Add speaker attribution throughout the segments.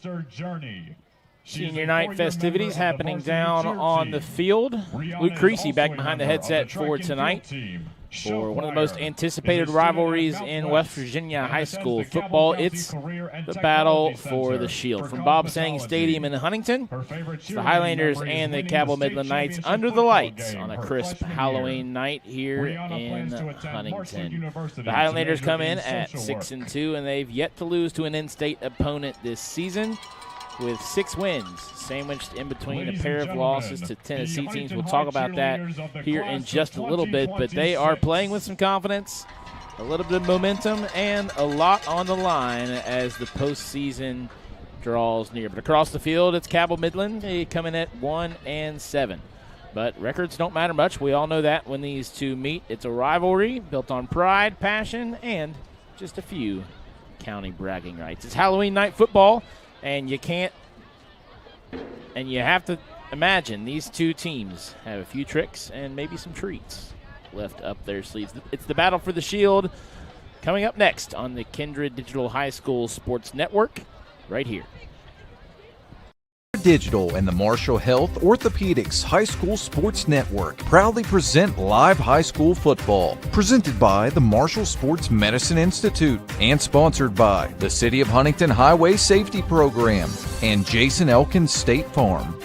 Speaker 1: booster journey.
Speaker 2: Senior night festivities happening down on the field. Luke Creasy back behind the headset for tonight for one of the most anticipated rivalries in West Virginia high school football. It's the battle for the Shield. From Bob Sang Stadium in Huntington, the Highlanders and the Cabell Midland Knights under the lights on a crisp Halloween night here in Huntington. The Highlanders come in at 6-2, and they've yet to lose to an in-state opponent this season, with 6 wins, sandwiched in between a pair of losses to Tennessee teams. We'll talk about that here in just a little bit, but they are playing with some confidence, a little bit of momentum, and a lot on the line as the postseason draws near. But across the field, it's Cabell Midland. They come in at 1-7. But records don't matter much. We all know that when these two meet. It's a rivalry built on pride, passion, and just a few county bragging rights. It's Halloween night football. And you have to imagine these two teams have a few tricks and maybe some treats left up their sleeves. It's the battle for the Shield coming up next on the Kindred Digital High School Sports Network right here.
Speaker 3: Digital and the Marshall Health Orthopedics High School Sports Network proudly present live high school football, presented by the Marshall Sports Medicine Institute and sponsored by the City of Huntington Highway Safety Program and Jason Elkins State Farm.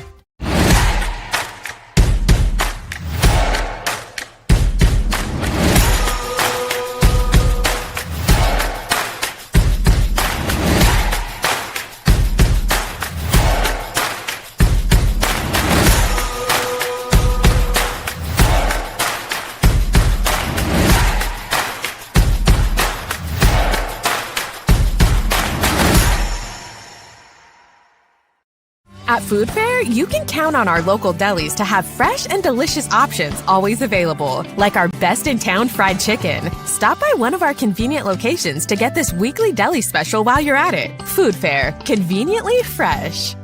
Speaker 4: At Food Fair, you can count on our local delis to have fresh and delicious options always available, like our best-in-town fried chicken. Stop by one of our convenient locations to get this weekly deli special while you're at it. Food Fair, conveniently fresh.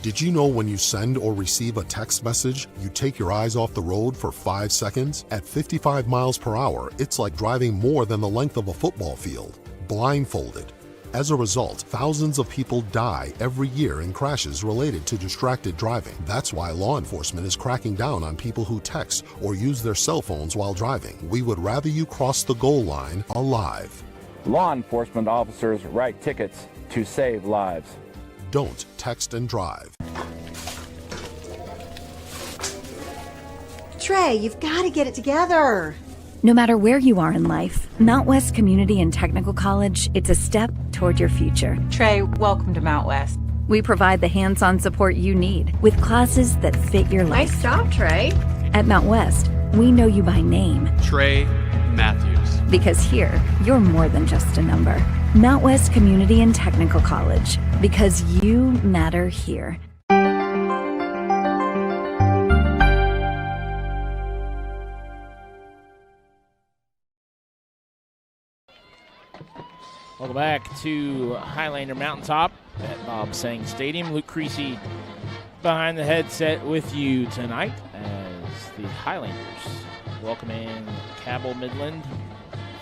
Speaker 5: Did you know when you send or receive a text message, you take your eyes off the road for 5 seconds? At 55 miles per hour, it's like driving more than the length of a football field, blindfolded. As a result, thousands of people die every year in crashes related to distracted driving. That's why law enforcement is cracking down on people who text or use their cell phones while driving. We would rather you cross the goal line alive.
Speaker 6: Law enforcement officers write tickets to save lives.
Speaker 5: Don't text and drive.
Speaker 7: Trey, you've got to get it together.
Speaker 8: No matter where you are in life, Mount West Community and Technical College, it's a step toward your future.
Speaker 9: Trey, welcome to Mount West.
Speaker 8: We provide the hands-on support you need with classes that fit your life.
Speaker 9: Nice job, Trey.
Speaker 8: At Mount West, we know you by name.
Speaker 10: Trey Matthews.
Speaker 8: Because here, you're more than just a number. Mount West Community and Technical College, because you matter here.
Speaker 2: Welcome back to Highlander Mountaintop at Bob Sang Stadium. Luke Creasy behind the headset with you tonight as the Highlanders welcome in Cabell Midland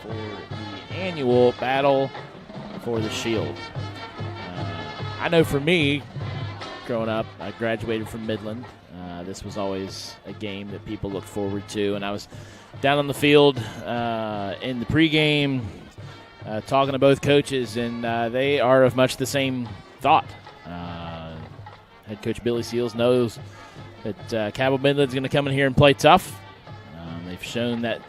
Speaker 2: for the annual battle for the Shield. I know for me, growing up, I graduated from Midland. This was always a game that people looked forward to, and I was down on the field in the pregame talking to both coaches, and they are of much the same thought. Head coach Billy Seals knows that Cabell Midland's going to come in here and play tough. They've shown that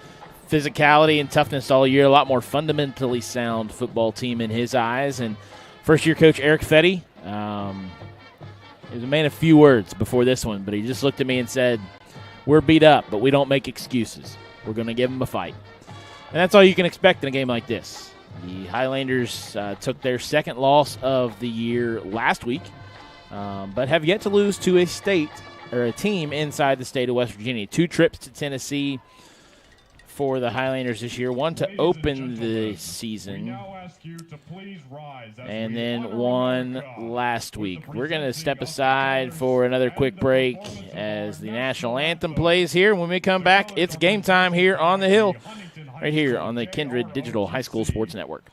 Speaker 2: physicality and toughness all year, a lot more fundamentally sound football team in his eyes. And first-year coach Eric Fetty, he was a man of few words before this one, but he just looked at me and said, "We're beat up, but we don't make excuses. We're going to give them a fight." And that's all you can expect in a game like this. The Highlanders took their second loss of the year last week, but have yet to lose to a team inside the state of West Virginia. 2 trips to Tennessee for the Highlanders this year, one to open the season, and then one last week. We're going to step aside for another quick break as the national anthem plays here. When we come back, it's game time here on the Hill, right here on the Kindred Digital High School Sports Network.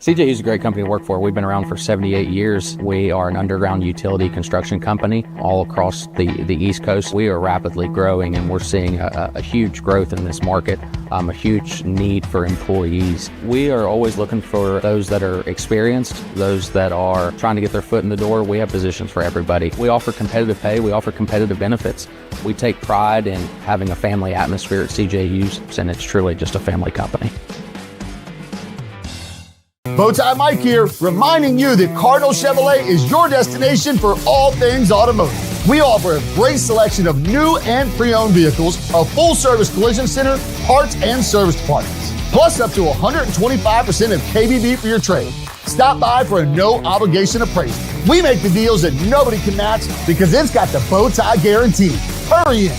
Speaker 1: CJU is a great company to work for. We've been around for 78 years. We are an underground utility construction company all across the East Coast. We are rapidly growing, and we're seeing a huge growth in this market, a huge need for employees. We are always looking for those that are experienced, those that are trying to get their foot in the door. We have positions for everybody. We offer competitive pay. We offer competitive benefits. We take pride in having a family atmosphere at CJU's, and it's truly just a family company.
Speaker 11: Bowtie Mike here, reminding you that Cardinal Chevrolet is your destination for all things automotive. We offer a great selection of new and pre-owned vehicles, a full-service collision center, parts and service departments, plus up to 125% of KBB for your trade. Stop by for a no-obligation appraisal. We make the deals that nobody can match because it's got the Bowtie guarantee. Hurry in.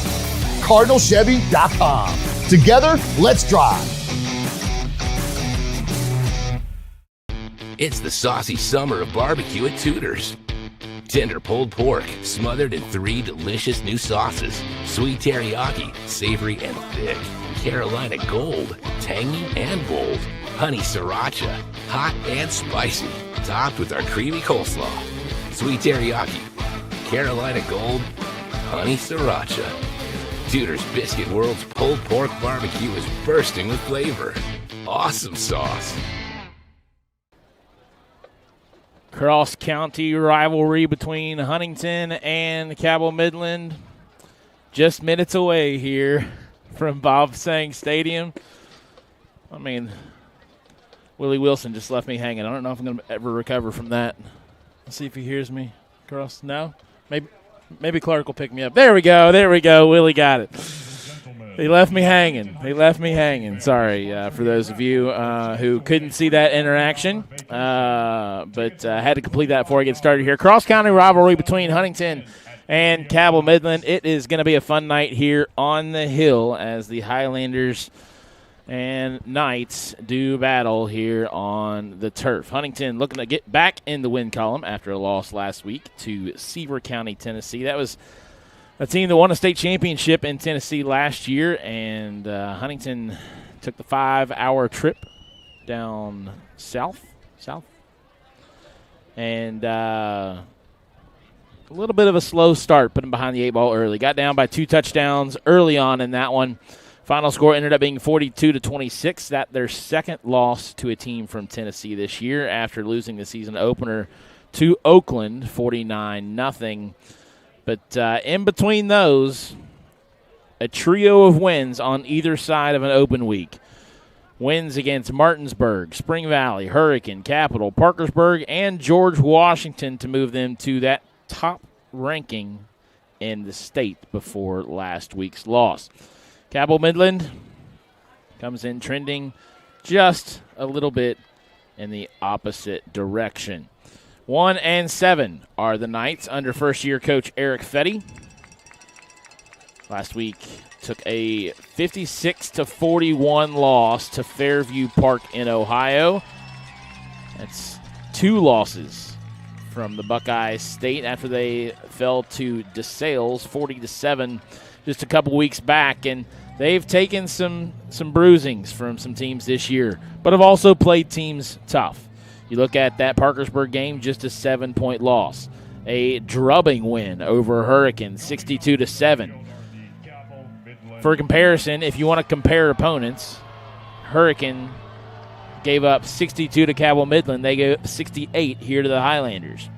Speaker 11: CardinalChevy.com. Together, let's drive.
Speaker 12: It's the saucy summer of barbecue at Tudor's. Tender pulled pork, smothered in 3 delicious new sauces. Sweet teriyaki, savory and thick. Carolina Gold, tangy and bold. Honey sriracha, hot and spicy. Topped with our creamy coleslaw. Sweet teriyaki, Carolina Gold, honey sriracha. Tudor's Biscuit World's pulled pork barbecue is bursting with flavor. Awesome sauce.
Speaker 2: Cross-county rivalry between Huntington and Cabell Midland. Just minutes away here from Bob Sang Stadium. I mean, Willie Wilson just left me hanging. I don't know if I'm going to ever recover from that. Let's see if he hears me. Cross? No? Maybe Clark will pick me up. There we go. Willie got it. He left me hanging. Sorry for those of you who couldn't see that interaction, but had to complete that before I get started here. Cross-county rivalry between Huntington and Cabell Midland. It is going to be a fun night here on the hill as the Highlanders and Knights do battle here on the turf. Huntington looking to get back in the win column after a loss last week to Sevier County, Tennessee. That was a team that won a state championship in Tennessee last year, and Huntington took the 5-hour trip down south, and a little bit of a slow start, put them behind the 8 ball early. Got down by 2 touchdowns early on in that one. Final score ended up being 42-26. That their second loss to a team from Tennessee this year after losing the season opener to Oakland, 49-0. But in between those, a trio of wins on either side of an open week. Wins against Martinsburg, Spring Valley, Hurricane, Capital, Parkersburg, and George Washington to move them to that top ranking in the state before last week's loss. Cabell Midland comes in trending just a little bit in the opposite direction. 1-7 are the Knights under first-year coach Eric Fetty. Last week took a 56-41 loss to Fairview Park in Ohio. That's 2 losses from the Buckeye State after they fell to DeSales 40-7 just a couple weeks back, and they've taken some bruisings from some teams this year, but have also played teams tough. You look at that Parkersburg game, just a 7-point loss. A drubbing win over Hurricane, 62-7. For comparison, if you want to compare opponents, Hurricane gave up 62 to Cabell Midland. They gave up 68 here to the Highlanders.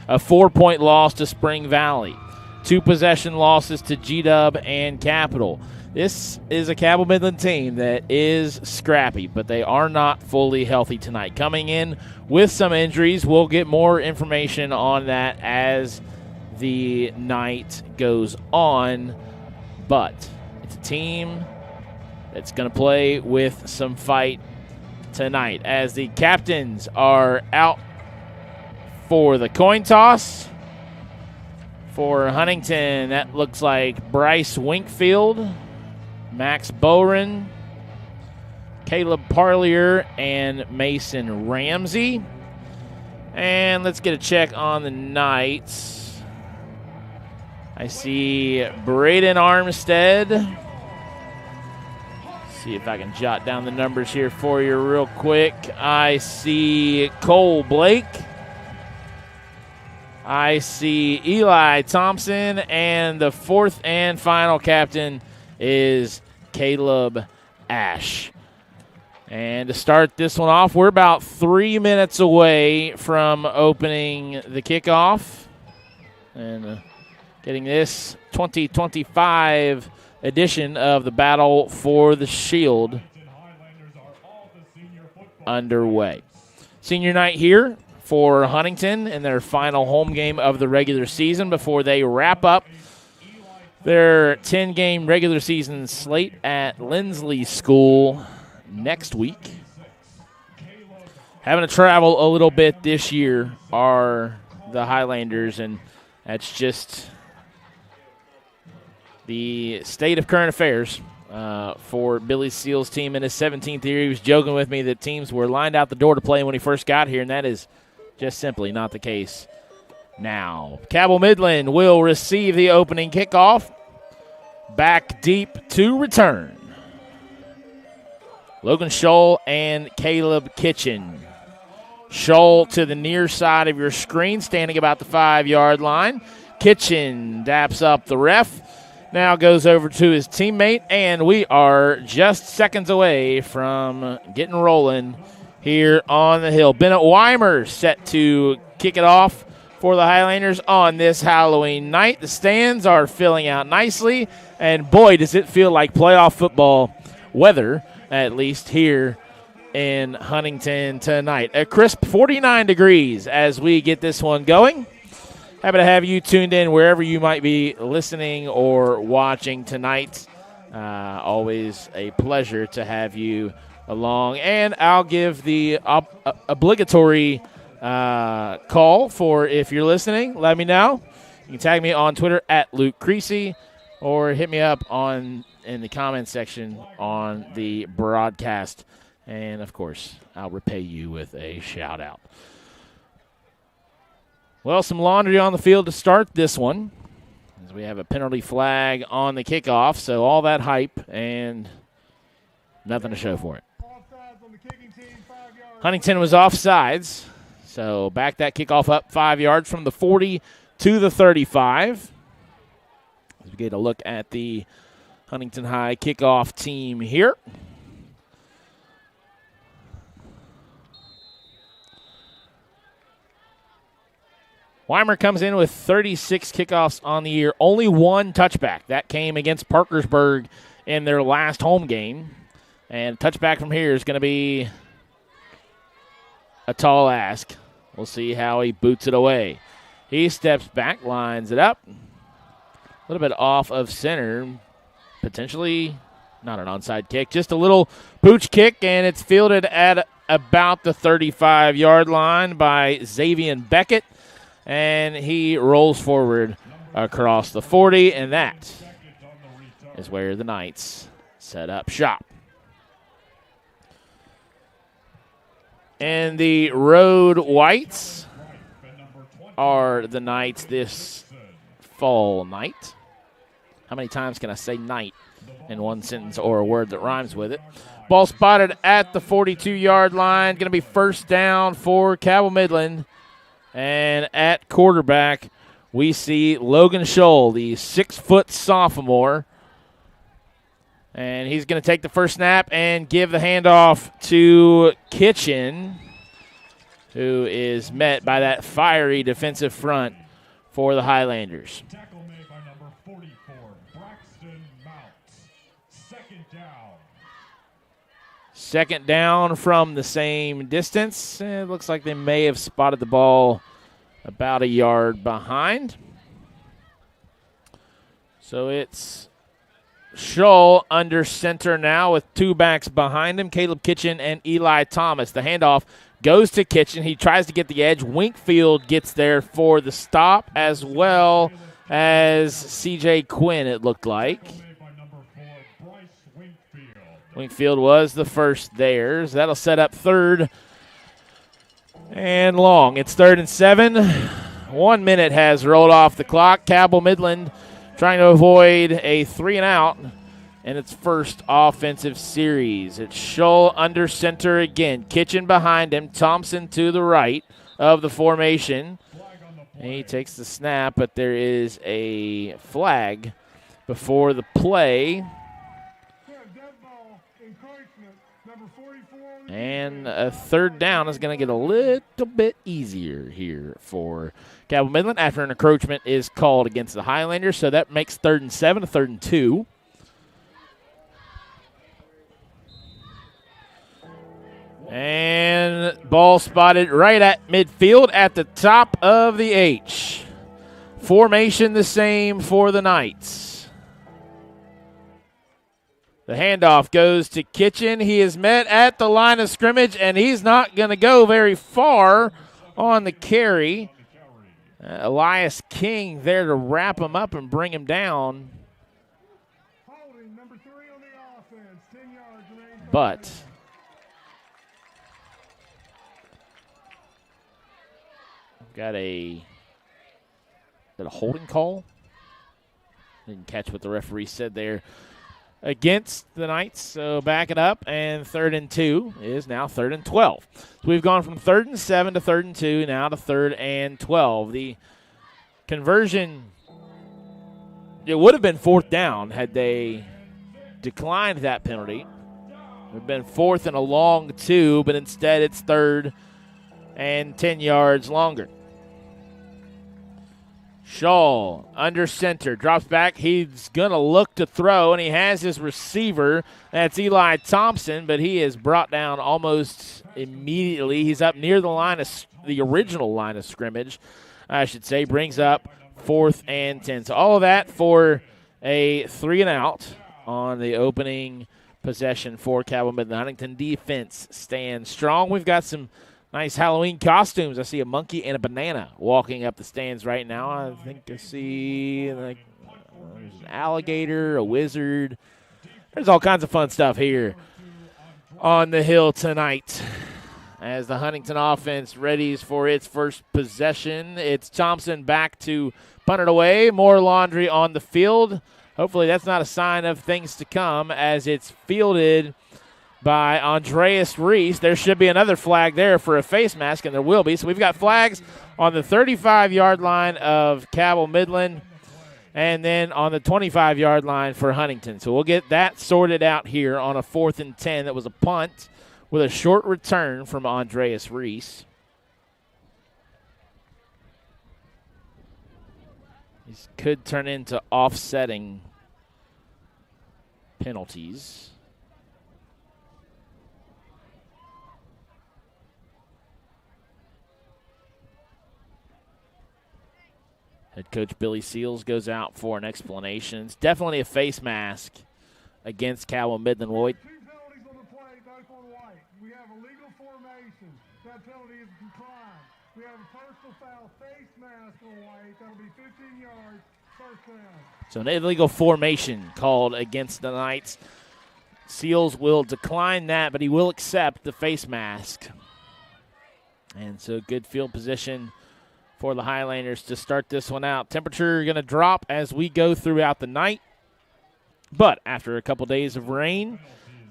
Speaker 2: A 4-point loss to Spring Valley. 2 possession losses to G-Dub and Capital. This is a Cabell Midland team that is scrappy, but they are not fully healthy tonight. Coming in with some injuries, we'll get more information on that as the night goes on. But it's a team that's going to play with some fight tonight as the captains are out for the coin toss. For Huntington, that looks like Bryce Winkfield, Max Boren, Caleb Parlier, and Mason Ramsey. And let's get a check on the Knights. I see Braden Armstead, See if I can jot down the numbers here for you real quick. I see Cole Blake. I see Eli Thompson. And the fourth and final captain is Caleb Ash. And to start this one off, we're about 3 minutes away from opening the kickoff and getting this 2025 edition of the Battle for the Shield underway. Senior night here for Huntington in their final home game of the regular season before they wrap up their 10-game regular season slate at Lindsley School next week. Having to travel a little bit this year are the Highlanders, and that's just the state of current affairs for Billy Seal's team in his 17th year. He was joking with me that teams were lined out the door to play when he first got here, and that is just simply not the case now. Cabell Midland will receive the opening kickoff. Back deep to return. Logan Scholl and Caleb Kitchen. Scholl to the near side of your screen, standing about the 5-yard line. Kitchen daps up the ref. Now goes over to his teammate, and we are just seconds away from getting rolling here on the hill. Bennett Weimer set to kick it off for the Highlanders on this Halloween night. The stands are filling out nicely, and boy, does it feel like playoff football weather, at least here in Huntington tonight. A crisp 49 degrees as we get this one going. Happy to have you tuned in wherever you might be listening or watching tonight. Always a pleasure to have you along. And I'll give the obligatory call for if you're listening. Let me know. You can tag me on Twitter at Luke Creasy or hit me up in the comments section on the broadcast. And, of course, I'll repay you with a shout-out. Well, some laundry on the field to start this one, as we have a penalty flag on the kickoff, so all that hype and nothing to show for it. Huntington was offsides, so back that kickoff up 5 yards from the 40 to the 35. As we get a look at the Huntington High kickoff team here. Weimer comes in with 36 kickoffs on the year, only one touchback. That came against Parkersburg in their last home game. And touchback from here is going to be a tall ask. We'll see how he boots it away. He steps back, lines it up. A little bit off of center. Potentially not an onside kick, just a little pooch kick, and it's fielded at about the 35-yard line by Xavier Beckett. And he rolls forward across the 40, and that is where the Knights set up shop. And the road whites are the Knights this fall night. How many times can I say night in one sentence or a word that rhymes with it? Ball spotted at the 42-yard line. Going to be first down for Cabell Midland. And at quarterback, we see Logan Scholl, the 6-foot sophomore. And he's going to take the first snap and give the handoff to Kitchen, who is met by that fiery defensive front for the Highlanders.
Speaker 13: Tackle made by number 44, Braxton Mounts. Second down.
Speaker 2: Second down from the same distance. It looks like they may have spotted the ball about a yard behind. So it's Scholl under center now with two backs behind him, Caleb Kitchen and Eli Thomas. The handoff goes to Kitchen. He tries to get the edge. Winkfield gets there for the stop, as well as C.J. Quinn, it looked like. Winkfield was the first there. So that'll set up third and long. It's 3rd and 7. 1 minute has rolled off the clock. Cabell Midland trying to avoid a 3-and-out in its first offensive series. It's Shull under center again. Kitchen behind him. Thompson to the right of the formation. And he takes the snap, but there is a flag before the play. And a third down is going to get a little bit easier here for Cabell Midland after an encroachment is called against the Highlanders. So that makes 3rd and 7 to 3rd and 2. And ball spotted right at midfield at the top of the H. Formation the same for the Knights. The handoff goes to Kitchen. He is met at the line of scrimmage, and he's not going to go very far on the carry. Elias King there to wrap him up and bring him down. But got a holding call. Didn't catch what the referee said there against the Knights. So back it up, and 3rd and 2 is now 3rd and 12. So we've gone from 3rd and 7 to 3rd and 2, now to 3rd and 12. The conversion, it would have been 4th down had they declined that penalty. It would have been 4th and a long 2, but instead it's 3rd and 10 yards longer. Shaw under center, drops back. He's going to look to throw, and he has his receiver. That's Eli Thompson, but he is brought down almost immediately. He's up near the original line of scrimmage, I should say. Brings up 4th and 10. So all of that for a 3 and out on the opening possession for Cabell Midland. Huntington defense stands strong. We've got some nice Halloween costumes. I see a monkey and a banana walking up the stands right now. I think I see there's an alligator, a wizard. There's all kinds of fun stuff here on the hill tonight. As the Huntington offense readies for its first possession, it's Thompson back to punt it away. More laundry on the field. Hopefully that's not a sign of things to come as it's fielded by Andreas Reese. There should be another flag there for a face mask, and there will be. So we've got flags on the 35-yard line of Cabell Midland and then on the 25-yard line for Huntington. So we'll get that sorted out here on a 4th and 10. That was a punt with a short return from Andreas Reese. These could turn into offsetting penalties. Head coach Billy Seals goes out for an explanation. It's definitely a face mask against Cabell Midland. Lloyd.
Speaker 13: 2 penalties on the play, both on white. We have a legal formation. That penalty is declined. We have a personal foul, face mask on white. That'll be 15 yards, first down.
Speaker 2: So an illegal formation called against the Knights. Seals will decline that, but he will accept the face mask. And so good field position for the Highlanders to start this one out. Temperature going to drop as we go throughout the night. But after a couple days of rain,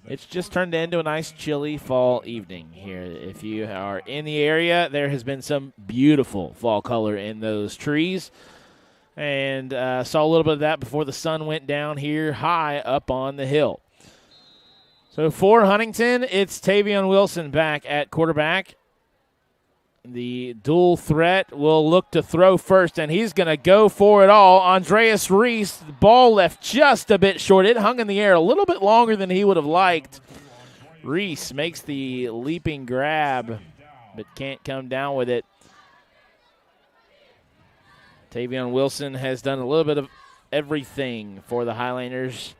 Speaker 2: it's just turned into a nice chilly fall evening here. If you are in the area, there has been some beautiful fall color in those trees. And saw a little bit of that before the sun went down here high up on the hill. So for Huntington, it's Tavion Wilson back at quarterback. The dual threat will look to throw first, and he's going to go for it all. Andreas Reese, the ball left just a bit short. It hung in the air a little bit longer than he would have liked. Reese makes the leaping grab, but can't come down with it. Tavion Wilson has done a little bit of everything for the Highlanders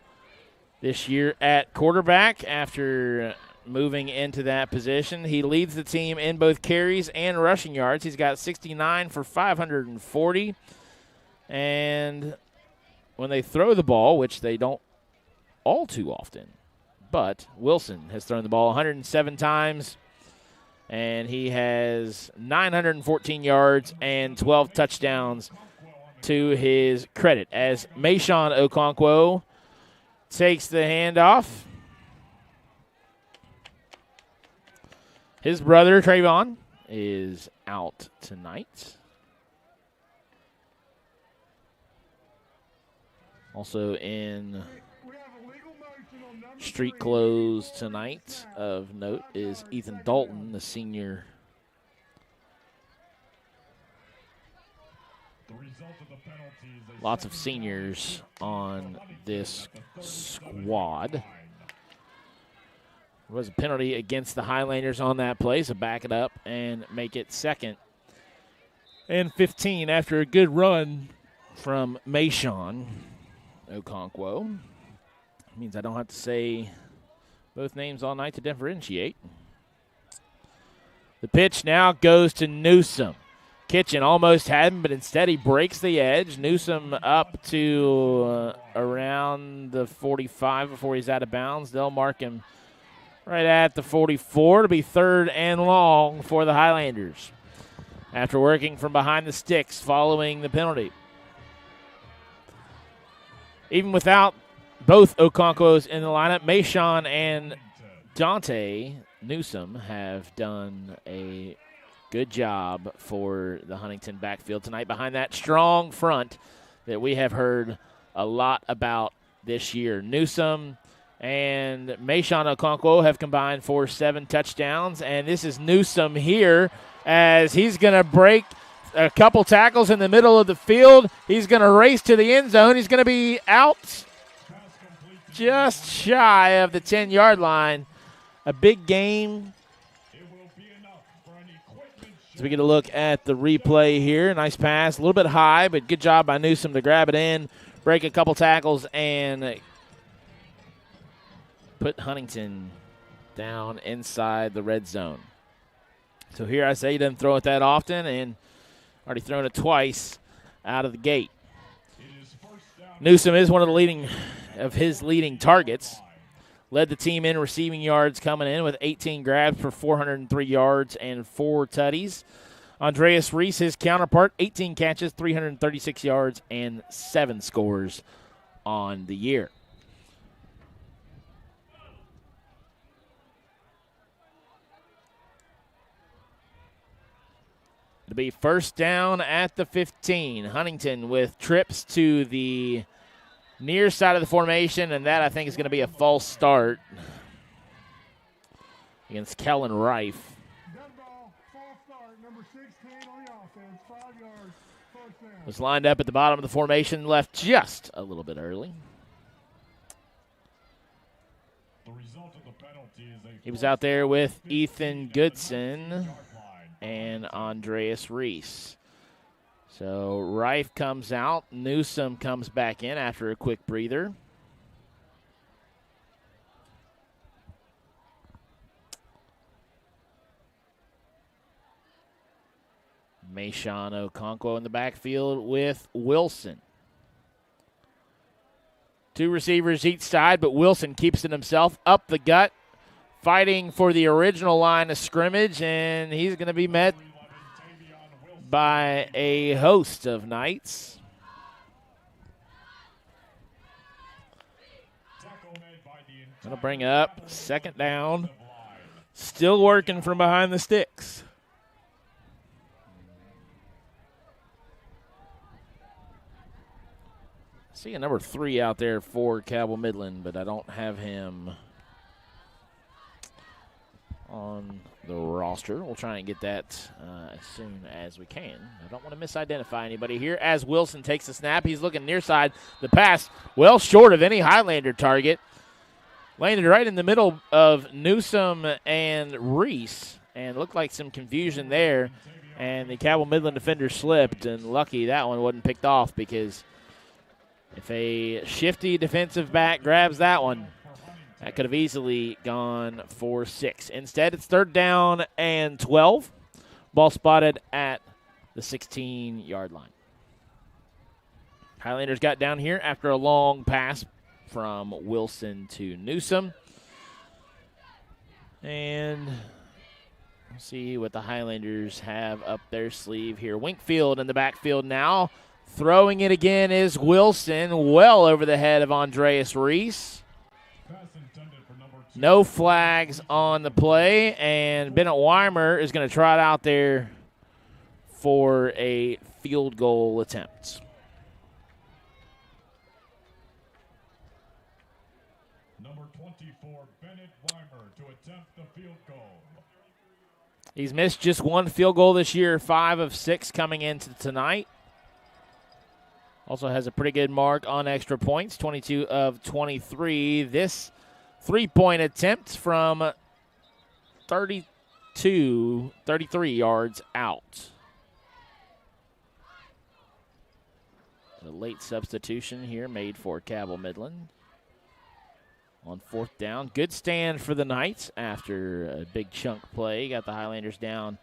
Speaker 2: this year at quarterback after moving into that position. He leads the team in both carries and rushing yards. He's got 69 for 540. And when they throw the ball, which they don't all too often, but Wilson has thrown the ball 107 times, and he has 914 yards and 12 touchdowns to his credit. As Mayshawn Okonquo takes the handoff. His brother, Trayvon, is out tonight. Also in street clothes tonight of note is Ethan Dalton, the senior. Lots of seniors on this squad. There was a penalty against the Highlanders on that play, so back it up and make it 2nd and 15 after a good run from Mayshawn Okonquo. Means I don't have to say both names all night to differentiate. The pitch now goes to Newsom. Kitchen almost had him, but instead he breaks the edge. Newsom up to around the 45 before he's out of bounds. They'll mark him right at the 44 to be 3rd and long for the Highlanders after working from behind the sticks following the penalty. Even without both Okonquos in the lineup, Mayshawn and Dante Newsom have done a good job for the Huntington backfield tonight behind that strong front that we have heard a lot about this year. Newsom and Mayshawn Okonquo have combined for 7 touchdowns, and this is Newsom here as he's going to break a couple tackles in the middle of the field. He's going to race to the end zone. He's going to be out just shy of the 10-yard line. A big game. As we get a look at the replay here, nice pass, a little bit high, but good job by Newsom to grab it in, break a couple tackles, and put Huntington down inside the red zone. So here I say he doesn't throw it that often, and already thrown it twice out of the gate. Newsom is one of his leading targets. Led the team in receiving yards coming in with 18 grabs for 403 yards and 4 tutties. Andreas Reese, his counterpart, 18 catches, 336 yards, and 7 scores on the year. It'll be 1st down at the 15. Huntington with trips to the near side of the formation, and that I think is going to be a false start against Kellen Rife. Was lined up at the bottom of the formation, left just a little bit early. He was out there with Ethan Goodson and Andreas Reese. So Rife comes out. Newsom comes back in after a quick breather. Mayshawn Okonquo in the backfield with Wilson. 2 receivers each side, but Wilson keeps it himself up the gut, fighting for the original line of scrimmage, and he's going to be met by a host of Knights. Going to bring up 2nd down. Still working from behind the sticks. See a number 3 out there for Cabell Midland, but I don't have him on the roster. We'll try and get that as soon as we can. I don't want to misidentify anybody here. As Wilson takes the snap, he's looking near side. The pass well short of any Highlander target. Landed right in the middle of Newsom and Reese, and looked like some confusion there. And the Cabell Midland defender slipped, and lucky that one wasn't picked off, because if a shifty defensive back grabs that one, that could have easily gone for 6. Instead, it's 3rd down and 12. Ball spotted at the 16-yard line. Highlanders got down here after a long pass from Wilson to Newsom. And we'll see what the Highlanders have up their sleeve here. Winkfield in the backfield now. Throwing it again is Wilson, well over the head of Andreas Reese. No flags on the play, and Bennett Weimer is going to trot out there for a field goal attempt.
Speaker 13: Number 24, Bennett Weimer to attempt the field goal.
Speaker 2: He's missed just one field goal this year, 5 of 6 coming into tonight. Also has a pretty good mark on extra points, 22 of 23. This three-point attempt from 33 yards out. A late substitution here made for Cabell Midland. On 4th down. Good stand for the Knights after a big chunk play. Got the Highlanders down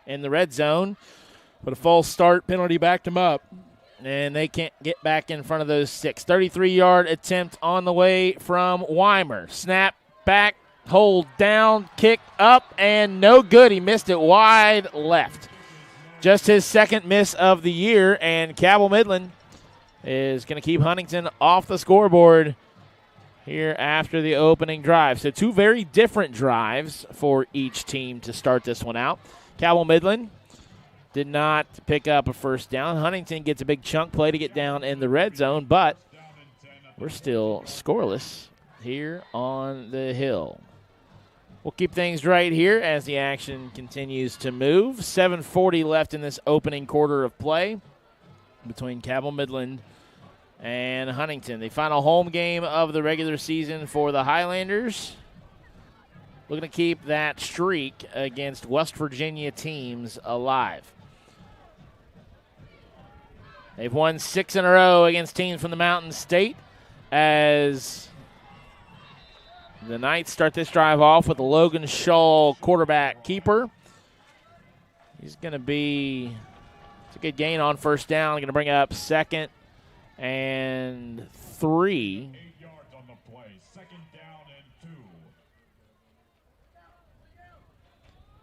Speaker 2: in the red zone. But a false start penalty backed them up. And they can't get back in front of those 6. 33-yard attempt on the way from Weimer. Snap, back, hold down, kick up, and no good. He missed it wide left. Just his second miss of the year, and Cabell Midland is going to keep Huntington off the scoreboard here after the opening drive. So 2 very different drives for each team to start this one out. Cabell Midland did not pick up a first down. Huntington gets a big chunk play to get down in the red zone, but we're still scoreless here on the hill. We'll keep things right here as the action continues to move. 7:40 left in this opening quarter of play between Cabell Midland and Huntington. The final home game of the regular season for the Highlanders. Looking to keep that streak against West Virginia teams alive. They've won 6 in a row against teams from the Mountain State as the Knights start this drive off with a Logan Shaw quarterback keeper. He's going to be, it's a good gain on first down. Going to bring up 2nd and 3.
Speaker 13: 8 yards on the play. 2nd down and 2.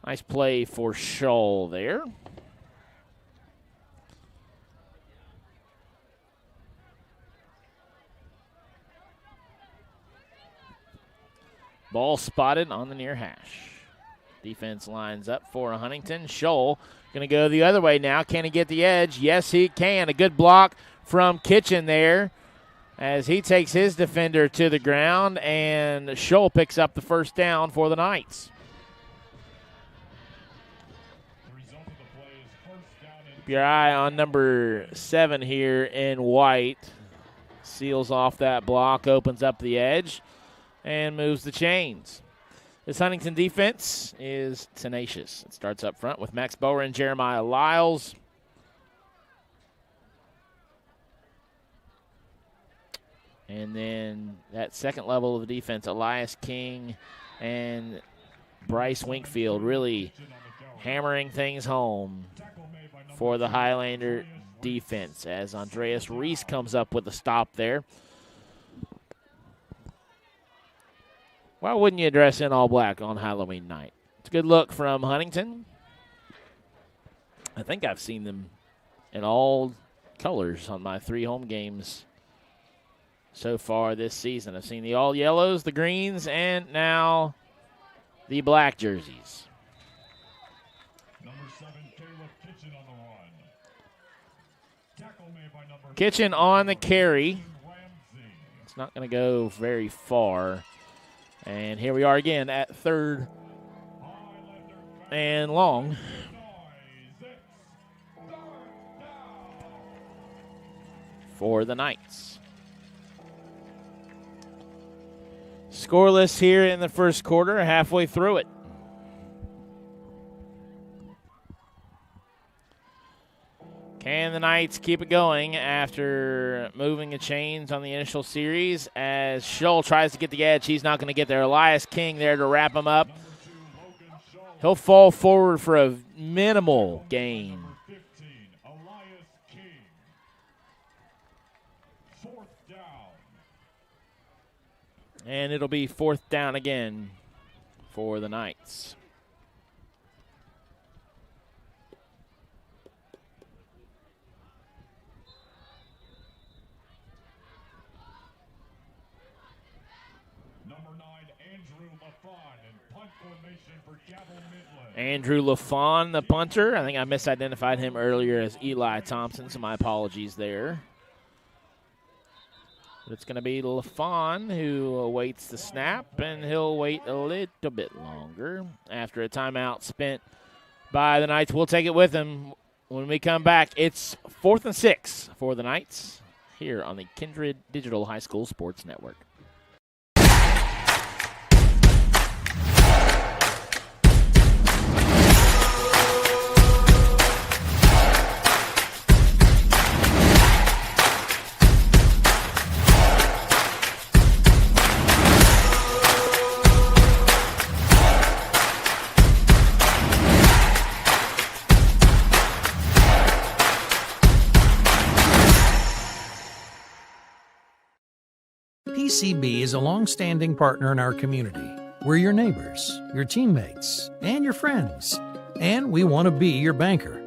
Speaker 2: Nice play for Shaw there. Ball spotted on the near hash. Defense lines up for Huntington. Scholl going to go the other way now. Can he get the edge? Yes, he can. A good block from Kitchen there as he takes his defender to the ground, and Scholl picks up the first down for the Knights. Keep your eye on number 7 here in white. Seals off that block, opens up the edge, and moves the chains. This Huntington defense is tenacious. It starts up front with Max Bower and Jeremiah Lyles. And then that second level of the defense, Elias King and Bryce Winkfield really hammering things home for the Highlander defense as Andreas Reese comes up with a stop there. Why wouldn't you dress in all black on Halloween night? It's a good look from Huntington. I think I've seen them in all colors on my 3 home games so far this season. I've seen the all yellows, the greens, and now the black jerseys.
Speaker 13: Number 7, Caleb Kitchen on the run. Tackle made by number
Speaker 2: Kitchen on the carry. It's not going to go very far. And here we are again at 3rd and long. For the Knights. Scoreless here in the first quarter, halfway through it. Can the Knights keep it going after moving the chains on the initial series as Scholl tries to get the edge? He's not going to get there. Elias King there to wrap him up. He'll fall forward for a minimal gain. And it'll be 4th down again for the Knights. Andrew LaFawn, the punter. I think I misidentified him earlier as Eli Thompson, so my apologies there. But it's going to be LaFawn who awaits the snap, and he'll wait a little bit longer after a timeout spent by the Knights. We'll take it with him when we come back. It's 4th and 6 for the Knights here on the Kindred Digital High School Sports Network.
Speaker 14: PCB is a long-standing partner in our community. We're your neighbors, your teammates, and your friends, and we want to be your banker.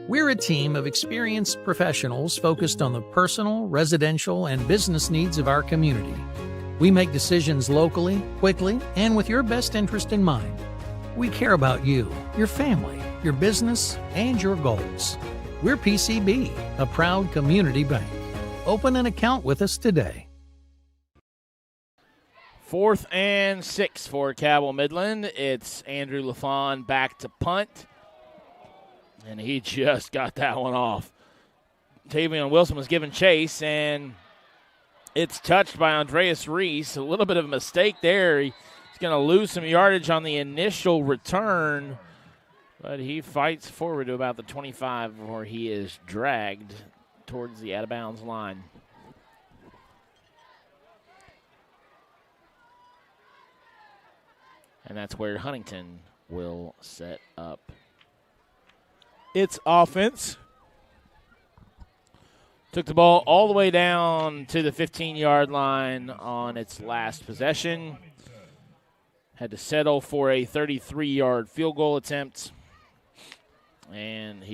Speaker 14: We're a team of experienced professionals focused on the personal, residential, and business needs of our community. We make decisions locally, quickly, and with your best interest in mind. We care about you, your family, your business, and your goals. We're PCB, a proud community bank. Open an account with us today.
Speaker 2: 4th and 6 for Cabell Midland. It's Andrew LaFawn back to punt. And he just got that one off. Tavion Wilson was given chase, and it's touched by Andreas Reese. A little bit of a mistake there. He's going to lose some yardage on the initial return, but he fights forward to about the 25 where he is dragged towards the out-of-bounds line. And that's where Huntington will set up its offense. Took the ball all the way down to the 15-yard line on its last possession. Had to settle for a 33-yard field goal attempt. And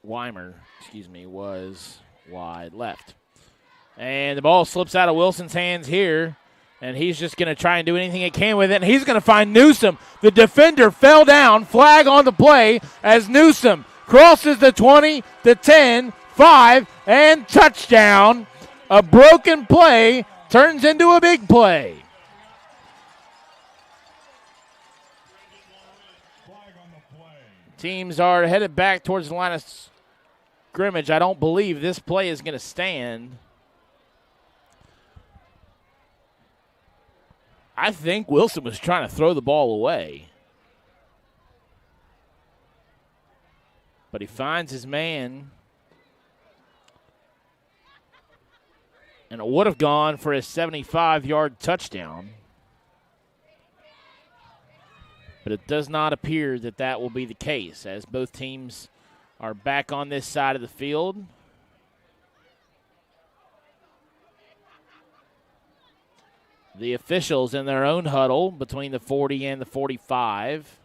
Speaker 2: Weimer, was wide left. And the ball slips out of Wilson's hands here. And he's just going to try and do anything he can with it. And he's going to find Newsom. The defender fell down. Flag on the play as Newsom crosses the 20, the 10, 5, and touchdown. A broken play turns into a big play. Teams are headed back towards the line of scrimmage. I don't believe this play is going to stand. I think Wilson was trying to throw the ball away. But he finds his man. And it would have gone for a 75-yard touchdown. But it does not appear that that will be the case, as both teams are back on this side of the field. The officials in their own huddle between the 40 and the 45.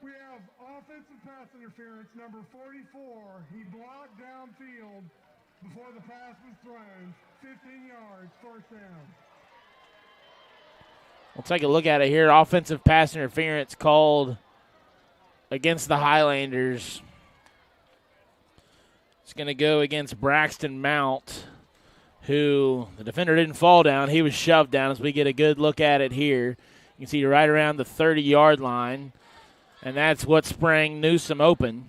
Speaker 13: We have offensive pass interference, number 44. He blocked downfield before the pass was thrown. 15 yards, first down.
Speaker 2: We'll take a look at it here. Offensive pass interference called against the Highlanders. It's going to go against Braxton Mount, who the defender didn't fall down. He was shoved down as we get a good look at it here. You can see right around the 30-yard line, and that's what sprang Newsom open.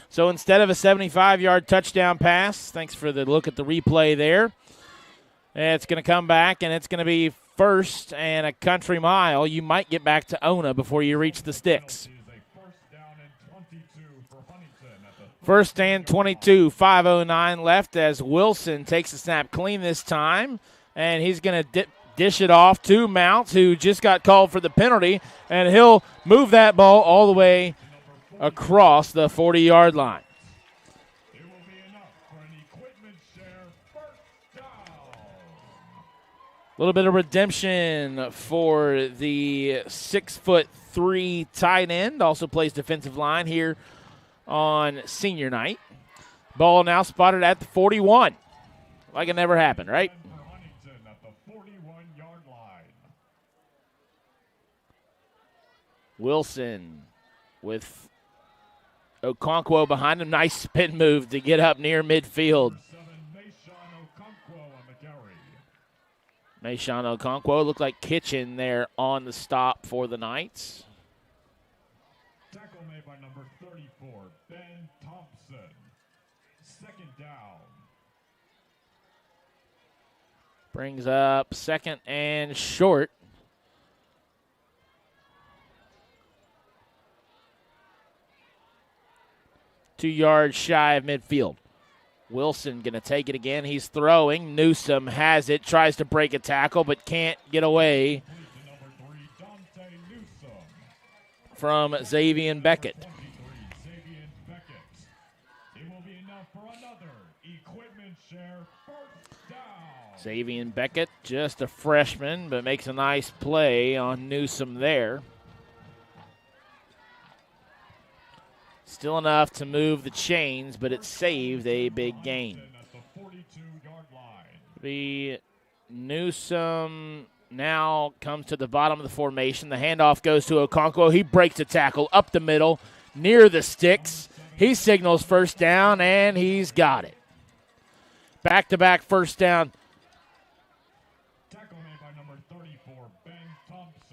Speaker 2: So instead of a 75-yard touchdown pass, thanks for the look at the replay there, it's going to come back, and it's going to be first and a country mile. You might get back to Ona before you reach the sticks. First and 22, 5:09 left as Wilson takes the snap clean this time, and he's going to dish it off to Mounts, who just got called for the penalty, and he'll move that ball all the way across the 40-yard line. A little bit of redemption for the 6'3" tight end, also plays defensive line here on senior night. Ball now spotted at the 41. Like it never happened, right?
Speaker 13: Huntington at the 41-yard line.
Speaker 2: Wilson with Okonquo behind him. Nice spin move to get up near midfield. Mayshawn Okonquo looked like Kitchen there on the stop for the Knights.
Speaker 13: Tackle made by number 34, Ben Thompson. Second down.
Speaker 2: Brings up second and short. Two yards shy of midfield. Wilson going to take it again. He's throwing. Newsome has it. Tries to break a tackle, but can't get away from Xavier Beckett. Xavier Beckett, just a freshman, but makes a nice play on Newsome there. Still enough to move the chains, but it saved a big gain. The Newsome now comes to the bottom of the formation. The handoff goes to Okonquo. He breaks a tackle up the middle near the sticks. He signals first down, and he's got it. Back-to-back first down.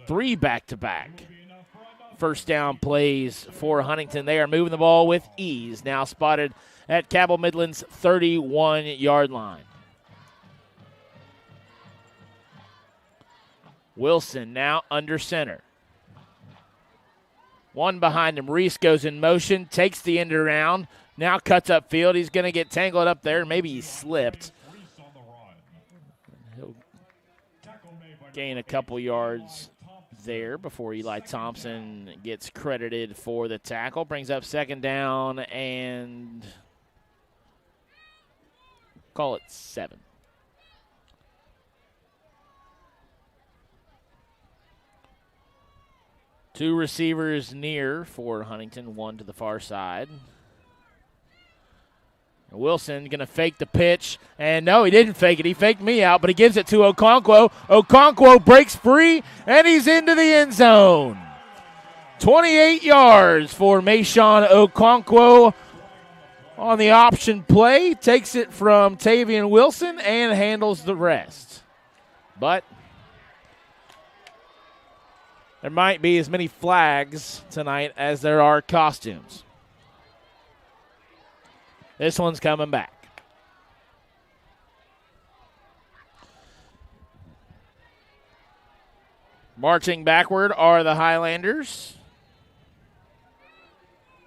Speaker 2: Three back-to-back first down plays for Huntington. They are moving the ball with ease. Now spotted at Cabell Midland's 31-yard line. Wilson now under center. One behind him. Reese goes in motion, takes the end around, now cuts upfield. He's going to get tangled up there. Maybe he slipped. He'll gain a couple yards there before Eli Thompson gets credited for the tackle. Brings up second down and call it 7. Two receivers near for Huntington, one to the far side. Wilson going to fake the pitch, and no, he didn't fake it. He faked me out, but he gives it to Okonquo. Okonquo breaks free, and he's into the end zone. 28 yards for Mayshawn Okonquo on the option play. Takes it from Tavian Wilson and handles the rest. But there might be as many flags tonight as there are costumes. This one's coming back. Marching backward are the Highlanders.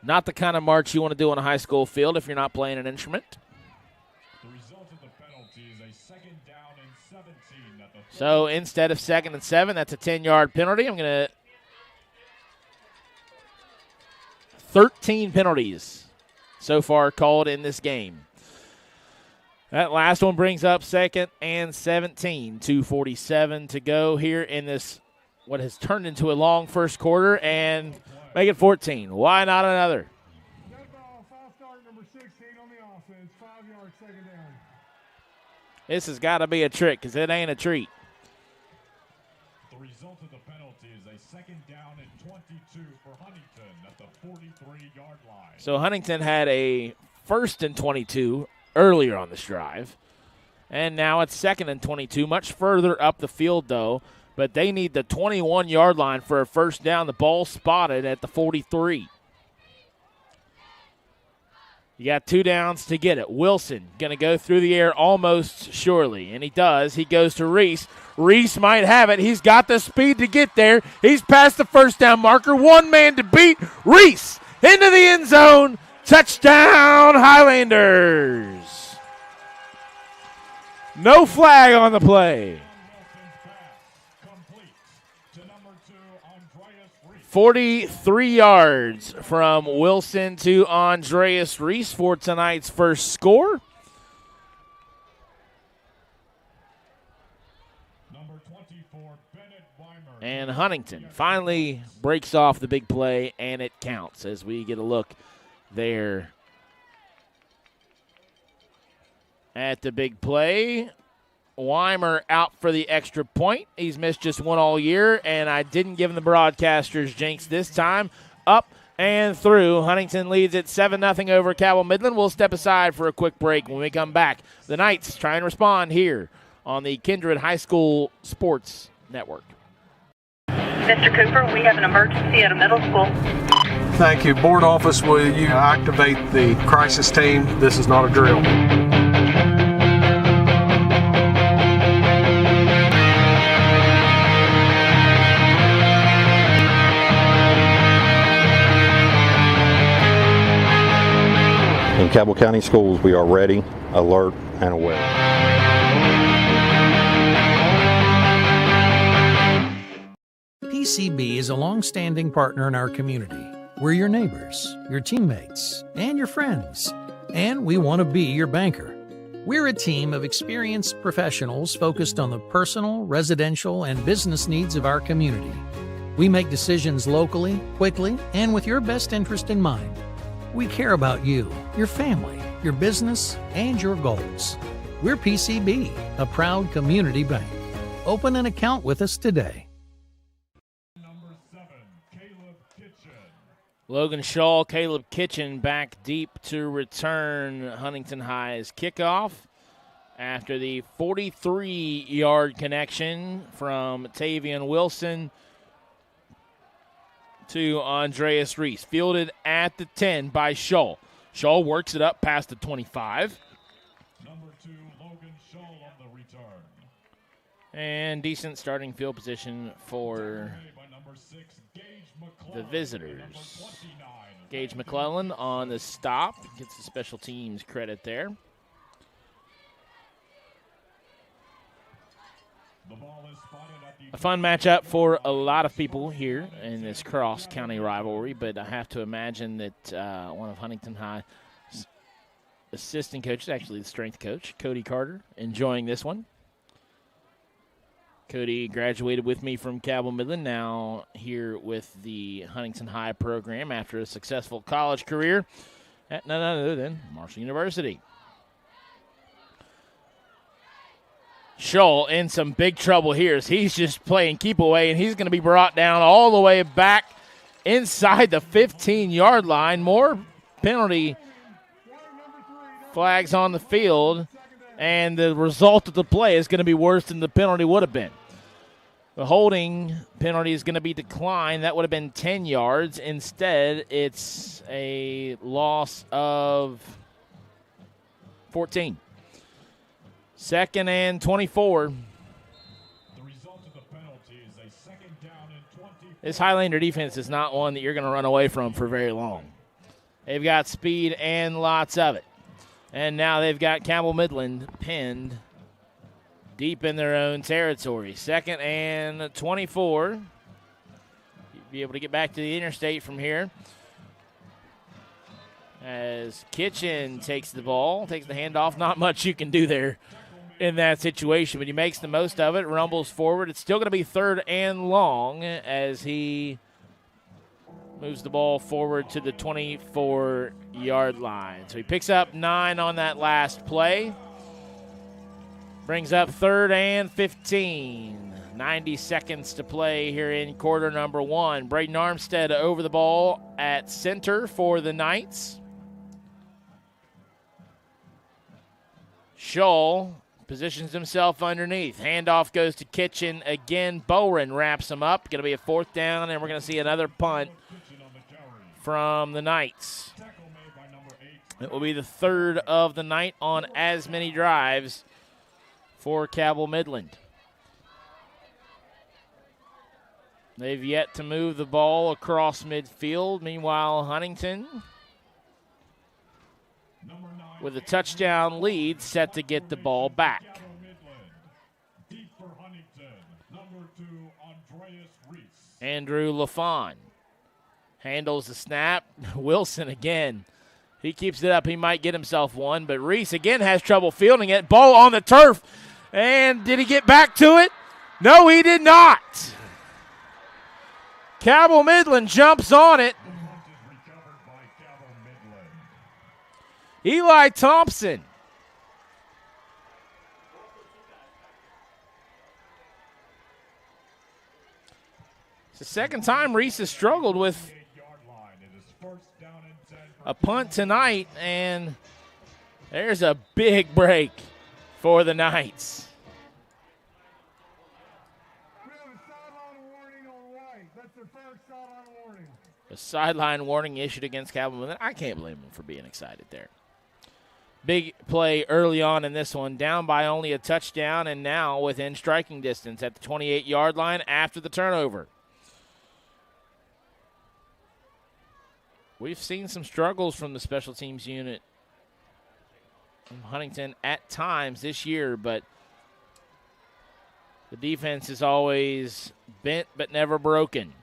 Speaker 2: Not the kind of march you want to do on a high school field if you're not playing an instrument.
Speaker 13: The result of the penalty is a second down and 17 at the
Speaker 2: So instead of 2nd and 7, that's a 10-yard penalty. I'm going to 13 penalties so far called in this game. That last one brings up 2nd and 17. 2:47 to go here in this, what has turned into a long first quarter, and make it 14. Why not another?
Speaker 13: Dead ball, false start, number 16 on the offense, 5 yards, second down.
Speaker 2: This has got to be a trick because it ain't a treat.
Speaker 13: The result of the penalty is a second down and 22 for Huntington at the 43-yard line.
Speaker 2: So Huntington had a 1st and 22 earlier on this drive, and now it's 2nd and 22, much further up the field though, but they need the 21-yard line for a first down. The ball spotted at the 43. You got 2 downs to get it. Wilson going to go through the air almost surely, and he does. He goes to Reese. Reese might have it. He's got the speed to get there. He's past the first down marker. One man to beat. Reese into the end zone. Touchdown, Highlanders. No flag on the play. 43 yards from Wilson to Andreas Reese for tonight's first score. And Huntington finally breaks off the big play, and it counts as we get a look there at the big play. Weimer out for the extra point. He's missed just one all year, and I didn't give him the broadcaster's jinx this time. Up and through. Huntington leads at 7-0 over Cabell Midland. We'll step aside for a quick break. When we come back, the Knights try and respond here on the Kindred High School Sports Network.
Speaker 15: Mr. Cooper, we have an emergency at a middle school.
Speaker 16: Thank you. Board office, will you activate the crisis team? This is not a drill.
Speaker 17: In Cabell County Schools, we are ready, alert, and aware.
Speaker 14: PCB is a long-standing partner in our community. We're your neighbors, your teammates, and your friends, and we want to be your banker. We're a team of experienced professionals focused on the personal, residential, and business needs of our community. We make decisions locally, quickly, and with your best interest in mind. We care about you, your family, your business, and your goals. We're PCB, a proud community bank. Open an account with us today.
Speaker 2: Logan Shaw, Caleb Kitchen back deep to return Huntington High's kickoff after the 43-yard connection from Tavian Wilson to Andreas Reese. Fielded at the 10 by Shaw. Shaw works it up past the 25.
Speaker 13: Number 2, Logan Shaw on the return.
Speaker 2: And decent starting field position for the visitors. Gage McClellan on the stop. Gets the special teams credit there. A fun matchup for a lot of people here in this cross-county rivalry, but I have to imagine that one of Huntington High's assistant coaches, actually the strength coach, Cody Carter, enjoying this one. Cody graduated with me from Cabell Midland, now here with the Huntington High program after a successful college career at none other than Marshall University. Scholl in some big trouble here as he's just playing keep away, and he's going to be brought down all the way back inside the 15-yard line. More penalty flags on the field, and the result of the play is going to be worse than the penalty would have been. The holding penalty is going to be declined. That would have been 10 yards. Instead, it's a loss of 14. 2nd and 24.
Speaker 13: The result of the penalty is a 2nd down and 20.
Speaker 2: This Highlander defense is not one that you're going to run away from for very long. They've got speed and lots of it. And now they've got Cabell Midland pinned deep in their own territory. 2nd and 24. You'll be able to get back to the interstate from here. As Kitchen takes the ball, takes the handoff. Not much you can do there in that situation, but he makes the most of it, rumbles forward. It's still going to be 3rd and long as he moves the ball forward to the 24-yard line. So he picks up 9 on that last play. Brings up 3rd and 15. 90 seconds to play here in quarter number 1. Braden Armstead over the ball at center for the Knights. Scholl positions himself underneath. Handoff goes to Kitchen again. Bowen wraps him up. Going to be a 4th down, and we're going to see another punt from the Knights. It will be the 3rd of the night on as many drives for Cabell Midland. They've yet to move the ball across midfield. Meanwhile, Huntington, with a touchdown lead, set to get the ball back. Andrew LaFawn handles the snap. Wilson again. He keeps it up. He might get himself one, but Reese again has trouble fielding it. Ball on the turf. And did he get back to it? No, he did not. Cabell Midland jumps on it. Eli Thompson It's the second time Reese has struggled with a punt tonight, and there's a big break for the Knights. A sideline warning issued against Cabell Midland. I can't blame him for being excited there. Big play early on in this one, down by only a touchdown, and now within striking distance at the 28-yard line after the turnover. We've seen some struggles from the special teams unit from Huntington at times this year, but the defense is always bent but never broken.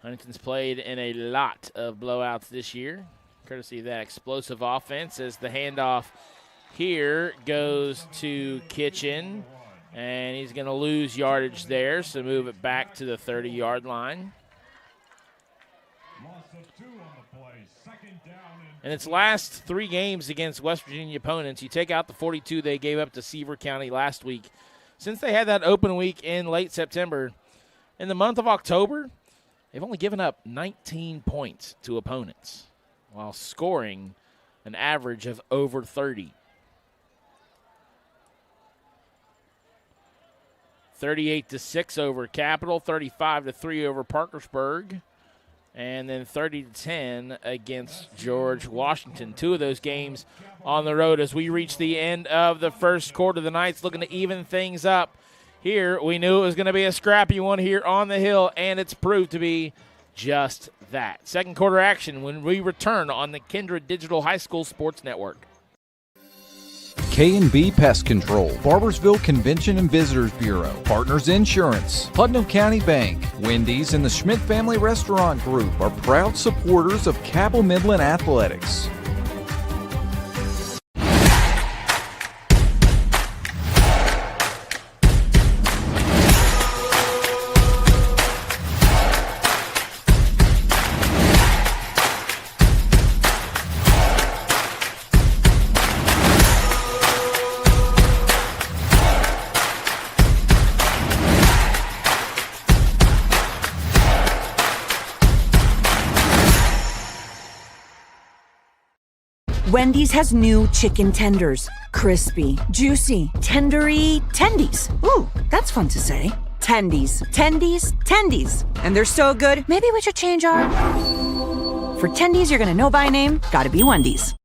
Speaker 2: Huntington's played in a lot of blowouts this year, courtesy of that explosive offense, as the handoff here goes to Kitchen, and he's going to lose yardage there, so move it back to the 30-yard line. In its last 3 games against West Virginia opponents, you take out the 42 they gave up to Seaver County last week. Since they had that open week in late September, in the month of October, they've only given up 19 points to opponents while scoring an average of over 30. 38-6 over Capital, 35-3 over Parkersburg, and then 30-10 against George Washington. 2 of those games on the road as we reach the end of the first quarter. The Knights looking to even things up. Here, we knew it was going to be a scrappy one here on the hill, and it's proved to be just that. Second quarter action when we return on the Kindred Digital High School Sports Network.
Speaker 3: K&B Pest Control, Barbersville Convention and Visitors Bureau, Partners Insurance, Putnam County Bank, Wendy's, and the Schmidt Family Restaurant Group are proud supporters of Cabell Midland Athletics.
Speaker 18: Wendy's has new chicken tenders. Crispy, juicy, tendery tendies. Ooh, that's fun to say. Tendies, tendies, tendies. And they're so good, maybe we should change our... For tendies you're gonna know by name, gotta be Wendy's.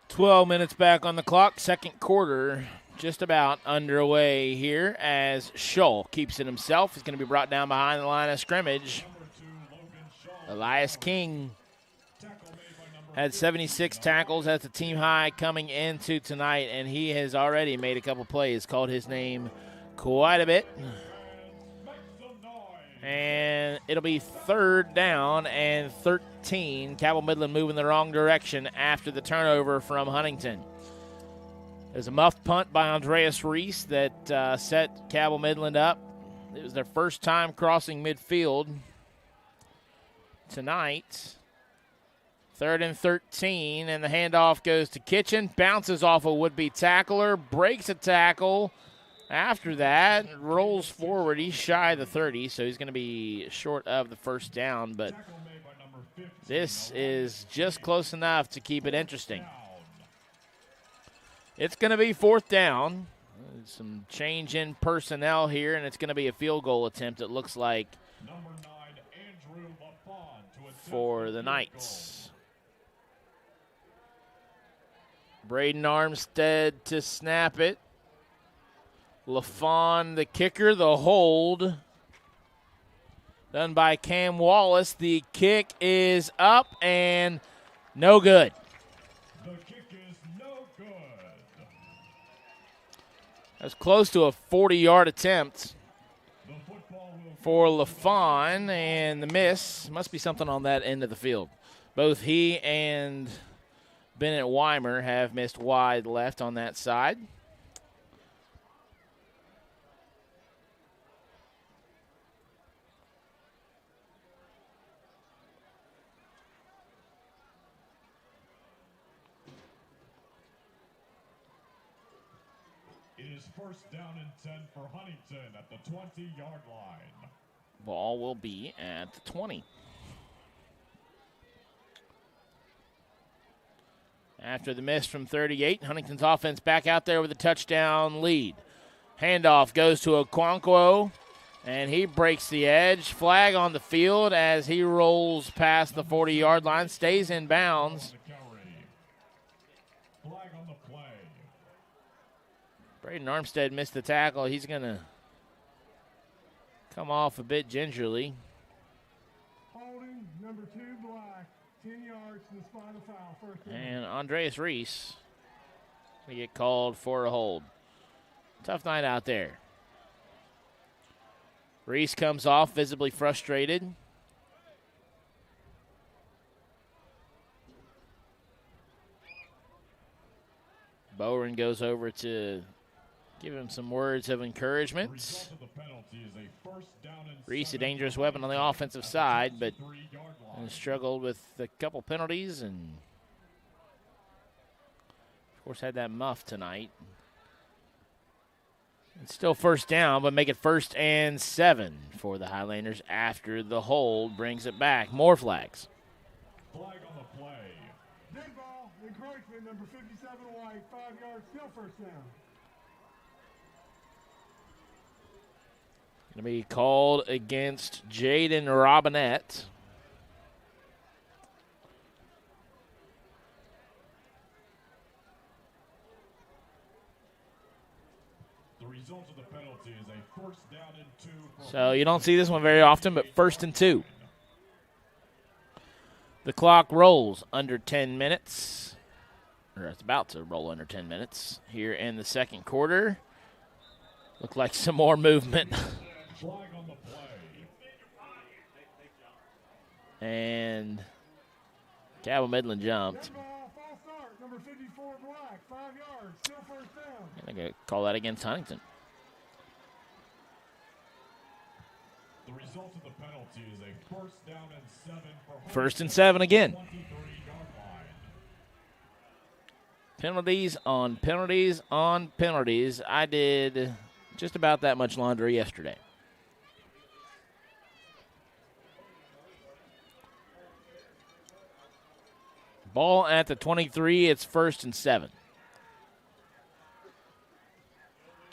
Speaker 2: 12 minutes back on the clock. Second quarter just about underway here as Scholl keeps it himself. He's going to be brought down behind the line of scrimmage. Elias King had 76 tackles. That's a team high coming into tonight, and he has already made a couple plays, called his name quite a bit. And it'll be third down and 13. Cabell Midland moving the wrong direction after the turnover from Huntington. There's a muffed punt by Andreas Reese that set Cabell Midland up. It was their first time crossing midfield tonight. Third and 13, and the handoff goes to Kitchen. Bounces off a would-be tackler, breaks a tackle. After that, rolls forward. He's shy of the 30, so he's going to be short of the first down. But this is just close enough to keep it interesting. It's going to be fourth down. Some change in personnel here, and it's going to be a field goal attempt, it looks like, for the Knights. Braden Armstead to snap it. LaFawn, the kicker, the hold. Done by Cam Wallace. The kick is up and no good.
Speaker 13: The kick is no good.
Speaker 2: That's close to a 40-yard attempt for LaFawn, and the miss must be something on that end of the field. Both he and Bennett Weimer have missed wide left on that side.
Speaker 13: It
Speaker 19: is first down and 10 for Huntington at the 20-yard line.
Speaker 2: Ball will be at the 20. After the miss from 38, Huntington's offense back out there with a touchdown lead. Handoff goes to Okonquo, and he breaks the edge. Flag on the field as he rolls past the 40-yard line, stays in bounds.
Speaker 19: Flag on the play.
Speaker 2: Braden Armstead missed the tackle. He's going to come off a bit gingerly.
Speaker 13: Holding, number 2, Black, 10 yards in the spot of foul. First down.
Speaker 2: And Andreas Reese will get called for a hold. Tough night out there. Reese comes off visibly frustrated. Bowen goes over to give him some words of encouragement. Reese, a dangerous weapon on the offensive side, but has struggled with a couple penalties and, of course, had that muff tonight. It's still first down, but make it 1st and 7 for the Highlanders after the hold brings it back. More flags.
Speaker 19: Flag on the play.
Speaker 13: Dead ball, encroachment, number 57 White, 5 yards, still first down.
Speaker 2: Going to be called against Jaden Robinette.
Speaker 19: The result of the penalty is a first down and 2.
Speaker 2: So you don't see this one very often, but 1st and 2. The clock rolls under 10 minutes, or it's about to roll under 10 minutes here in the second quarter. Look like some more movement.
Speaker 19: Flag on the play.
Speaker 2: And Cabell Midland jumped.
Speaker 13: False start, number 54 Black, 5 yards, still first down.
Speaker 2: And they're going to call that against Huntington.
Speaker 19: The result of the penalty is a first down and 7 for
Speaker 2: 1st and 7 again.
Speaker 19: 23-yard line.
Speaker 2: Penalties on penalties on penalties. I did just about that much laundry yesterday. Ball at the 23. It's 1st and 7.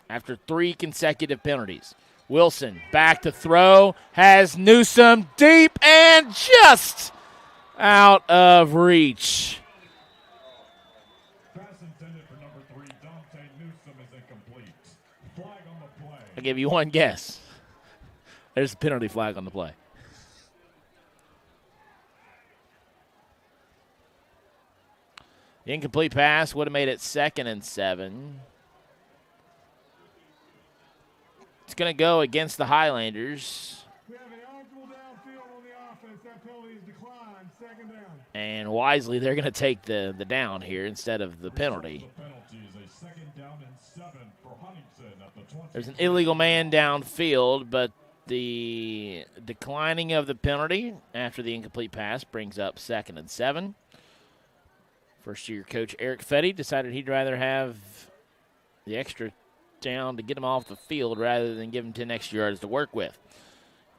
Speaker 2: After 3 consecutive penalties. Wilson back to throw. Has Newsom deep and just out of reach.
Speaker 19: Pass intended for number 3, Dante Newsom, is incomplete. Flag on the play.
Speaker 2: I'll give you one guess. There's a penalty flag on the play. The incomplete pass would have made it 2nd and 7. It's going to go against the Highlanders.
Speaker 13: We have an eligible downfield on the offense. That penalty is declined. 2nd down.
Speaker 2: And wisely, they're going to take the down here instead of the penalty.
Speaker 19: The penalty is a 2nd down and 7 for Huntington at the 20.
Speaker 2: There's an illegal man downfield, but the declining of the penalty after the incomplete pass brings up 2nd and 7. First-year coach Eric Fetty decided he'd rather have the extra down to get him off the field rather than give him 10 extra yards to work with.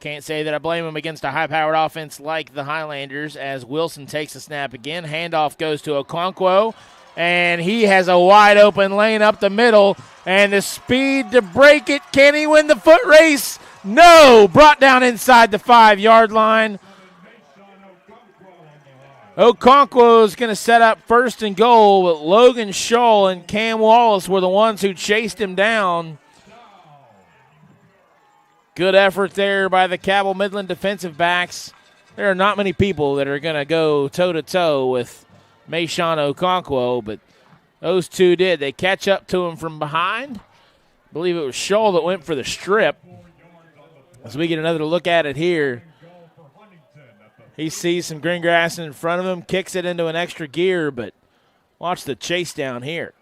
Speaker 2: Can't say that I blame him against a high-powered offense like the Highlanders as Wilson takes the snap again. Handoff goes to Okonquo, and he has a wide-open lane up the middle, and the speed to break it. Can he win the foot race? No! Brought down inside the 5-yard line. Okonquo is going to set up 1st and goal, but Logan Shaw and Cam Wallace were the ones who chased him down. Good effort there by the Cabell Midland defensive backs. There are not many people that are going to go toe-to-toe with Mayshawn Okonquo, but those two did. They catch up to him from behind. I believe it was Shaw that went for the strip. As we get another look at it here, he sees some green grass in front of him, kicks it into an extra gear, but watch the chase down here.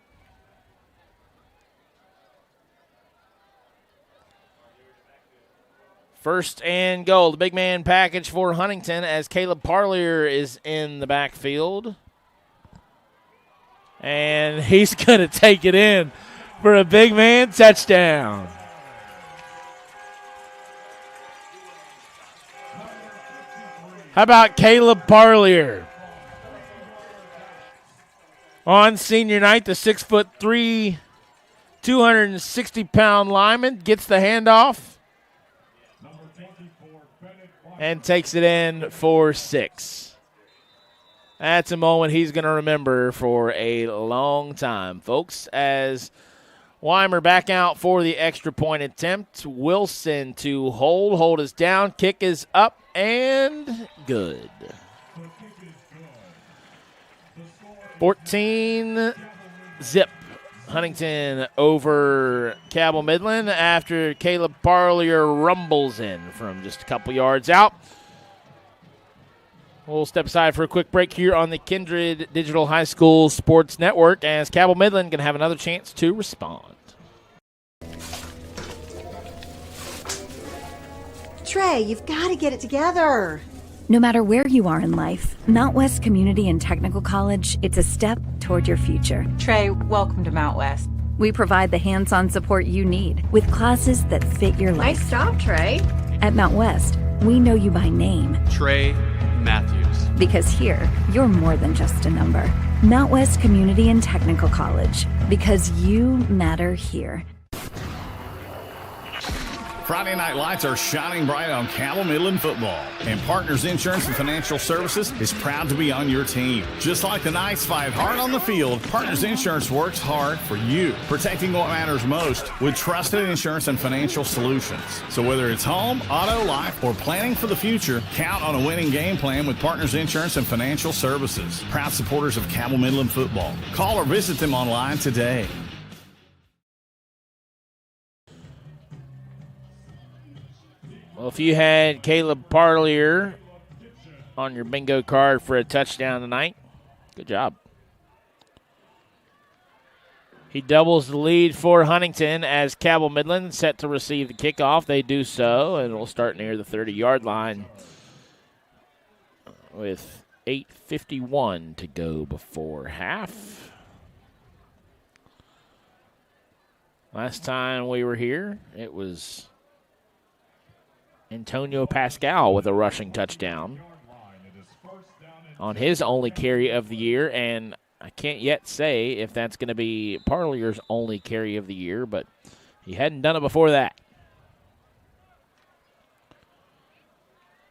Speaker 2: First and goal, the big man package for Huntington as Caleb Parlier is in the backfield. And he's going to take it in. for a big man touchdown. How about Caleb Parlier? On senior night, the 6'3", 260-pound lineman gets the handoff and takes it in for 6. That's a moment he's going to remember for a long time, folks, as Weimer back out for the extra point attempt. Wilson to hold. Hold is down. Kick is up and good. 14-zip. Huntington over Cabell Midland after Caleb Parlier rumbles in from just a couple yards out. We'll step aside for a quick break here on the Kindred Digital High School Sports Network as Cabell Midland can have another chance to respond.
Speaker 7: Trey, you've got to get it together.
Speaker 8: No matter where you are in life, Mount West Community and Technical College, it's a step toward your future.
Speaker 9: Trey, welcome to Mount West.
Speaker 8: We provide the hands-on support you need with classes that fit your life.
Speaker 9: Nice stop, Trey.
Speaker 8: At Mount West, we know you by name.
Speaker 10: Trey Matthews.
Speaker 8: Because here, you're more than just a number. Mount West Community and Technical College, because you matter here.
Speaker 20: Friday night lights are shining bright on Cabell Midland football, and Partners Insurance and Financial Services is proud to be on your team. Just like the Knights fight hard on the field, Partners Insurance works hard for you, protecting what matters most with trusted insurance and financial solutions. So whether it's home, auto, life, or planning for the future, count on a winning game plan with Partners Insurance and Financial Services. Proud supporters of Cabell Midland football. Call or visit them online today.
Speaker 2: Well, if you had Caleb Parlier on your bingo card for a touchdown tonight, good job. He doubles the lead for Huntington as Cabell Midland set to receive the kickoff. They do so, and will start near the 30-yard line with 8:51 to go before half. Last time we were here, it was Antonio Pascal with a rushing touchdown on his only carry of the year, and I can't yet say if that's going to be Parlier's only carry of the year, but he hadn't done it before that.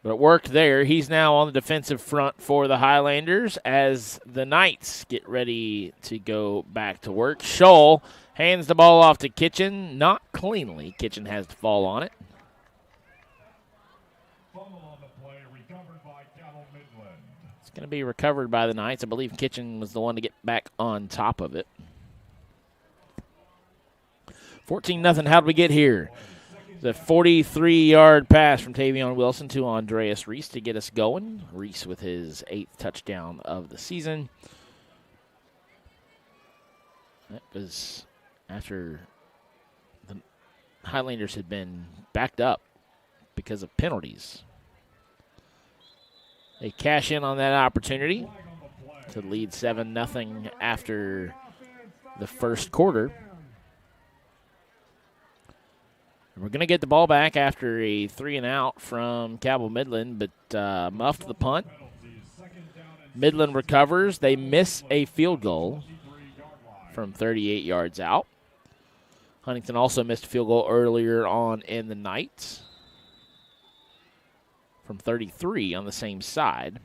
Speaker 2: But it worked there. He's now on the defensive front for the Highlanders as the Knights get ready to go back to work. Scholl hands the ball off to Kitchen, not cleanly. Kitchen has to fall on it. It's going to be recovered by the Knights. I believe Kitchen was the one to get back on top of it. 14-0. How did we get here? The 43-yard pass from Tavion Wilson to Andreas Reese to get us going. Reese with his 8th touchdown of the season. That was after the Highlanders had been backed up because of penalties. They cash in on that opportunity to lead 7-0 after the first quarter. And we're going to get the ball back after a 3-and-out from Cabell Midland, but muffed the punt. Midland recovers. They miss a field goal from 38 yards out. Huntington also missed a field goal earlier on in the night from 33 on the same side.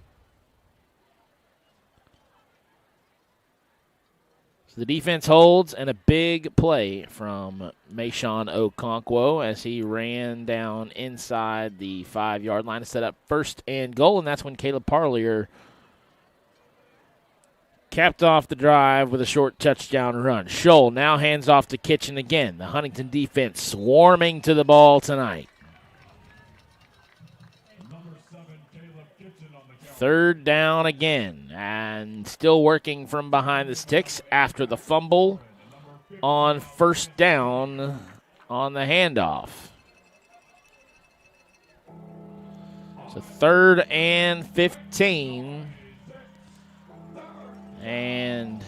Speaker 2: So the defense holds, and a big play from Mayshawn Okonquo as he ran down inside the 5-yard line to set up 1st and goal, and that's when Caleb Parlier capped off the drive with a short touchdown run. Scholl now hands off to Kitchen again. The Huntington defense swarming to the ball tonight. 3rd down again, and still working from behind the sticks after the fumble on 1st down on the handoff. So 3rd and 15, and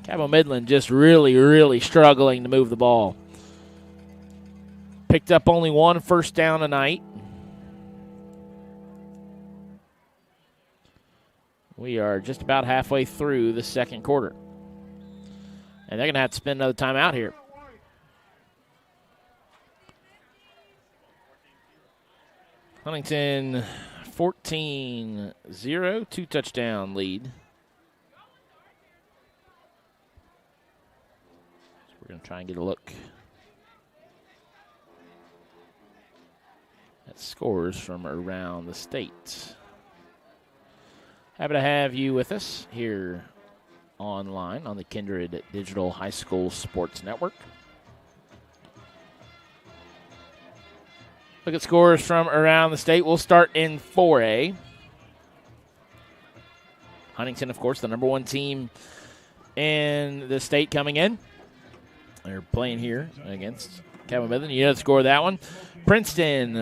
Speaker 2: Cabell Midland just really, really struggling to move the ball. Picked up only one first down tonight. We are just about halfway through the second quarter. And they're going to have to spend another timeout here. Huntington 14-0, 2-touchdown lead. So we're going to try and get a look at scores from around the state. Happy to have you with us here online on the Kindred Digital High School Sports Network. Look at scores from around the state. We'll start in 4A. Huntington, of course, the number one team in the state coming in. They're playing here against Cabell Midland. You know the score of that one. Princeton,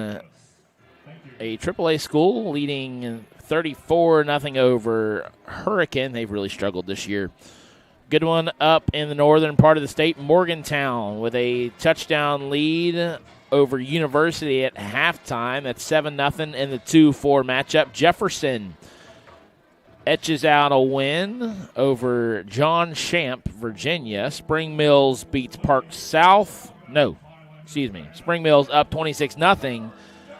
Speaker 2: a AAA school, leading 34-0 over Hurricane. They've really struggled this year. Good one up in the northern part of the state. Morgantown with a touchdown lead over University at halftime. That's 7-0 in the 2-4 matchup. Jefferson etches out a win over John Champ, Virginia. Spring Mills beats Park South. Spring Mills up 26-0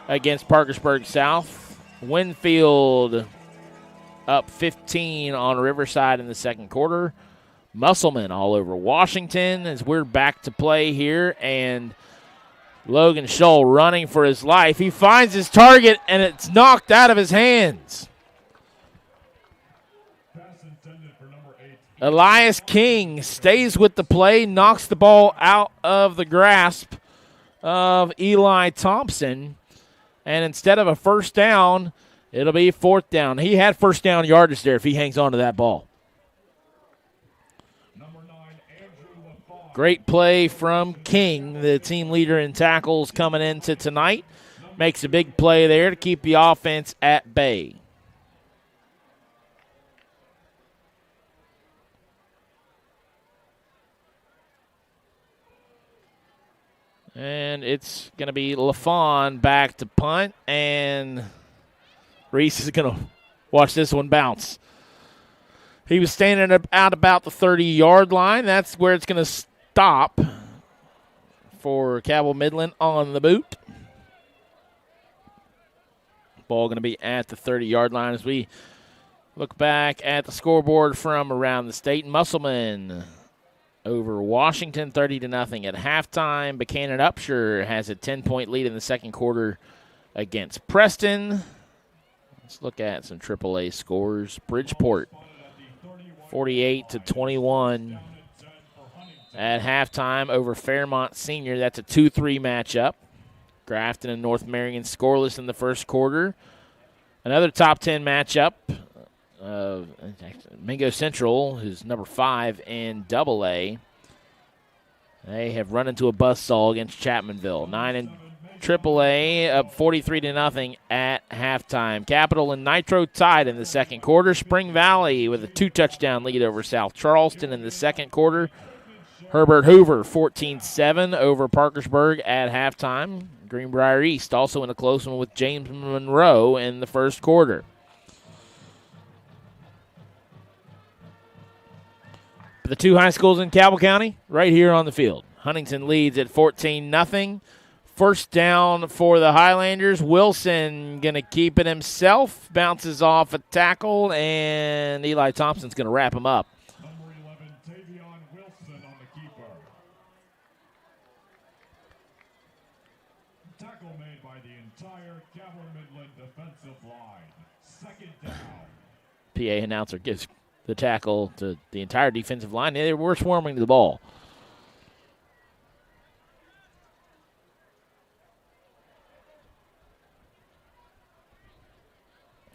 Speaker 2: against Parkersburg South. Winfield up 15 on Riverside in the second quarter. Musselman all over Washington as we're back to play here, and Logan Scholl running for his life. He finds his target, and it's knocked out of his hands. Elias King stays with the play, knocks the ball out of the grasp of Eli Thompson, and instead of a first down, it'll be fourth down. He had first down yardage there if he hangs on to that ball. Great play from King, the team leader in tackles coming into tonight. Makes a big play there to keep the offense at bay. And it's going to be LaFawn back to punt, and Reese is going to watch this one bounce. He was standing out about the 30-yard line. That's where it's going to stop for Cabell Midland on the boot. Ball going to be at the 30-yard line as we look back at the scoreboard from around the state. Musselman over Washington, 30-0 at halftime. Buchanan Upshur has a 10-point lead in the second quarter against Preston. Let's look at some AAA scores. Bridgeport, 48-21 at halftime over Fairmont Senior. That's a 2-3 matchup. Grafton and North Marion scoreless in the first quarter. Another top 10 matchup. Mingo Central, who's number 5 in AA. They have run into a buzzsaw against Chapmanville. 9 in AAA, up 43-0 at halftime. Capital and Nitro tied in the second quarter. Spring Valley with a 2-touchdown lead over South Charleston in the second quarter. Herbert Hoover, 14-7 over Parkersburg at halftime. Greenbrier East also in a close one with James Monroe in the first quarter. The two high schools in Cabell County right here on the field. Huntington leads at 14-0. First down for the Highlanders. Wilson going to keep it himself. Bounces off a tackle, and Eli Thompson's going to wrap him up.
Speaker 19: Number 11, Tavion Wilson on the keeper. Tackle made by the entire Cabell Midland defensive line. Second down.
Speaker 2: PA announcer gives the tackle to the entire defensive line. They were swarming the ball.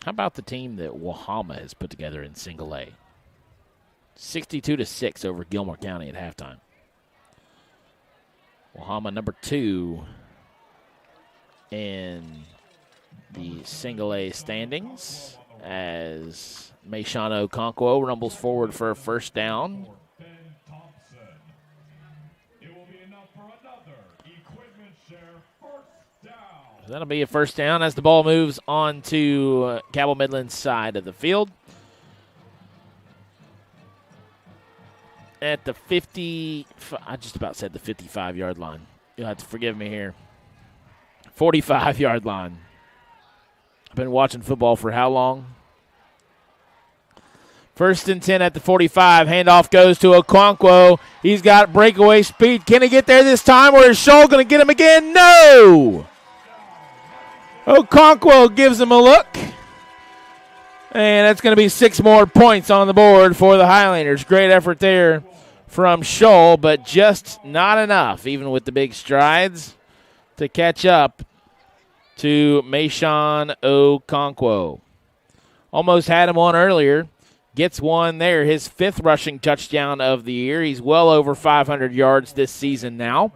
Speaker 2: How about the team that Wahama has put together in single A? 62-6 over Gilmore County at halftime. Wahama number 2 in the single A standings as Mayshawn Okonquo rumbles forward for a first down. That'll be a first down as the ball moves on to Cabell Midland's side of the field. At the 50, I just about said the 55-yard line. You'll have to forgive me here. 45-yard line. I've been watching football for how long? First and 10 at the 45. Handoff goes to Okonquo. He's got breakaway speed. Can he get there this time, or is Scholl going to get him again? No! Okonquo gives him a look. And that's going to be 6 more points on the board for the Highlanders. Great effort there from Scholl, but just not enough, even with the big strides, to catch up to Mayshawn Okonquo. Almost had him on earlier. Gets one there, his 5th rushing touchdown of the year. He's well over 500 yards this season now.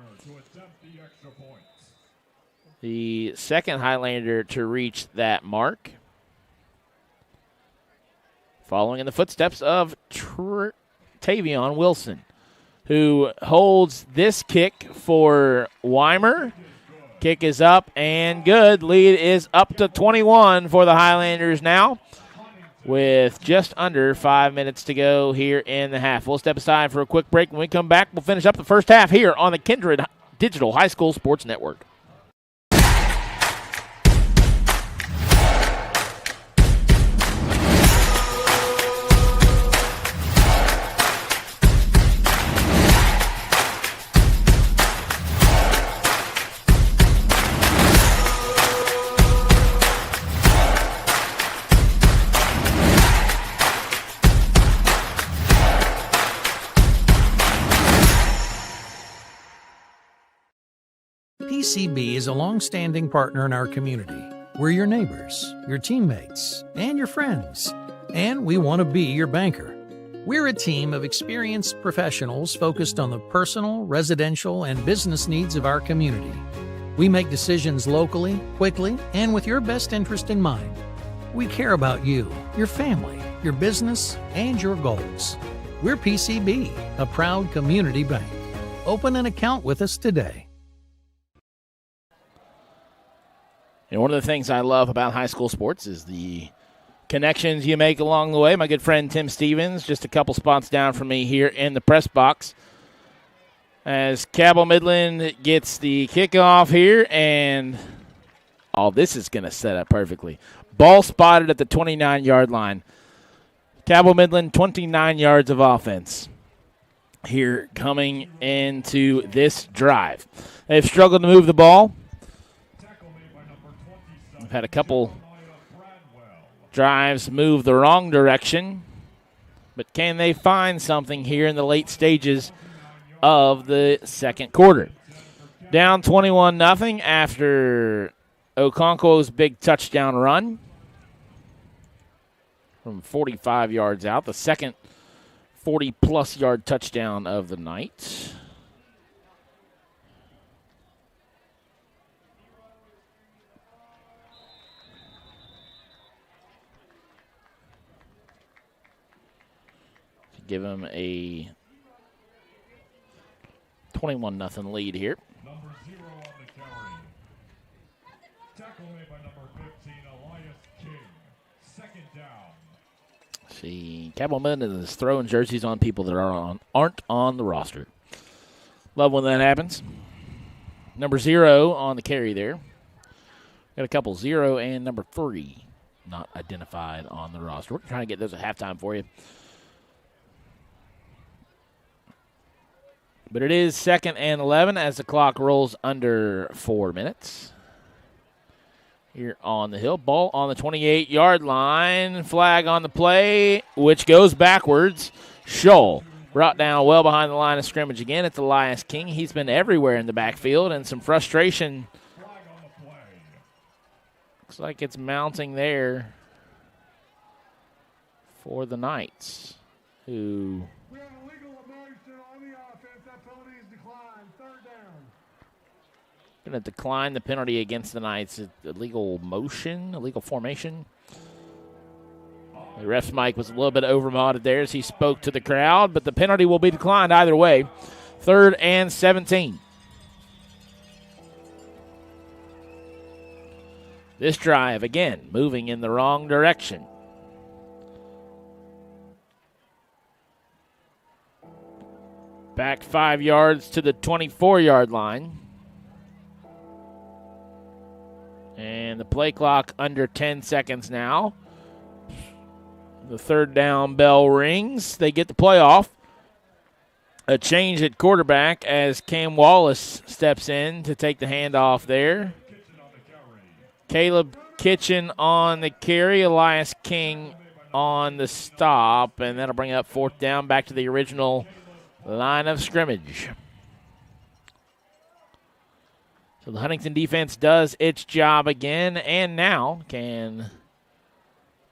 Speaker 2: The second Highlander to reach that mark. Following in the footsteps of Tavion Wilson, who holds this kick for Weimer. Kick is up and good. Lead is up to 21 for the Highlanders now, with just under 5 minutes to go here in the half. We'll step aside for a quick break. When we come back, we'll finish up the first half here on the Kindred Digital High School Sports Network.
Speaker 14: PCB is a long-standing partner in our community. We're your neighbors, your teammates, and your friends, and we want to be your banker. We're a team of experienced professionals focused on the personal, residential, and business needs of our community. We make decisions locally, quickly, and with your best interest in mind. We care about you, your family, your business, and your goals. We're PCB, a proud community bank. Open an account with us today.
Speaker 2: And one of the things I love about high school sports is the connections you make along the way. My good friend Tim Stevens, just a couple spots down from me here in the press box, as Cabell Midland gets the kickoff here, and this is going to set up perfectly. Ball spotted at the 29-yard line. Cabell Midland, 29 yards of offense here coming into this drive. They've struggled to move the ball. We've had a couple drives move the wrong direction, but can they find something here in the late stages of the second quarter? Down 21-0 after Okonquo's big touchdown run from 45 yards out, the second 40-plus yard touchdown of the night. Give him a 21-0 lead here.
Speaker 19: Number 0 on the carry. Tackle made by number 15, Elias King. Second down.
Speaker 2: See, Cabell Midland is throwing jerseys on people that aren't on the roster. Love when that happens. Number 0 on the carry there. Got a couple 0 and number 3 not identified on the roster. We're trying to get those at halftime for you. But it is 2nd and 11 as the clock rolls under 4 minutes. Here on the hill. Ball on the 28-yard line. Flag on the play, which goes backwards. Scholl brought down well behind the line of scrimmage again. It's Elias King. He's been everywhere in the backfield, and some frustration. Looks like it's mounting there for the Knights, who going to decline the penalty against the Knights. Illegal motion, illegal formation. The ref's mic was a little bit overmodded there as he spoke to the crowd, but the penalty will be declined either way. 3rd and 17. This drive, again, moving in the wrong direction. Back 5 yards to the 24-yard line. And the play clock under 10 seconds now. The third down bell rings. They get the play off. A change at quarterback as Cam Wallace steps in to take the handoff there. Caleb Kitchen on the carry. Elias King on the stop. And that'll bring up fourth down back to the original line of scrimmage. So the Huntington defense does its job again and now can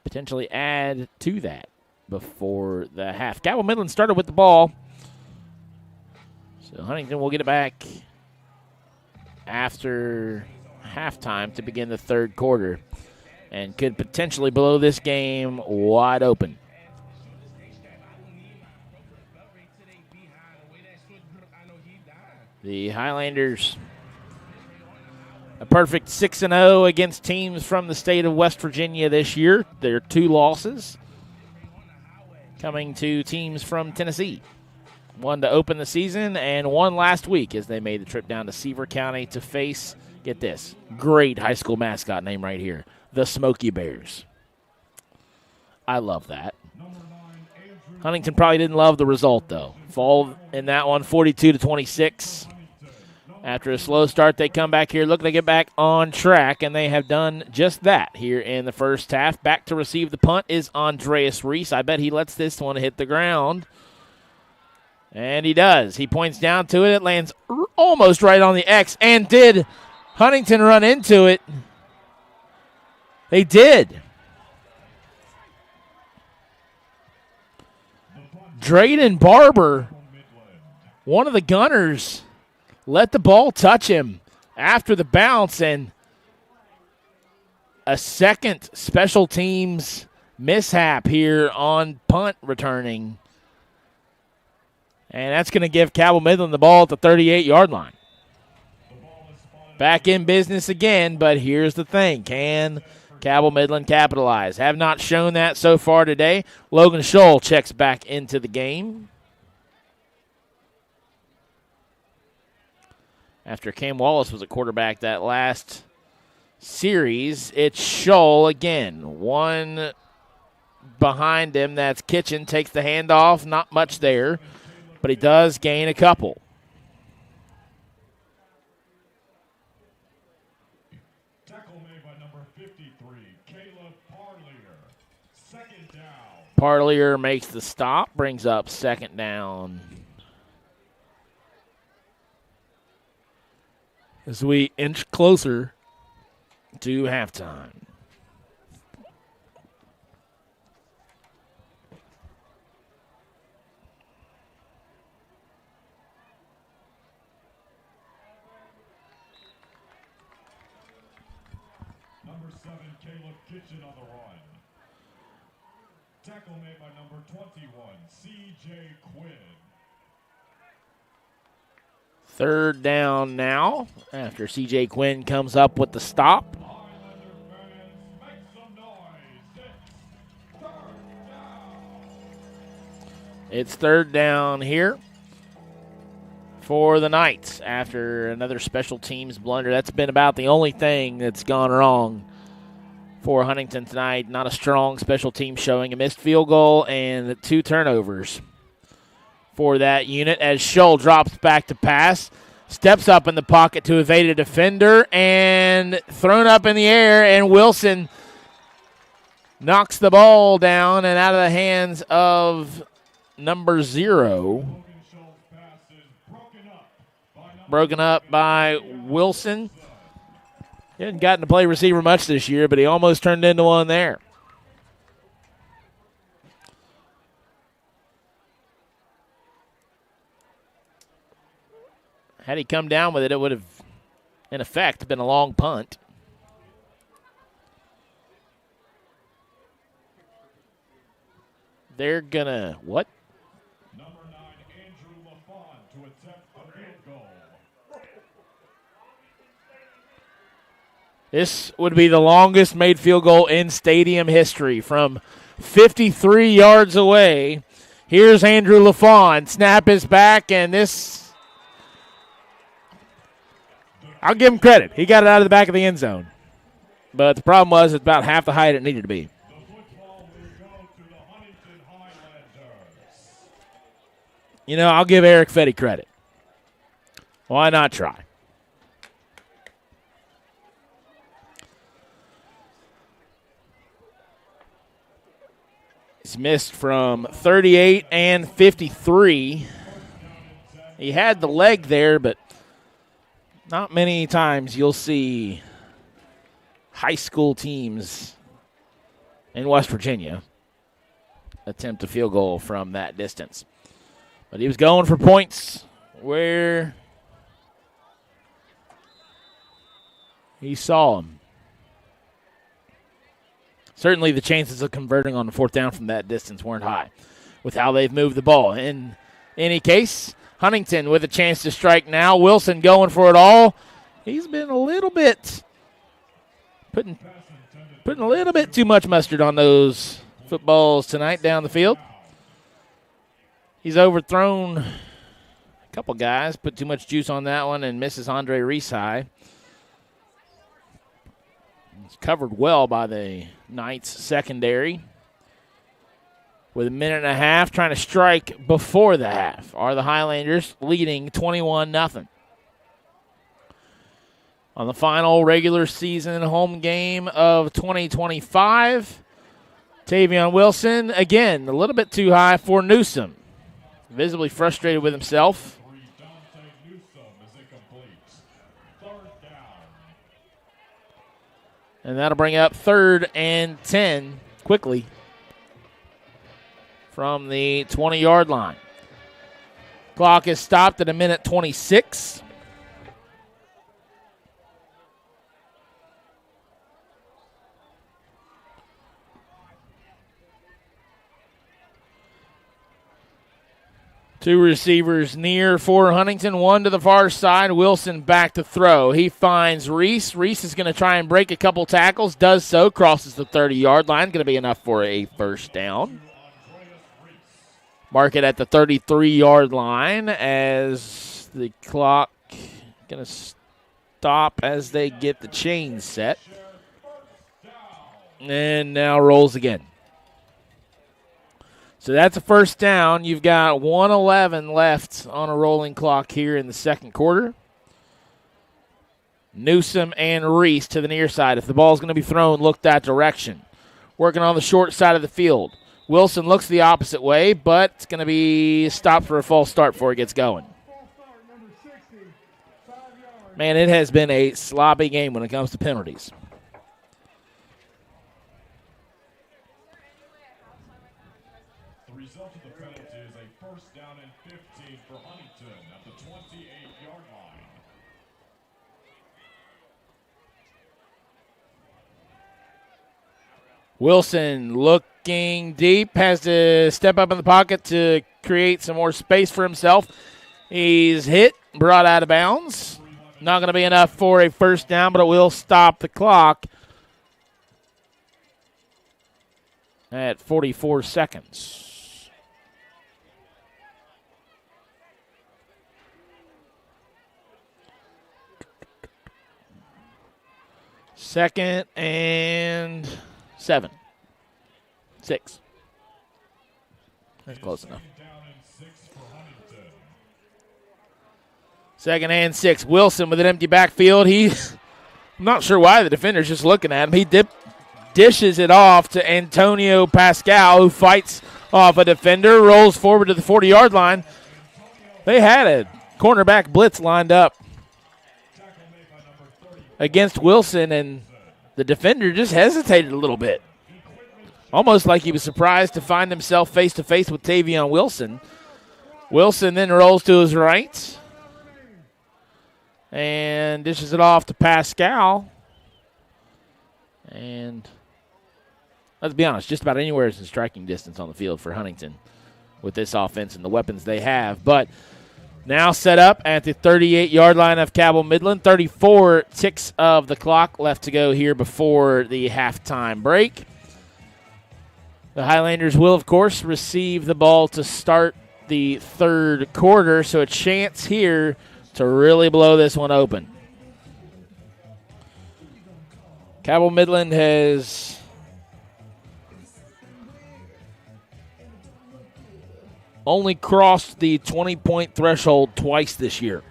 Speaker 2: potentially add to that before the half. Cabell Midland started with the ball. So Huntington will get it back after halftime to begin the third quarter and could potentially blow this game wide open. The Highlanders, a perfect 6-0 against teams from the state of West Virginia this year. Their 2 losses coming to teams from Tennessee. 1 to open the season and 1 last week as they made the trip down to Seaver County to face, get this, great high school mascot name right here, the Smoky Bears. I love that. Huntington probably didn't love the result, though. Fall in that one, 42-26. After a slow start, they come back here looking to get back on track, and they have done just that here in the first half. Back to receive the punt is Andreas Reese. I bet he lets this one hit the ground. And he does. He points down to it. It lands almost right on the X. And did Huntington run into it? They did. Drayden Barber, one of the gunners, let the ball touch him after the bounce, and a second special teams mishap here on punt returning. And that's going to give Cabell Midland the ball at the 38-yard line. Back in business again, but here's the thing. Can Cabell Midland capitalize? Have not shown that so far today. Logan Scholl checks back into the game. After Cam Wallace was a quarterback that last series, it's Scholl again. One behind him, that's Kitchen, takes the handoff. Not much there, but he does gain a couple.
Speaker 19: Tackle made by number 53, Caleb Parlier. Second down.
Speaker 2: Parlier makes the stop, brings up second down. As we inch closer to halftime.
Speaker 19: Number 7, Caleb Kitchen on the run. Tackle made by number 21, C.J. Quinn.
Speaker 2: Third down now after C.J. Quinn comes up with the stop. It's third down here for the Knights after another special teams blunder. That's been about the only thing that's gone wrong for Huntington tonight. Not a strong special team showing. A missed field goal and 2 turnovers for that unit as Scholl drops back to pass, steps up in the pocket to evade a defender, and thrown up in the air, and Wilson knocks the ball down and out of the hands of number 0. Broken up by Wilson. He hasn't gotten to play receiver much this year, but he almost turned into one there. Had he come down with it, it would have, in effect, been a long punt. They're going to, what?
Speaker 19: Number 9, Andrew LaFont to attempt a field goal.
Speaker 2: This would be the longest made field goal in stadium history from 53 yards away. Here's Andrew LaFawn. Snap is back, and this, I'll give him credit. He got it out of the back of the end zone. But the problem was it's about half the height it needed to be. You know, I'll give Eric Fetty credit. Why not try? He's missed from 38 and 53. He had the leg there, but not many times you'll see high school teams in West Virginia attempt a field goal from that distance. But he was going for points where he saw him. Certainly the chances of converting on the fourth down from that distance weren't high with how they've moved the ball. In any case, Huntington with a chance to strike now. Wilson going for it all. He's been a little bit putting a little bit too much mustard on those footballs tonight down the field. He's overthrown a couple guys, put too much juice on that one, and misses Andre Reese high. It's covered well by the Knights secondary. With a minute and a half, trying to strike before the half, are the Highlanders leading 21-0. On the final regular season home game of 2025, Tavion Wilson, again, a little bit too high for Newsom. Visibly frustrated with himself. And that'll bring up 3rd and 10 quickly from the 20-yard line. Clock is stopped at a minute 26. Two receivers near for Huntington, one to the far side. Wilson back to throw. He finds Reese. Reese is going to try and break a couple tackles. Does so. Crosses the 30-yard line. Going to be enough for a first down. Mark it at the 33-yard line as the clock going to stop as they get the chain set. And now rolls again. So that's a first down. You've got 1:11 left on a rolling clock here in the second quarter. Newsom and Reese to the near side. If the ball's going to be thrown, look that direction. Working on the short side of the field. Wilson looks the opposite way, but it's going to be stopped for a false start before it gets going. Man, it has been a sloppy game when it comes to penalties. Wilson looking deep, has to step up in the pocket to create some more space for himself. He's hit, brought out of bounds. Not going to be enough for a first down, but it will stop the clock at 44 seconds. Second and 7. 6. That's close enough. Second and 6. Wilson with an empty backfield. I'm not sure why the defender's just looking at him. He dishes it off to Antonio Pascal, who fights off a defender, rolls forward to the 40-yard line. They had a cornerback blitz lined up against Wilson, and the defender just hesitated a little bit. Almost like he was surprised to find himself face-to-face with Tavion Wilson. Wilson then rolls to his right and dishes it off to Pascal. And let's be honest, just about anywhere is in striking distance on the field for Huntington with this offense and the weapons they have. But Now set up at the 38-yard line of Cabell Midland. 34 ticks of the clock left to go here before the halftime break. The Highlanders will, of course, receive the ball to start the third quarter, so a chance here to really blow this one open. Cabell Midland has only crossed the 20-point threshold twice this year.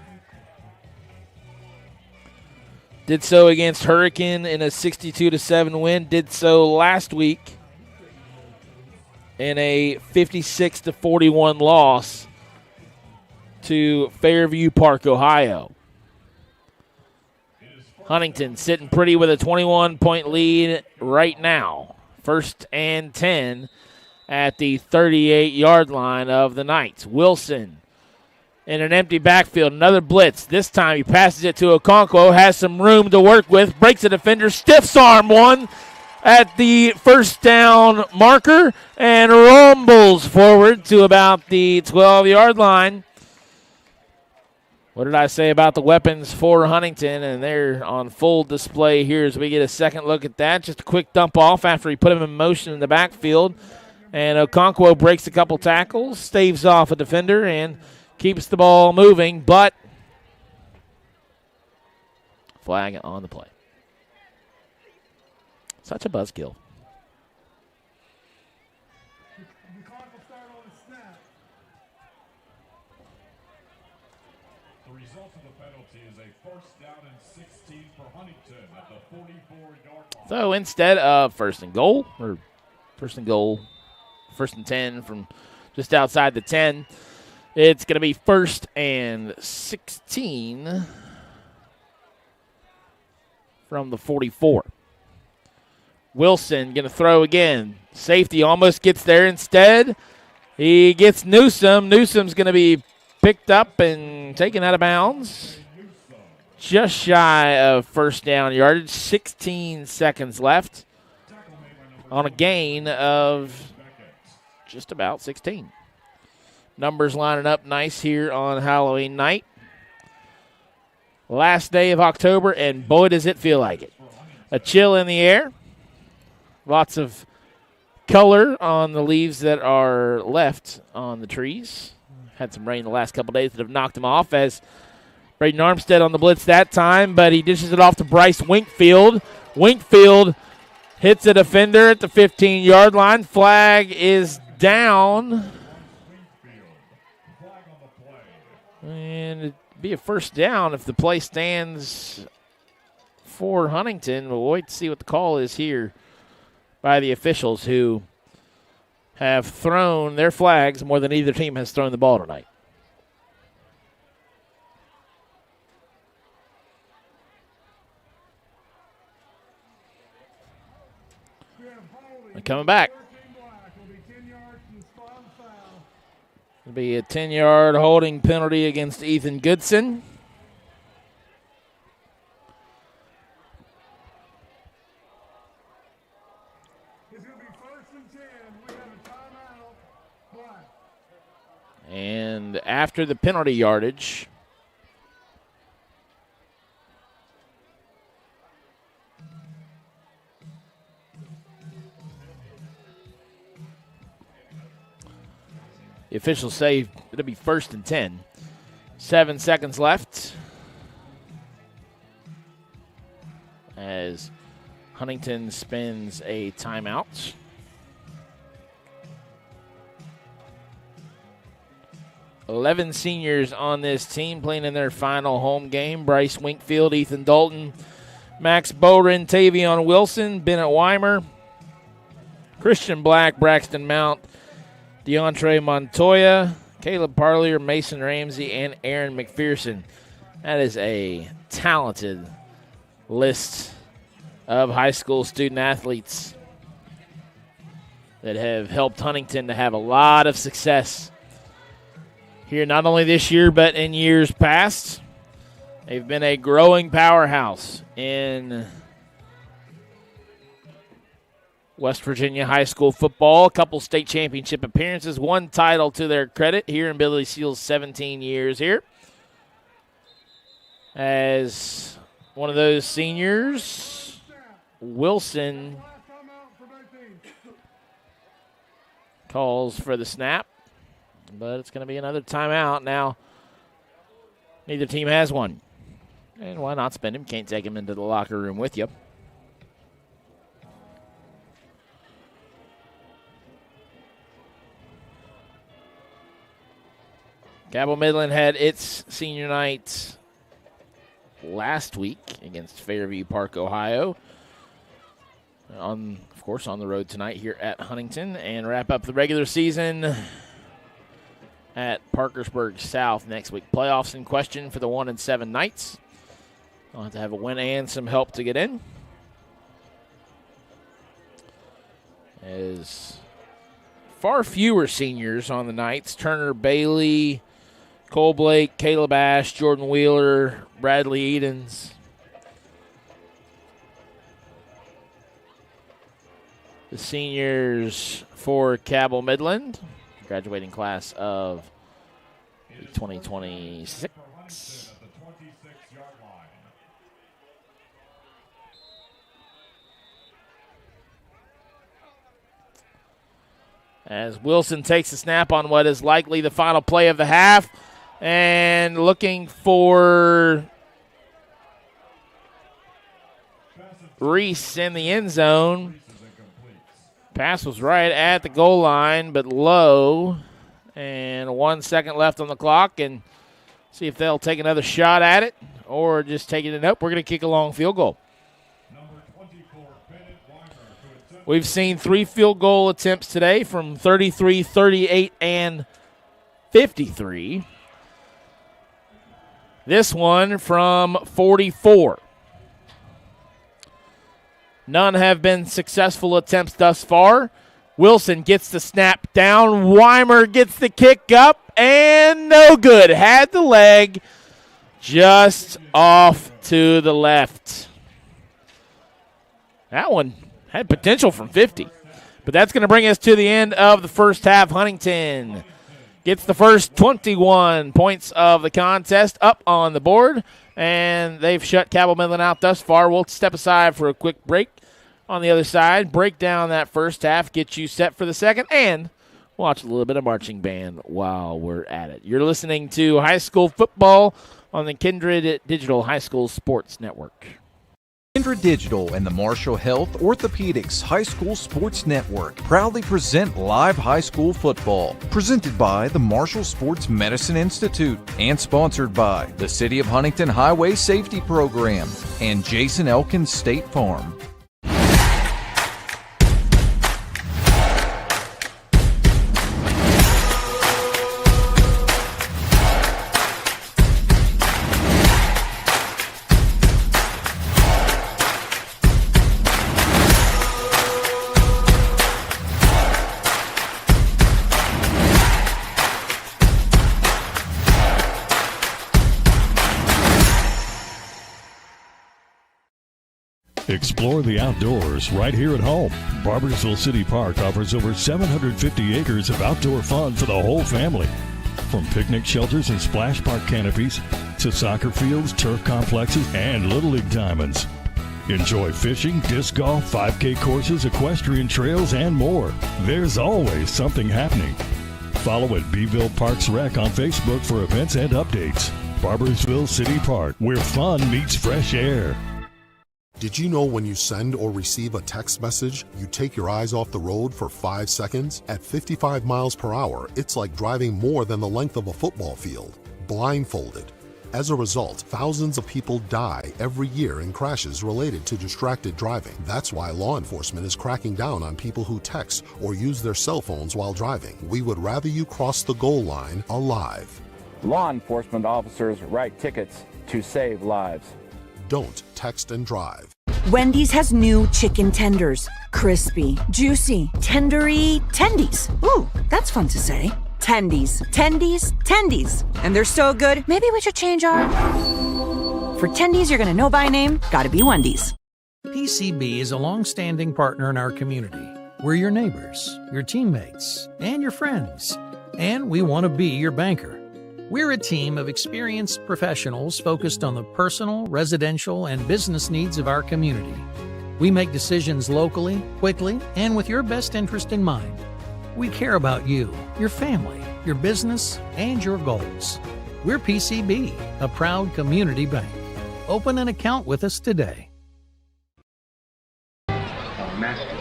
Speaker 2: Did so against Hurricane in a 62-7 win. Did so last week in a 56-41 loss to Fairview Park, Ohio. Huntington sitting pretty with a 21-point lead right now. 1st and 10 at the 38-yard line of the Knights. Wilson in an empty backfield. Another blitz. This time he passes it to Okonquo. Has some room to work with. Breaks a defender. Stiffs arm one at the first down marker and rumbles forward to about the 12-yard line. What did I say about the weapons for Huntington? And they're on full display here as we get a second look at that. Just a quick dump off after he put him in motion in the backfield. And Okonquo breaks a couple tackles, staves off a defender, and keeps the ball moving, but flag on the play. Such a buzzkill.
Speaker 19: The result of the penalty is a 1st down and 16 for Huntington at the 44-yard line.
Speaker 2: So instead of first and goal, 1st and 10 from just outside the 10, it's going to be 1st and 16 from the 44. Wilson going to throw again. Safety almost gets there. Instead, he gets Newsome. Newsome's going to be picked up and taken out of bounds. Just shy of first down yardage. 16 seconds left on a gain of just about 16. Numbers lining up nice here on Halloween night. Last day of October, and boy, does it feel like it. A chill in the air. Lots of color on the leaves that are left on the trees. Had some rain the last couple days that have knocked them off as Braden Armstead on the blitz that time, but he dishes it off to Bryce Winkfield. Winkfield hits a defender at the 15-yard line. Flag is down. And it'd be a first down if the play stands for Huntington. We'll wait to see what the call is here by the officials who have thrown their flags more than either team has thrown the ball tonight. And coming back. It'll be a 10-yard holding penalty against Ethan Goodson. And after the penalty yardage, the officials say it'll be 1st and 10. 7 seconds left as Huntington spins a timeout. Eleven seniors on this team playing in their final home game. Bryce Winkfield, Ethan Dalton, Max Bowden, Tavion Wilson, Bennett Weimer, Christian Black, Braxton Mount, DeAndre Montoya, Caleb Parlier, Mason Ramsey, and Aaron McPherson. That is a talented list of high school student athletes that have helped Huntington to have a lot of success here, not only this year, but in years past. They've been a growing powerhouse in West Virginia high school football, a couple state championship appearances, one title to their credit here in Billy Seal's 17 years here. As one of those seniors, Wilson calls for the snap, but it's going to be another timeout. Now, neither team has one. And why not spend him? Can't take him into the locker room with you. Cabell Midland had its senior night last week against Fairview Park, Ohio. Of course, on the road tonight here at Huntington, and wrap up the regular season at Parkersburg South next week. Playoffs in question for the 1-7 Knights. They'll have to have a win and some help to get in. As far fewer seniors on the Knights. Turner Bailey, Cole Blake, Caleb Ash, Jordan Wheeler, Bradley Edens. The seniors for Cabell Midland, graduating class of 2026. As Wilson takes the snap on what is likely the final play of the half, and looking for Reese in the end zone. Pass was right at the goal line, but low. And 1 second left on the clock, and see if they'll take another shot at it or just take it in. Nope, we're going to kick a long field goal. We've seen 3 field goal attempts today from 33, 38, and 53. This one from 44. None have been successful attempts thus far. Wilson gets the snap down. Weimer gets the kick up, and no good. Had the leg just off to the left. That one had potential from 50. But that's going to bring us to the end of the first half. Huntington gets the first 21 points of the contest up on the board, and they've shut Cabell Midland out thus far. We'll step aside for a quick break. On the other side, break down that first half, get you set for the second, and watch a little bit of marching band while we're at it. You're listening to High School Football on the Kindred Digital High School Sports Network.
Speaker 3: Kindred Digital and the Marshall Health Orthopedics High School Sports Network proudly present live high school football, presented by the Marshall Sports Medicine Institute and sponsored by the City of Huntington Highway Safety Program and Jason Elkins State Farm.
Speaker 21: Explore the outdoors right here at home. Barboursville City Park offers over 750 acres of outdoor fun for the whole family. From picnic shelters and splash park canopies to soccer fields, turf complexes, and Little League diamonds. Enjoy fishing, disc golf, 5K courses, equestrian trails, and more. There's always something happening. Follow at Beeville Parks Rec on Facebook for events and updates. Barboursville City Park, where fun meets fresh air.
Speaker 5: Did you know when you send or receive a text message, you take your eyes off the road for 5 seconds? At 55 miles per hour, it's like driving more than the length of a football field, blindfolded. As a result, thousands of people die every year in crashes related to distracted driving. That's why law enforcement is cracking down on people who text or use their cell phones while driving. We would rather you cross the goal line alive.
Speaker 6: Law enforcement officers write tickets to save lives.
Speaker 5: Don't text and drive.
Speaker 18: Wendy's has new chicken tenders. Crispy, juicy, tendery tendies. Ooh, that's fun to say. Tendies, tendies, tendies. And they're so good, maybe we should change our... For tendies you're gonna know by name, gotta be Wendy's.
Speaker 14: PCB is a long-standing partner in our community. We're your neighbors, your teammates, and your friends, and we want to be your banker. We're a team of experienced professionals focused on the personal, residential, and business needs of our community. We make decisions locally, quickly, and with your best interest in mind. We care about you, your family, your business, and your goals. We're PCB, a proud community bank. Open an account with us today.
Speaker 4: Masterpiece.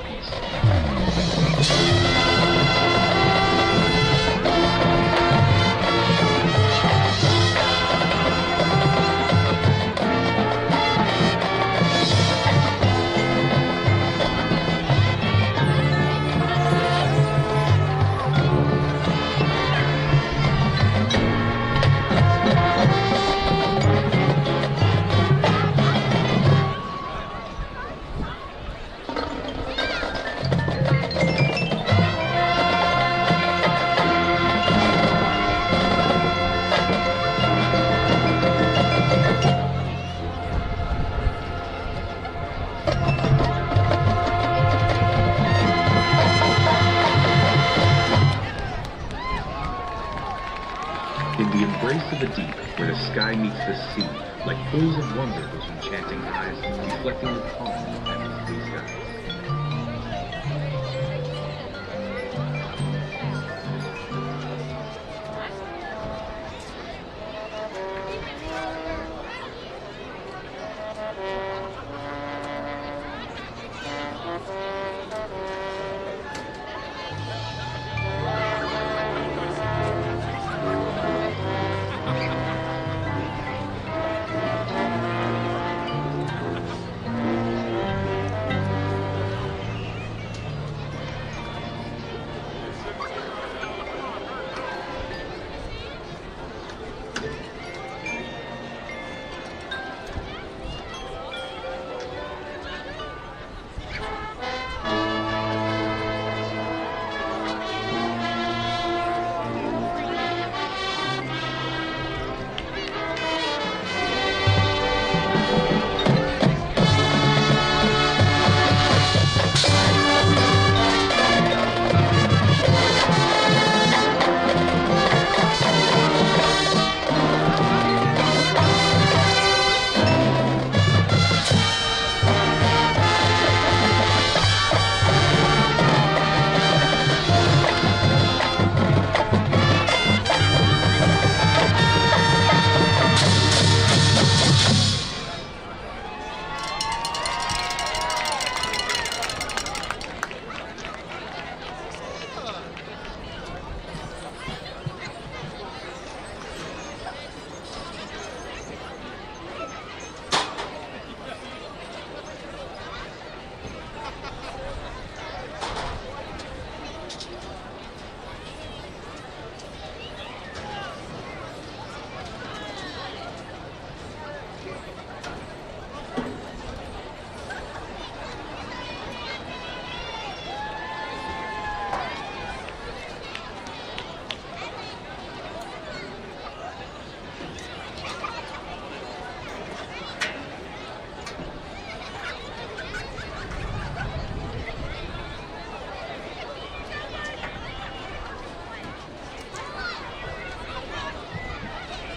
Speaker 22: of the deep, where the sky meets the sea, like pools of wonder, those enchanting eyes, reflecting the calm of heaven's blue skies.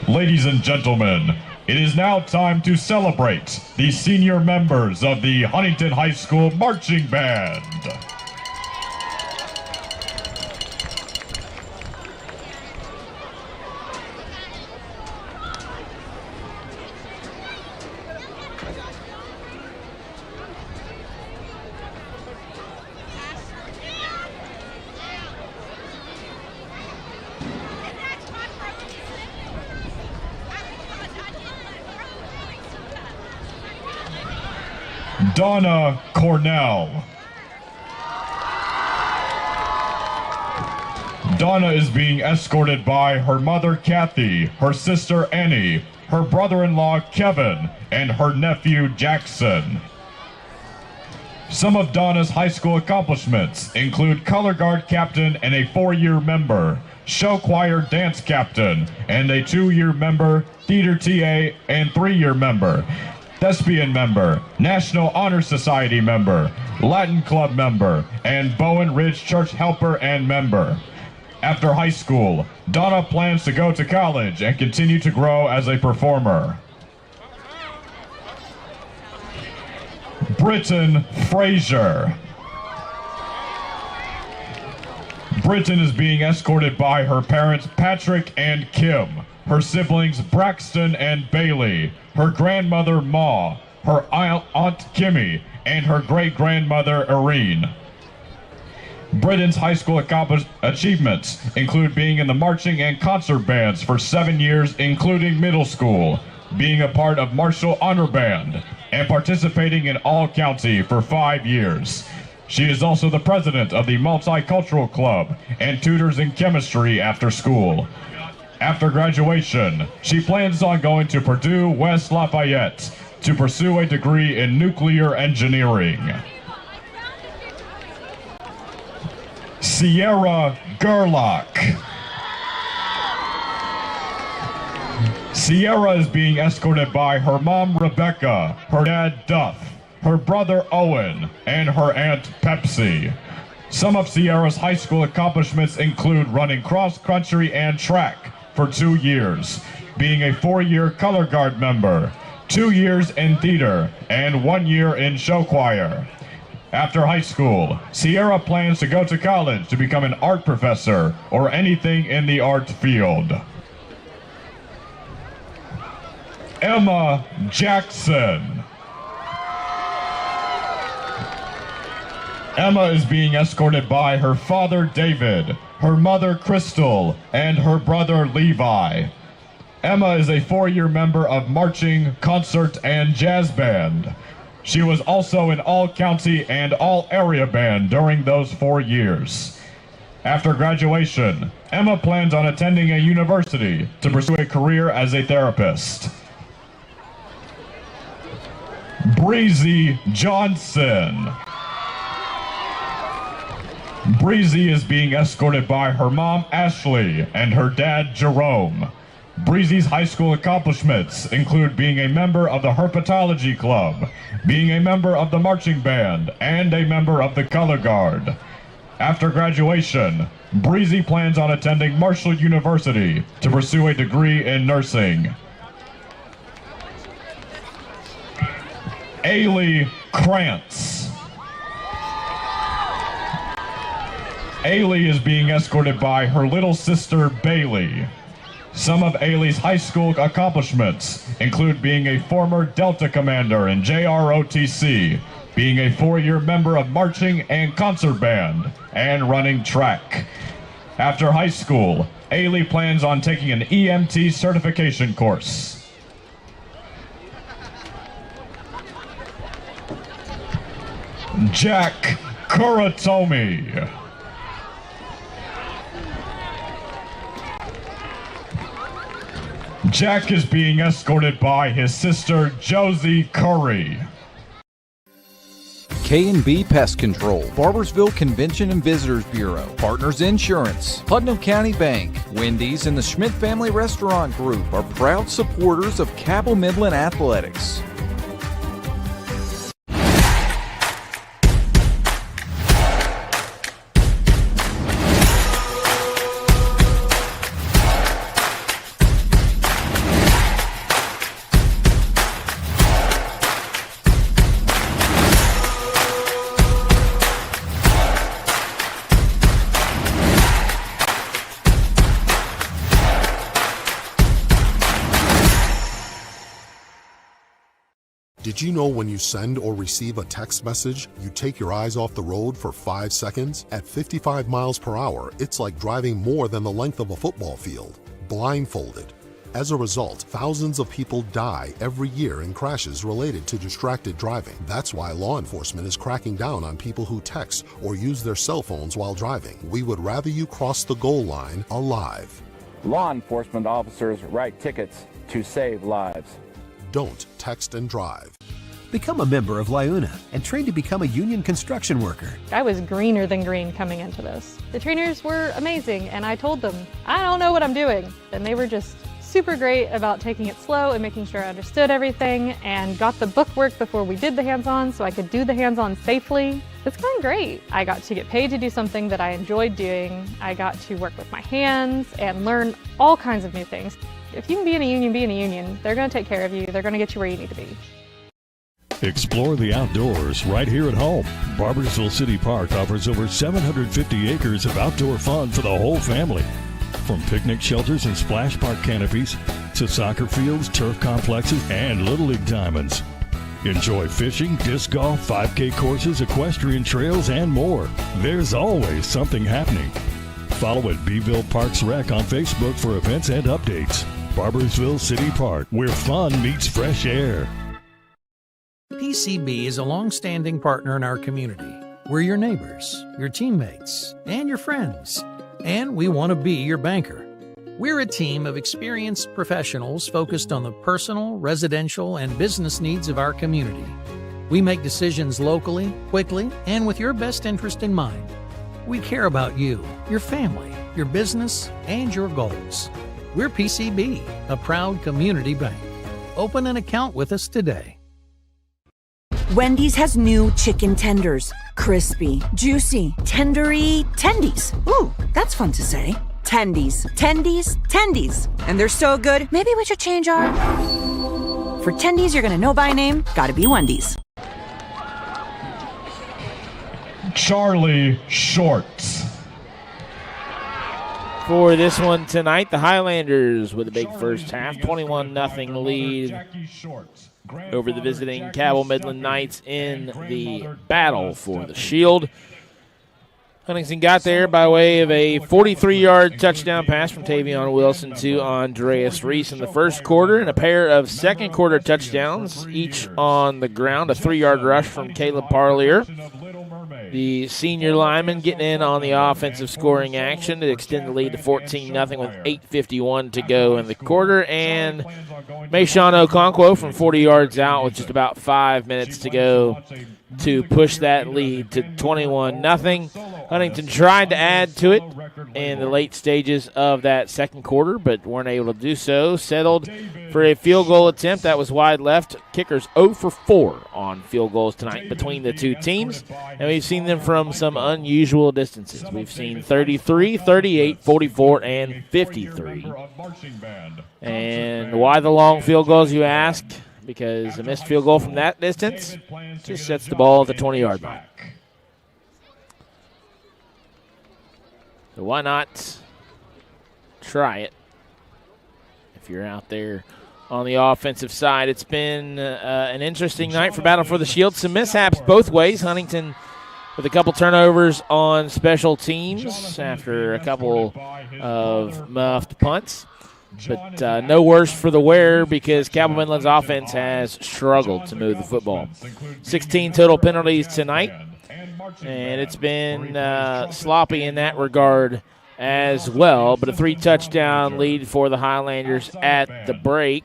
Speaker 19: Ladies and gentlemen, it is now time to celebrate the senior members of the Huntington High School Marching Band. Donna Cornell. Donna is being escorted by her mother Kathy, her sister Annie, her brother-in-law Kevin, and her nephew Jackson. Some of Donna's high school accomplishments include color guard captain and a 4-year member, show choir dance captain, and a 2-year member, theater TA, and 3-year member. Thespian member, National Honor Society member, Latin Club member, and Bowen Ridge Church helper and member. After high school, Donna plans to go to college and continue to grow as a performer. Britton Frazier. Britton is being escorted by her parents Patrick and Kim, her siblings Braxton and Bailey, her grandmother Ma, her aunt Kimmy, and her great-grandmother Irene. Britton's high school achievements include being in the marching and concert bands for 7 years, including middle school, being a part of Marshall Honor Band, and participating in All-County for 5 years. She is also the president of the Multicultural Club and tutors in chemistry after school. After graduation, she plans on going to Purdue West Lafayette to pursue a degree in nuclear engineering. Sierra Gerlach. Sierra is being escorted by her mom Rebecca, her dad Duff, her brother Owen, and her aunt Pepsi. Some of Sierra's high school accomplishments include running cross country and track for 2 years, being a 4-year color guard member, 2 years in theater, and 1 year in show choir. After high school, Sierra plans to go to college to become an art professor or anything in the art field. Emma Jackson. Emma is being escorted by her father David, her mother Crystal, and her brother Levi. Emma is a 4-year member of marching, concert, and jazz band. She was also in all-county and all-area band during those 4 years. After graduation, Emma plans on attending a university to pursue a career as a therapist. Breezy Johnson. Breezy is being escorted by her mom Ashley and her dad Jerome. Breezy's high school accomplishments include being a member of the Herpetology Club, being a member of the marching band, and a member of the color guard. After graduation, Breezy plans on attending Marshall University to pursue a degree in nursing. Ailey Krantz. Ailey is being escorted by her little sister Bailey. Some of Ailey's high school accomplishments include being a former Delta commander in JROTC, being a 4-year member of marching and concert band, and running track. After high school, Ailey plans on taking an EMT certification course. Jack Kuratomi. Jack is being escorted by his sister Josie Curry.
Speaker 3: K&B Pest Control, Barbersville Convention and Visitors Bureau, Partners Insurance, Putnam County Bank, Wendy's, and the Schmidt Family Restaurant Group are proud supporters of Cabell Midland Athletics.
Speaker 5: Did you know when you send or receive a text message, you take your eyes off the road for 5 seconds? At 55 miles per hour, it's like driving more than the length of a football field, blindfolded. As a result, thousands of people die every year in crashes related to distracted driving. That's why law enforcement is cracking down on people who text or use their cell phones while driving. We would rather you cross the goal line alive.
Speaker 6: Law enforcement officers write tickets to save lives.
Speaker 5: Don't text and drive.
Speaker 1: Become a member of LIUNA and train to become a union construction worker.
Speaker 11: I was greener than green coming into this. The trainers were amazing, and I told them, I don't know what I'm doing. And they were just super great about taking it slow and making sure I understood everything and got the book work before we did the hands-on so I could do the hands-on safely. It's going great. I got to get paid to do something that I enjoyed doing. I got to work with my hands and learn all kinds of new things. If you can be in a union, be in a union. They're going to take care of you. They're going to get you where you need to be.
Speaker 21: Explore the outdoors right here at home. Barboursville City Park offers over 750 acres of outdoor fun for the whole family. From picnic shelters and splash park canopies to soccer fields, turf complexes, and Little League diamonds. Enjoy fishing, disc golf, 5K courses, equestrian trails, and more. There's always something happening. Follow at Beeville Parks Rec on Facebook for events and updates. Barboursville City Park, where fun meets fresh air.
Speaker 14: PCB is a long-standing partner in our community. We're your neighbors, your teammates, and your friends. And we want to be your banker. We're a team of experienced professionals focused on the personal, residential, and business needs of our community. We make decisions locally, quickly, and with your best interest in mind. We care about you, your family, your business, and your goals. We're PCB, a proud community bank. Open an account with us today.
Speaker 18: Wendy's has new chicken tenders. Crispy, juicy, tendery tendies. Ooh, that's fun to say. Tendies, tendies, tendies. And they're so good, maybe we should change our... For tendies you're gonna know by name, gotta be Wendy's.
Speaker 19: Charlie Shorts.
Speaker 2: For this one tonight, the Highlanders with a big first half, 21-0 lead over the visiting Cabell Midland Knights in the battle for the Shield. Huntington got there by way of a 43-yard touchdown pass from Tavion Wilson to Andreas Reese in the first quarter, and a pair of second-quarter touchdowns, each on the ground, a 3-yard rush from Caleb Parlier. The senior lineman getting in on the offensive scoring action to extend the lead to 14-0 with 8:51 to go in the quarter. And Mayshawn Okonquo from 40 yards out with just about 5 minutes to go to push that lead to 21-0. Huntington tried to add to it in the late stages of that second quarter, but weren't able to do so. Settled for a field goal attempt that was wide left. Kickers 0 for 4 on field goals tonight between the two teams, and we've seen them from some unusual distances. We've seen 33, 38, 44, and 53. And why the long field goals, you ask? Because a missed field goal from that distance just sets the ball at the 20-yard line. So why not try it if you're out there on the offensive side? It's been an interesting night for Battle for the Shield. Some mishaps both ways. Huntington with a couple turnovers on special teams after a couple of muffed punts. But no worse for the wear because Cabell Midland's offense has struggled to move the football. 16 total penalties tonight, and it's been sloppy in that regard as well. But a 3-touchdown lead for the Highlanders at the break.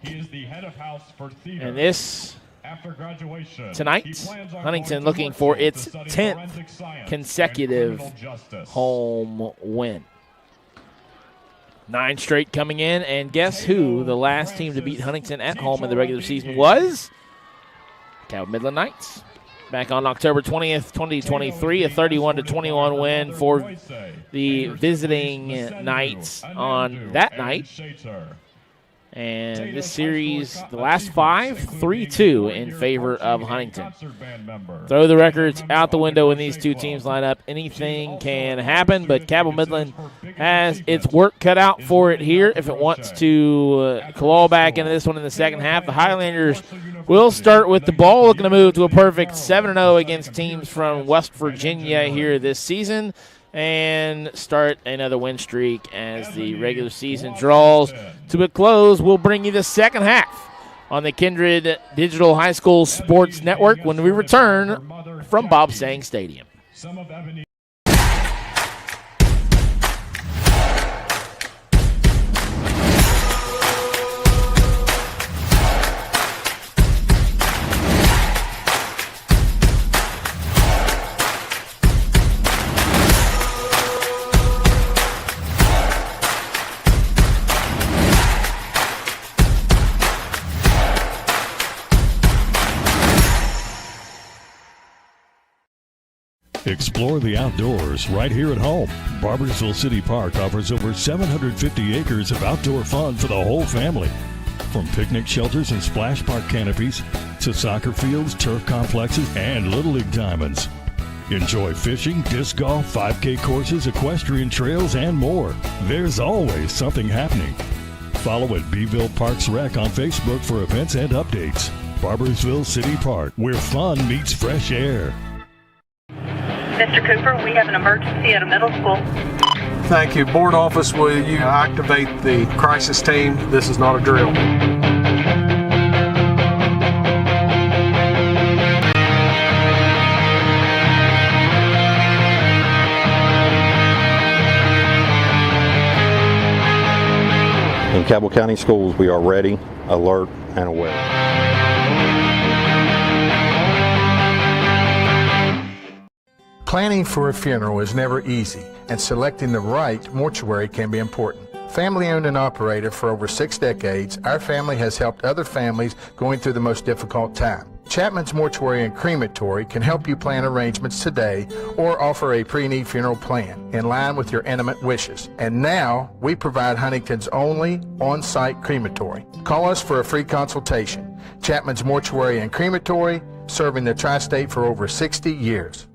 Speaker 2: And this tonight, Huntington looking for its 10th consecutive home win. 9 straight coming in, and guess who the last team to beat Huntington at home in the regular season was? Cabell Midland Knights. Back on October 20th, 2023, a 31-21 win for the visiting Knights on that night. And this series, the last 5, 3-2 in favor of Huntington. Throw the records out the window when these two teams line up. Anything can happen, but Cabell Midland has its work cut out for it here if it wants to claw back into this one in the second half. The Highlanders will start with the ball, looking to move to a perfect 7-0 against teams from West Virginia here this season, and start another win streak as the regular season draws to a close. We'll bring you the second half on the Kindred Digital High School Sports Network when we return from Bob Sang Stadium.
Speaker 21: Explore the outdoors right here at home. Barboursville City Park offers over 750 acres of outdoor fun for the whole family. From picnic shelters and splash park canopies to soccer fields, turf complexes, and Little League diamonds. Enjoy fishing, disc golf, 5K courses, equestrian trails, and more. There's always something happening. Follow at Beeville Parks Rec on Facebook for events and updates. Barboursville City Park, where fun meets fresh air.
Speaker 12: Mr. Cooper, we have an emergency at a middle school.
Speaker 16: Thank you. Board office, will you activate the crisis team? This is not a drill.
Speaker 17: In Cabell County Schools, we are ready, alert, and aware.
Speaker 15: Planning for a funeral is never easy, and selecting the right mortuary can be important. Family owned and operated for over 6 decades, our family has helped other families going through the most difficult time. Chapman's Mortuary and Crematory can help you plan arrangements today or offer a pre-need funeral plan in line with your intimate wishes. And now, we provide Huntington's only on-site crematory. Call us for a free consultation. Chapman's Mortuary and Crematory, serving the tri-state for over 60 years.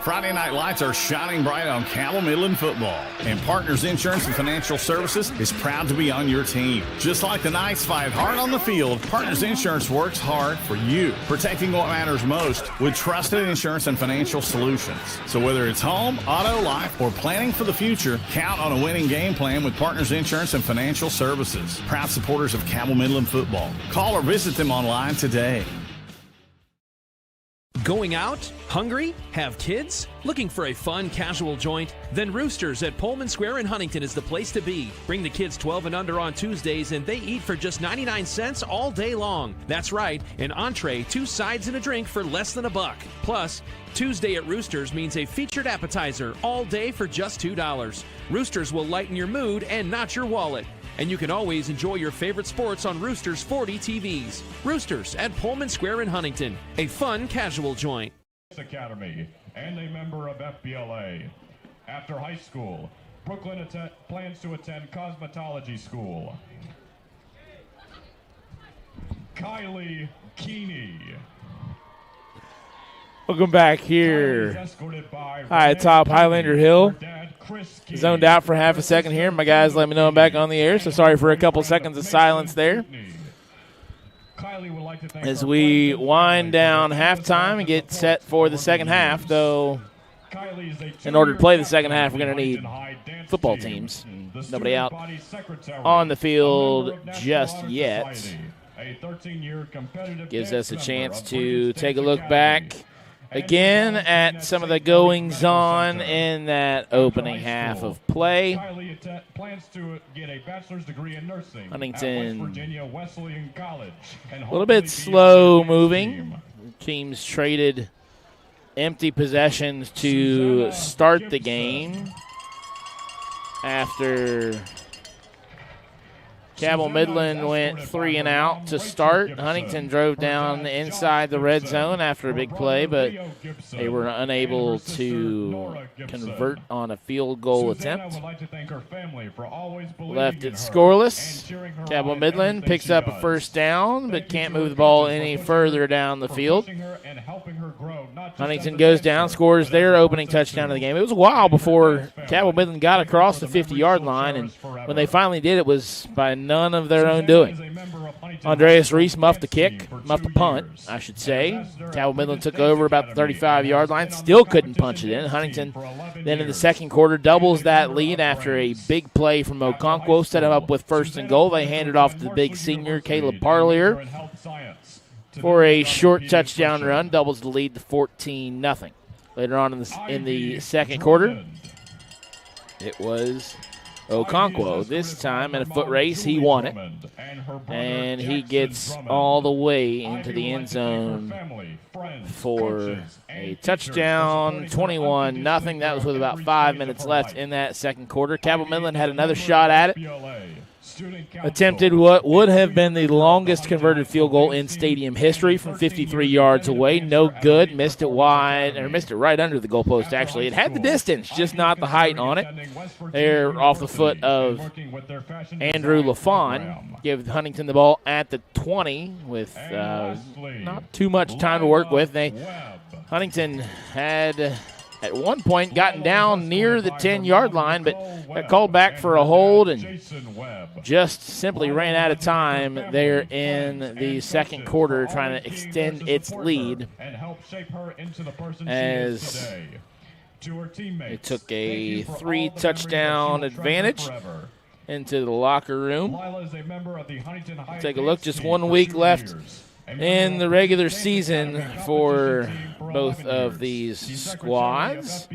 Speaker 20: Friday night lights are shining bright on Cabell Midland football, and Partners Insurance and Financial Services is proud to be on your team. Just like the Knights fight hard on the field, Partners Insurance works hard for you, protecting what matters most with trusted insurance and financial solutions. So whether it's home, auto, life, or planning for the future, count on a winning game plan with Partners Insurance and Financial Services. Proud supporters of Cabell Midland football. Call or visit them online today.
Speaker 23: Going out? Hungry? Have kids? Looking for a fun, casual joint? Then Roosters at Pullman Square in Huntington is the place to be. Bring the kids 12 and under on Tuesdays, and they eat for just 99 cents all day long. That's right, an entree, 2 sides, and a drink for less than $1. Plus, Tuesday at Roosters means a featured appetizer all day for just $2. Roosters will lighten your mood and not your wallet. And you can always enjoy your favorite sports on Roosters 40 TVs. Roosters at Pullman Square in Huntington, a fun, casual joint.
Speaker 19: Academy and a member of FBLA. After high school, Brooklyn plans to attend cosmetology school. Kylie Keeney.
Speaker 2: Welcome back here. Hi, top Highlander Hill. Zoned out for half a second here. My guys let me know I'm back on the air, so sorry for a couple seconds of silence there. As we wind down halftime and get set for the second half, though, in order to play the second half, we're going to need football teams. Nobody out on the field just yet. Gives us a chance to take a look back again at some of the goings-on in that opening half of play. Huntington, a little bit slow-moving. Teams traded empty possessions to start the game after Cabell Midland went 3 and out to start. Huntington drove down inside the red zone after a big play, but they were unable to convert on a field goal attempt. Left it scoreless. Cabell Midland picks up a first down, but can't move the ball any further down the field. Huntington goes down, scores their opening touchdown of the game. It was a while before Cabell Midland got across the 50-yard line, and when they finally did, it was by none of their own doing. Andreas Reese muffed the punt, I should say. Cabell Midland took over about the 35-yard line, still couldn't punch it in. Huntington then in the second quarter doubles that lead after a big play from Okonquo, set him up with first and goal. They handed off to the big senior, Caleb Parlier, for a short touchdown run, doubles the lead to 14-0. Later on in the second quarter, it was Okonquo. This time in a foot race, he won it, and he gets all the way into the end zone for a touchdown, 21-0. That was with about 5 minutes left in that second quarter. Cabell Midland had another shot at it. Attempted what would have been the longest converted field goal in stadium history from 53 yards away. No good. Missed it wide, or missed it right under the goalpost, actually. It had the distance, just not the height on it. They're off the foot of Andrew LaFawn. Give Huntington the ball at the 20 with not too much time to work with. Huntington had at one point gotten down near the 10-yard line, but got called back for a hold and just simply ran out of time there in the second quarter, trying to extend its lead as it took a 3-touchdown advantage into the locker room. Take a look, just 1 week left in the regular season for both of these squads.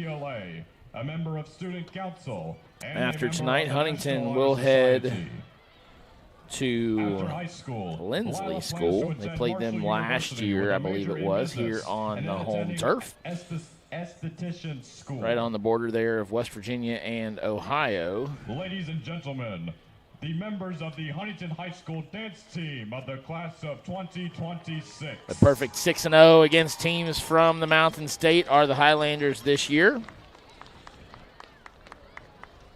Speaker 2: After tonight, Huntington will head to Lindsley School. They played them last year, I believe it was, here on the home turf. Right on the border there of West Virginia and Ohio.
Speaker 19: Ladies and gentlemen, the members of the Huntington High School dance team of the class of 2026.
Speaker 2: A perfect 6-0 against teams from the Mountain State are the Highlanders this year.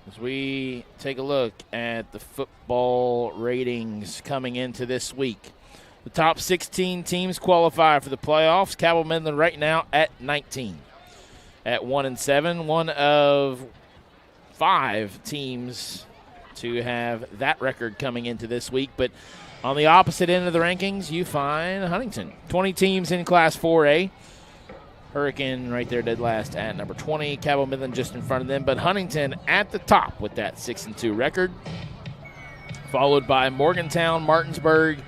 Speaker 2: As we take a look at the football ratings coming into this week, the top 16 teams qualify for the playoffs. Cabell Midland right now at 19. At 1-7, one of 5 teams to have that record coming into this week. But on the opposite end of the rankings, you find Huntington. 20 teams in Class 4A. Hurricane right there dead last at number 20. Cabell Midland just in front of them. But Huntington at the top with that 6-2 record. Followed by Morgantown, Martinsburg,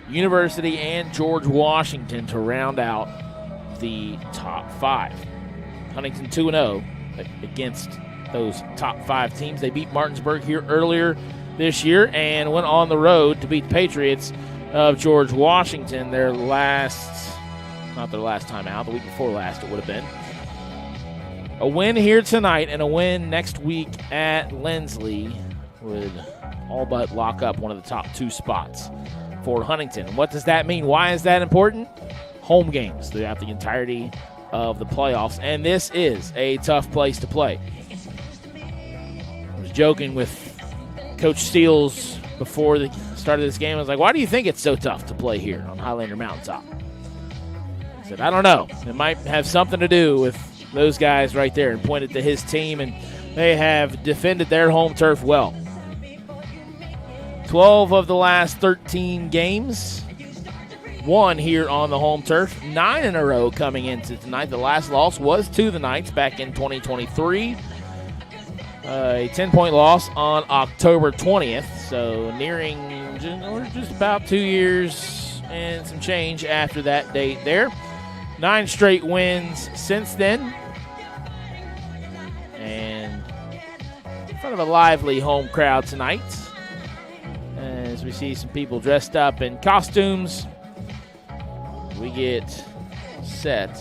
Speaker 2: University, and George Washington to round out the top 5. Huntington 2-0 against those top 5 teams. They beat Martinsburg here earlier this year and went on the road to beat the Patriots of George Washington, not their last time out, the week before last it would have been. A win here tonight and a win next week at Lindsley would all but lock up one of the top 2 spots for Huntington. What does that mean? Why is that important? Home games throughout the entirety of the playoffs, and this is a tough place to play. I was joking with Coach Steele before the start of this game. I was like, why do you think it's so tough to play here on Highlander Mountaintop? He said, I don't know. It might have something to do with those guys right there, and pointed to his team, and they have defended their home turf well. 12 of the last 13 games won here on the home turf. 9 in a row coming into tonight. The last loss was to the Knights back in 2023. A 10-point loss on October 20th, so nearing just about 2 years and some change after that date there. 9 straight wins since then. And in front of a lively home crowd tonight, as we see some people dressed up in costumes, we get set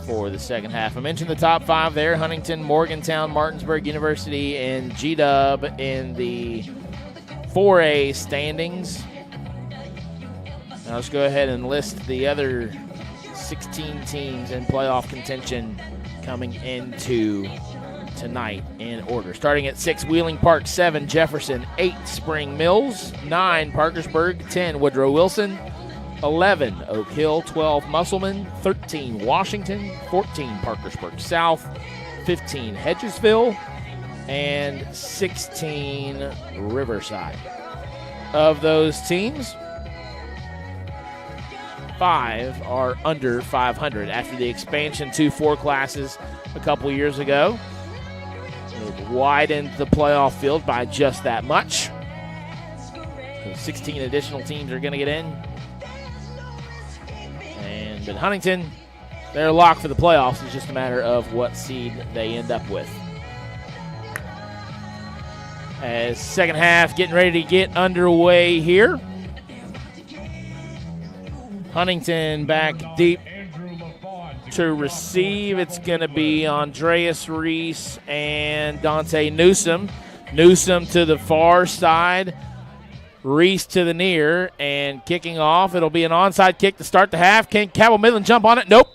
Speaker 2: for the second half. I mentioned the top 5 there: Huntington, Morgantown, Martinsburg University, and G-Dub in the 4A standings. Now let's go ahead and list the other 16 teams in playoff contention coming into tonight in order. Starting at 6, Wheeling Park; 7, Jefferson; 8, Spring Mills; 9, Parkersburg; 10, Woodrow Wilson; 11, Oak Hill; 12, Musselman; 13, Washington; 14, Parkersburg South; 15, Hedgesville; and 16, Riverside. Of those teams, 5 are under 500 after the expansion to 4 classes a couple years ago. It widened the playoff field by just that much. So 16 additional teams are going to get in. But Huntington, they're locked for the playoffs. It's just a matter of what seed they end up with. As second half getting ready to get underway here. Huntington back deep to receive. It's going to be Andreas Reese and Dante Newsom. Newsom to the far side, Reese to the near, and kicking off. It'll be an onside kick to start the half. Can Cabell Midland jump on it? Nope.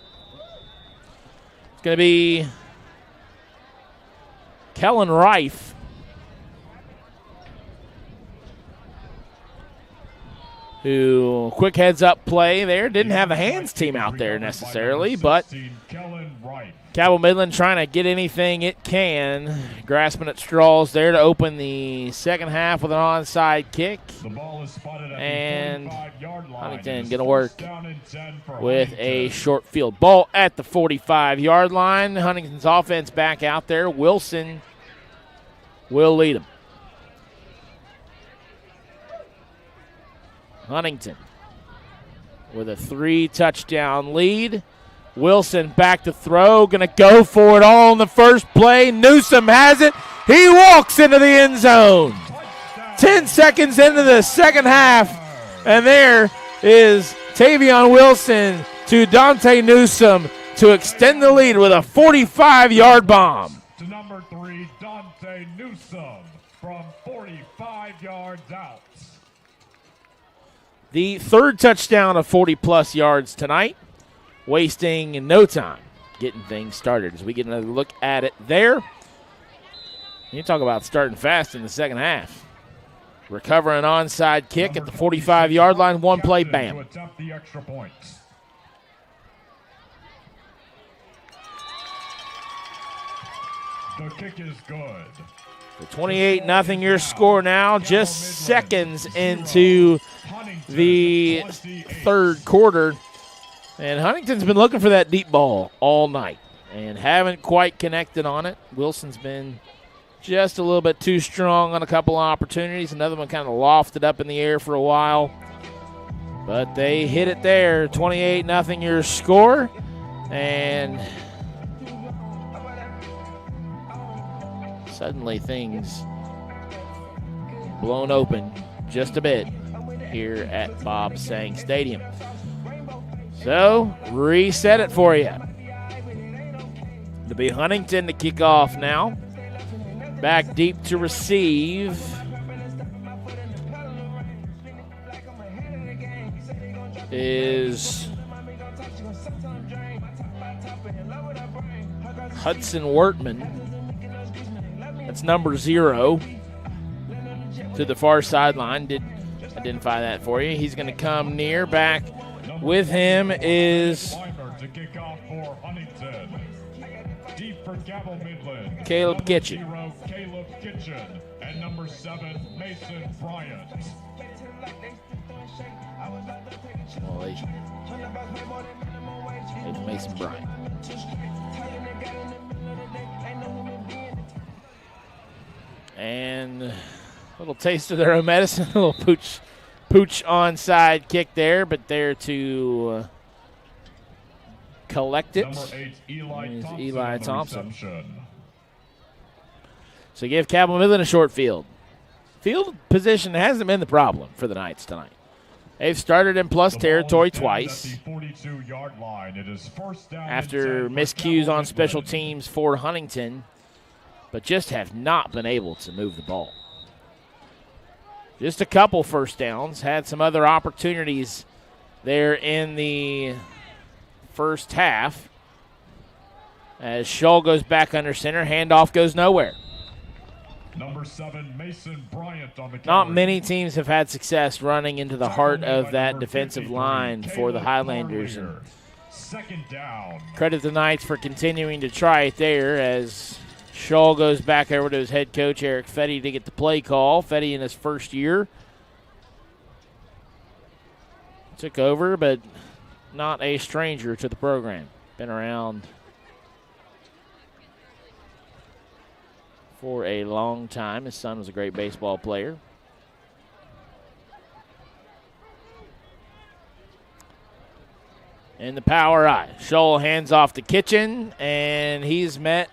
Speaker 2: It's going to be Kellen Reif. Who, quick heads-up play there. Didn't have a hands team out there necessarily, but Cabell Midland trying to get anything it can. Grasping at straws there to open the second half with an onside kick. And Huntington going to work with a short field. Ball at the 45-yard line. Huntington's offense back out there. Wilson will lead them. Huntington with a 3-touchdown lead. Wilson back to throw, going to go for it all in the first play. Newsom has it. He walks into the end zone. 10 seconds into the second half, and there is Tavion Wilson to Dante Newsom to extend the lead with a 45-yard bomb.
Speaker 19: To number 3, Dante Newsom from 45 yards out.
Speaker 2: The third touchdown of 40-plus yards tonight, wasting no time getting things started as we get another look at it there. You talk about starting fast in the second half. Recover an onside kick at the 45-yard line, one play, bam.
Speaker 19: The extra point. The kick is good.
Speaker 2: The 28-0 your score now, just seconds into the third quarter. And Huntington's been looking for that deep ball all night and haven't quite connected on it. Wilson's been just a little bit too strong on a couple of opportunities. Another one kind of lofted up in the air for a while. But they hit it there. 28-0 your score. And suddenly things blown open just a bit here at Bob Sang Stadium. So, reset it for you. It'll be Huntington to kick off now. Back deep to receive. Is Hudson Wortman. That's number 0 to the far sideline. Did identify that for you. He's going to come near. Back with him is Caleb Kitchen.
Speaker 19: And number 7, Mason Bryant.
Speaker 2: Well, it's Mason Bryant. And a little taste of their own medicine, a little pooch onside kick there, but there to collect it is Eli Thompson. So give Cabell Midland a short field. Field position hasn't been the problem for the Knights tonight. They've started in plus territory twice. After miscues on special teams for Huntington, but just have not been able to move the ball. Just a couple first downs. Had some other opportunities there in the first half. As Shull goes back under center, handoff goes nowhere.
Speaker 19: Number 7, Mason Bryant on the carry.
Speaker 2: Not many teams have had success running into the heart of that defensive line for the Highlanders. And
Speaker 19: second down.
Speaker 2: Credit the Knights for continuing to try it there as Shull goes back over to his head coach, Eric Fetty, to get the play call. Fetty in his first year took over, but not a stranger to the program. Been around for a long time. His son was a great baseball player. In the power eye, Shull hands off to Kitchen, and he's met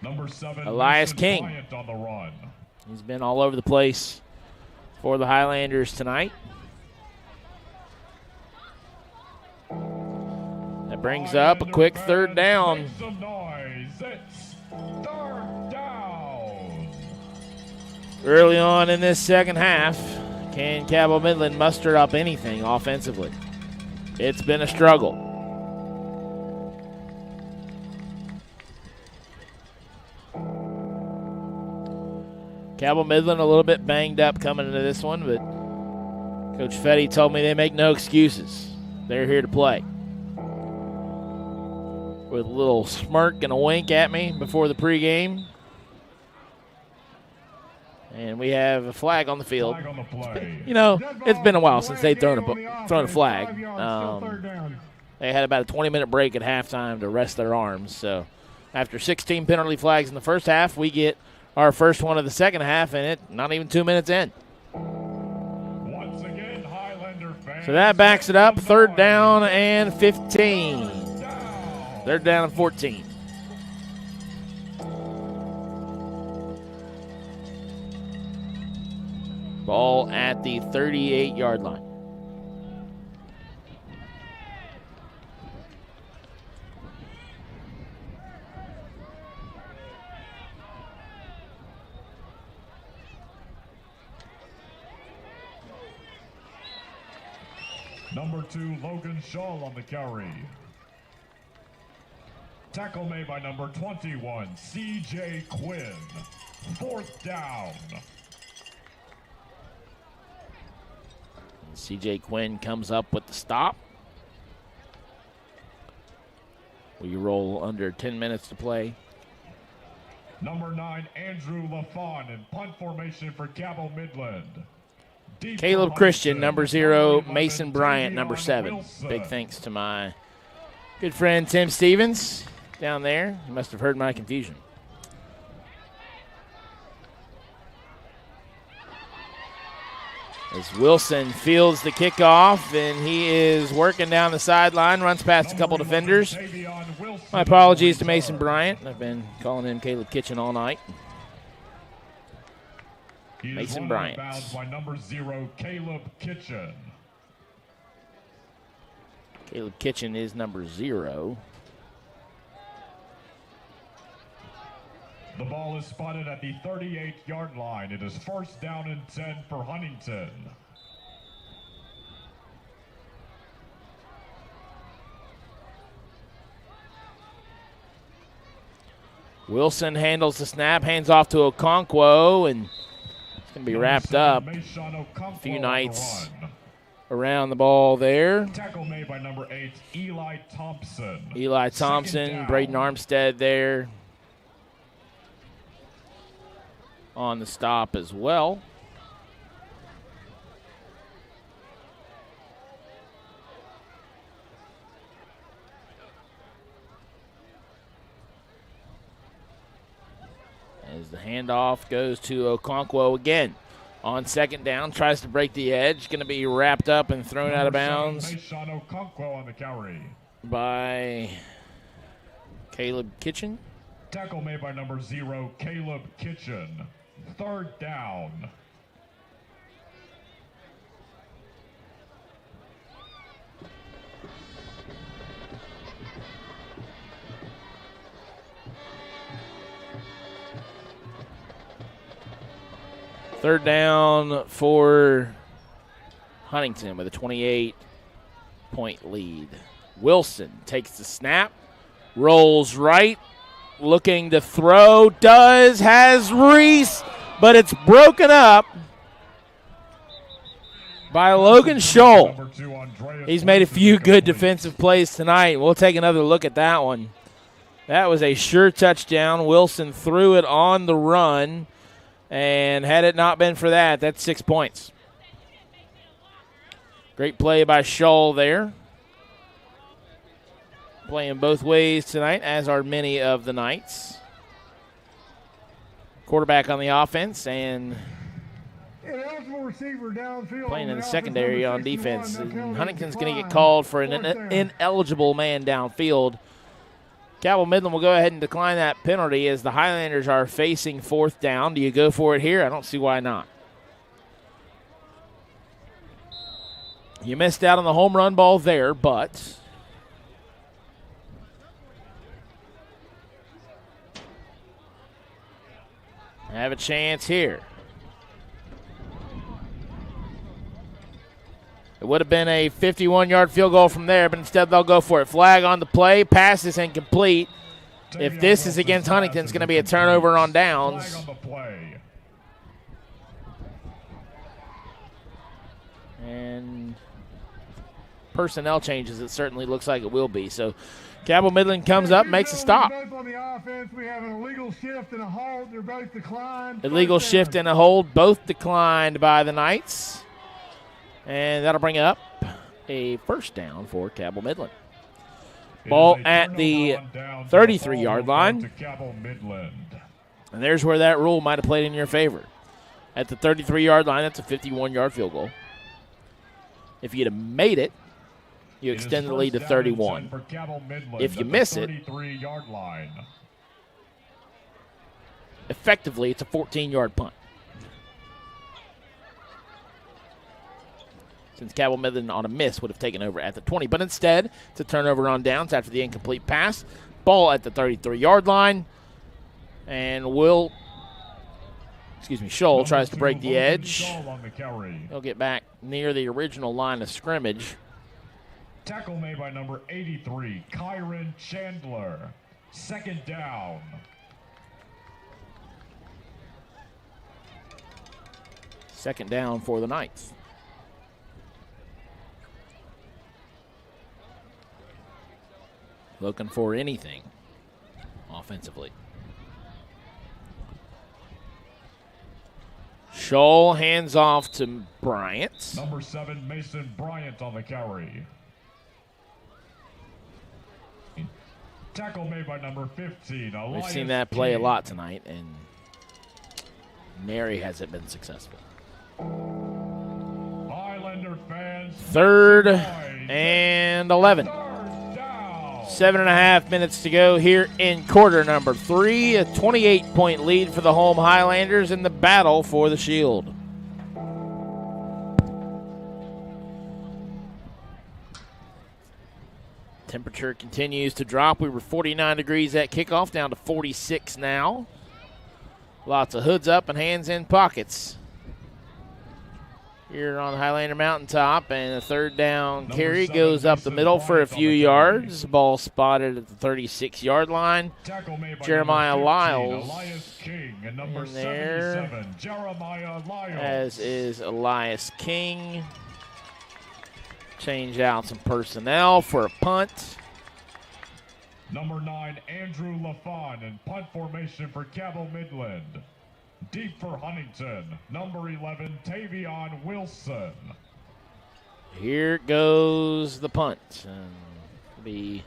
Speaker 19: Number 7,
Speaker 2: Elias
Speaker 19: Mason
Speaker 2: King.
Speaker 19: Bryant on the run.
Speaker 2: He's been all over the place for the Highlanders tonight. That brings up a quick third down. Early on in this second half, can Cabell Midland muster up anything offensively? It's been a struggle. Cabell Midland a little bit banged up coming into this one, but Coach Fetty told me they make no excuses. They're here to play. With a little smirk and a wink at me before the pregame. And we have a flag on the field. You know, it's been a while since they've thrown a flag. They had about a 20-minute break at halftime to rest their arms. So after 16 penalty flags in the first half, we get our first one of the second half, and it not even 2 minutes in.
Speaker 19: Once again, Highlander fans.
Speaker 2: So that backs it up. Third down and 15. Third down and 14. Ball at the 38-yard line.
Speaker 19: Number 2, Logan Shaw on the carry. Tackle made by number 21, C.J. Quinn. Fourth down.
Speaker 2: C.J. Quinn comes up with the stop. We roll under 10 minutes to play.
Speaker 19: Number 9, Andrew LaFawn in punt formation for Cabell Midland.
Speaker 2: Caleb Christian, number 0. Mason Bryant, number 7. Big thanks to my good friend Tim Stevens down there. He must have heard my confusion. As Wilson fields the kickoff, and he is working down the sideline, runs past a couple defenders. My apologies to Mason Bryant. I've been calling him Caleb Kitchen all night. Mason Bryant.
Speaker 19: By number 0, Caleb Kitchen.
Speaker 2: Caleb Kitchen is number 0.
Speaker 19: The ball is spotted at the 38-yard line. It is first down and 10 for Huntington.
Speaker 2: Wilson handles the snap, hands off to Okonquo, and it's going to be wrapped up. A few Knights around the ball there.
Speaker 19: Tackle made by number 8, Eli Thompson.
Speaker 2: Eli Thompson, Braden Armstead there on the stop as well. As the handoff goes to Okonquo again. On second down, tries to break the edge. Going to be wrapped up and thrown out of bounds
Speaker 19: Okonquo on the carry
Speaker 2: by Caleb Kitchen.
Speaker 19: Tackle made by number 0, Caleb Kitchen. Third down.
Speaker 2: Third down for Huntington with a 28-point lead. Wilson takes the snap, rolls right, looking to throw, has Reese, but it's broken up by Logan Scholl. He's made a few good defensive plays tonight. We'll take another look at that one. That was a sure touchdown. Wilson threw it on the run, and had it not been for that, that's 6 points. Great play by Scholl there. Playing both ways tonight, as are many of the Knights. Quarterback on the offense and playing in the secondary on defense. And Huntington's going to get called for an ineligible man downfield. Cabell Midland will go ahead and decline that penalty as the Highlanders are facing fourth down. Do you go for it here? I don't see why not. You missed out on the home run ball there, but have a chance here. It would have been a 51-yard field goal from there, but instead they'll go for it. Flag on the play. Pass is incomplete. If this is against Huntington, it's going to be a turnover on downs. And personnel changes, it certainly looks like it will be. So Cabell Midland comes up, makes a stop.
Speaker 7: On the offense, we have an illegal shift and a hold. They're both declined.
Speaker 2: Illegal shift and a hold, both declined by the Knights. And that'll bring up a first down for Cabell Midland. Ball at the 33-yard line. And there's where that rule might have played in your favor. At the 33-yard line, that's a 51-yard field goal. If you'd have made it, you extend the lead to 31. If you miss it, effectively it's a 14-yard punt. Since Cabell Midland on a miss would have taken over at the 20. But instead, it's a turnover on downs after the incomplete pass. Ball at the 33-yard line. And Scholl tries to break the edge. He'll get back near the original line of scrimmage.
Speaker 19: Tackle made by number 83, Kyron Chandler. Second down.
Speaker 2: Second down for the Knights. Looking for anything offensively. Scholl hands off to Bryant.
Speaker 19: Number 7, Mason Bryant on the carry. Tackle made by number 15.
Speaker 2: We've seen that play a lot tonight, and nary has it been successful.
Speaker 19: Highlander fans.
Speaker 2: 3rd and 11. 7.5 minutes to go here in quarter number 3. A 28-point lead for the home Highlanders in the battle for the Shield. Temperature continues to drop. We were 49 degrees at kickoff, down to 46 now. Lots of hoods up and hands in pockets here on Highlander Mountaintop, and a third down carry goes up the middle for a few yards. Ball spotted at the 36-yard line. Jeremiah Lyles in there, as is Elias King. Change out some personnel for a punt.
Speaker 19: Number 9, Andrew LaFon in punt formation for Cabell Midland. Deep for Huntington, number 11, Tavion Wilson.
Speaker 2: Here goes the punt. And be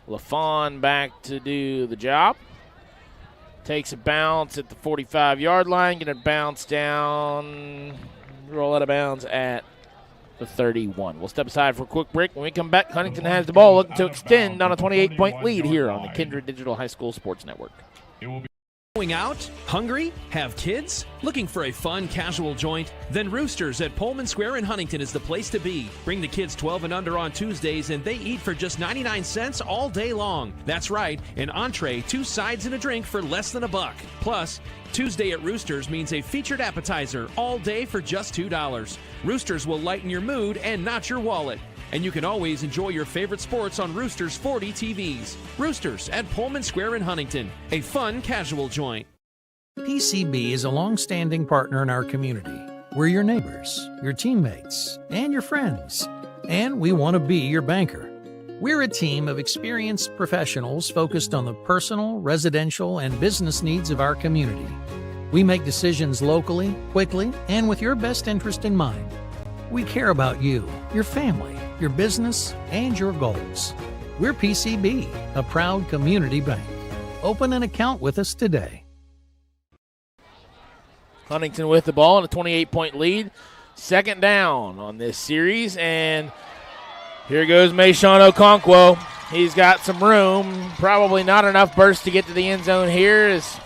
Speaker 2: LaFon back to do the job. Takes a bounce at the 45-yard line. Going to bounce down, roll out of bounds at the 31. We'll step aside for a quick break. When we come back, Huntington has the ball, looking to extend on a 28-point lead here on the Kindred Digital High School Sports Network.
Speaker 19: It will be
Speaker 23: Going out? Hungry? Have kids? Looking for a fun, casual joint? Then Roosters at Pullman Square in Huntington is the place to be. Bring the kids 12 and under on Tuesdays, and they eat for just 99 cents all day long. That's right, an entree, 2 sides, and a drink for less than $1. Plus, Tuesday at Roosters means a featured appetizer all day for just $2. Roosters will lighten your mood and not your wallet. And you can always enjoy your favorite sports on Roosters 40 TVs. Roosters at Pullman Square in Huntington, a fun, casual joint.
Speaker 14: PCB is a long-standing partner in our community. We're your neighbors, your teammates, and your friends. And we want to be your banker. We're a team of experienced professionals focused on the personal, residential, and business needs of our community. We make decisions locally, quickly, and with your best interest in mind. We care about you, your family, your business, and your goals. We're PCB, a proud community bank. Open an account with us today.
Speaker 2: Huntington with the ball and a 28-point lead. Second down on this series, and here goes Mayshawn Okonquo. He's got some room, probably not enough burst to get to the end zone here as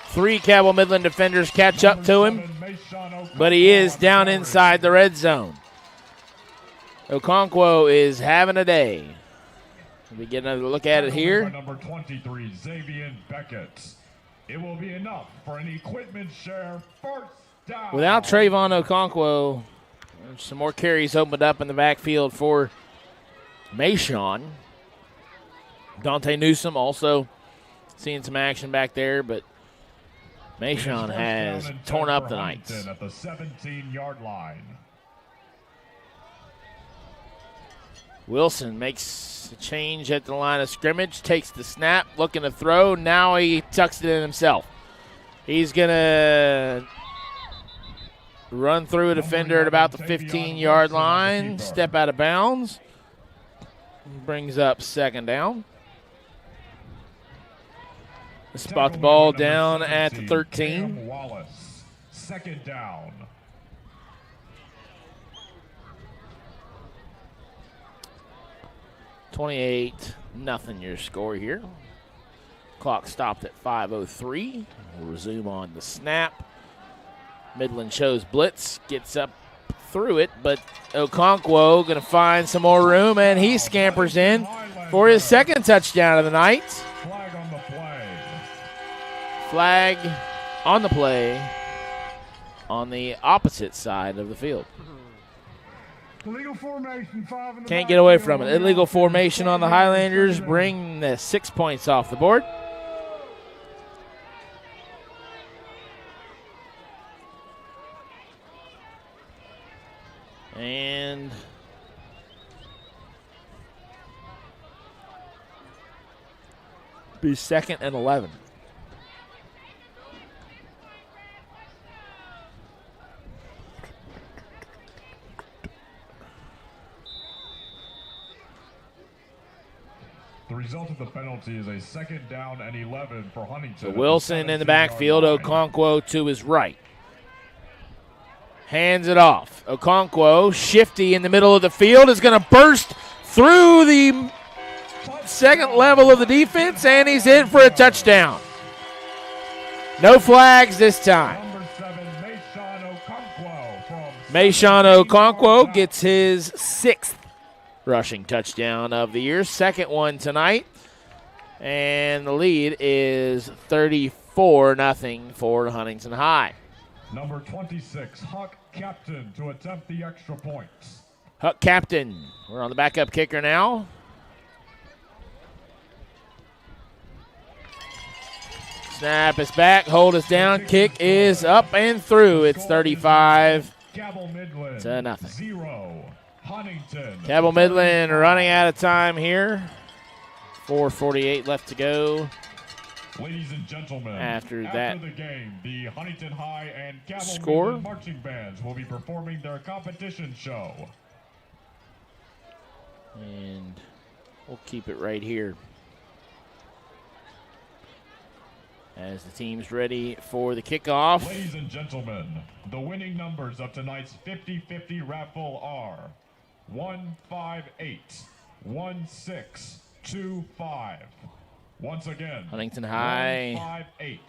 Speaker 2: 3 Cabell Midland defenders catch up to him, but he is down inside the red zone. Okonquo is having a day. We get another look at it here.
Speaker 19: Number 23, Xavier Beckett. It will be enough for an equipment share first down.
Speaker 2: Without Trayvon Okonquo, some more carries opened up in the backfield for Mayshawn. Dante Newsome also seeing some action back there, but Mayshawn has torn up the Knights.
Speaker 19: At the 17-yard line.
Speaker 2: Wilson makes a change at the line of scrimmage, takes the snap, looking to throw. Now he tucks it in himself. He's going to run through a defender at about the 15-yard line, step out of bounds, brings up second down. Spot the ball down at the 13.
Speaker 19: Wallace, second down.
Speaker 2: Nothing your score here. Clock stopped at 5:03. We'll resume on the snap. Midland shows blitz, gets up through it, but Okonquo going to find some more room, and he scampers in for his second touchdown of the night.
Speaker 19: Flag on the play.
Speaker 2: Flag on the play on the opposite side of the field.
Speaker 7: Illegal formation, 5 in the
Speaker 2: Can't get away from it. Illegal formation on the Highlanders, bring the 6 points off the board. And be 2nd and 11.
Speaker 19: The result of the penalty is a 2nd down and 11 for Huntington.
Speaker 2: So Wilson in the backfield, Okonquo to his right. Hands it off. Okonquo, shifty in the middle of the field, is going to burst through the second level of the defense, and he's in for a touchdown. No flags this time.
Speaker 19: Number 7, Mayshawn Okonquo from
Speaker 2: Mayshawn Okonquo gets his 6th rushing touchdown of the year, second one tonight, and the lead is 34-0 for Huntington High.
Speaker 19: Number 26, Huck Captain to attempt the extra points.
Speaker 2: Huck Captain, we're on the backup kicker now. Snap is back, hold us down, kick is up and through. It's 35
Speaker 19: Cabell Midland,
Speaker 2: to nothing.
Speaker 19: 0. Huntington.
Speaker 2: Cabell Midland running out of time here. 4:48 left to go.
Speaker 19: Ladies and gentlemen,
Speaker 2: after that
Speaker 19: the game, the Huntington High and Cabell
Speaker 2: score,
Speaker 19: Midland marching bands will be performing their competition show.
Speaker 2: And we'll keep it right here as the team's ready for the kickoff.
Speaker 19: Ladies and gentlemen, the winning numbers of tonight's 50-50 raffle are 158, 1625. Once again,
Speaker 2: Huntington High
Speaker 19: 158,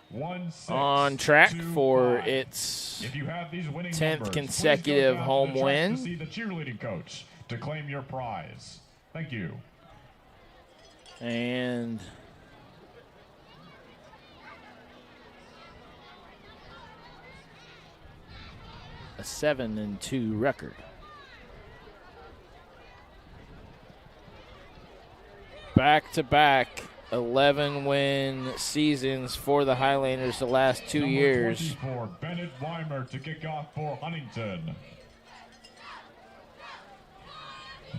Speaker 19: 1625.
Speaker 2: on track for its 10th consecutive home win.
Speaker 19: To see the cheerleading coach to claim your prize. Thank you.
Speaker 2: And a 7-2 record. Back-to-back 11-win seasons for the Highlanders the last 2 years.
Speaker 19: 24, Bennett Weimer to kick off for Huntington.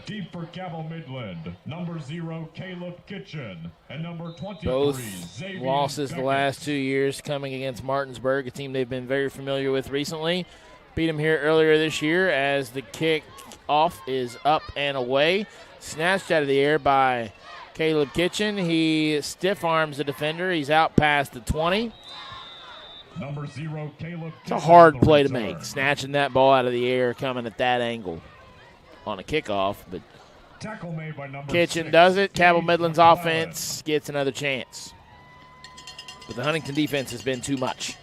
Speaker 19: Deep for Cabell Midland, number 0, Caleb Kitchen, and number 23,
Speaker 2: Both
Speaker 19: Xavier
Speaker 2: losses the
Speaker 19: Beckett.
Speaker 2: last 2 years coming against Martinsburg, a team they've been very familiar with recently. Beat them here earlier this year as the kick off is up and away. Snatched out of the air by Caleb Kitchen. He stiff arms the defender. He's out past the 20.
Speaker 19: Number 0, Caleb
Speaker 2: It's a
Speaker 19: Kitchen
Speaker 2: hard
Speaker 19: on the
Speaker 2: play to
Speaker 19: return.
Speaker 2: make, snatching that ball out of the air, coming at that angle on a kickoff. But
Speaker 19: Tackle made by number
Speaker 2: Kitchen
Speaker 19: 6,
Speaker 2: does it. Cabell
Speaker 19: Dave
Speaker 2: Midland's
Speaker 19: McClellan.
Speaker 2: offense gets another chance. But the Huntington defense has been too much.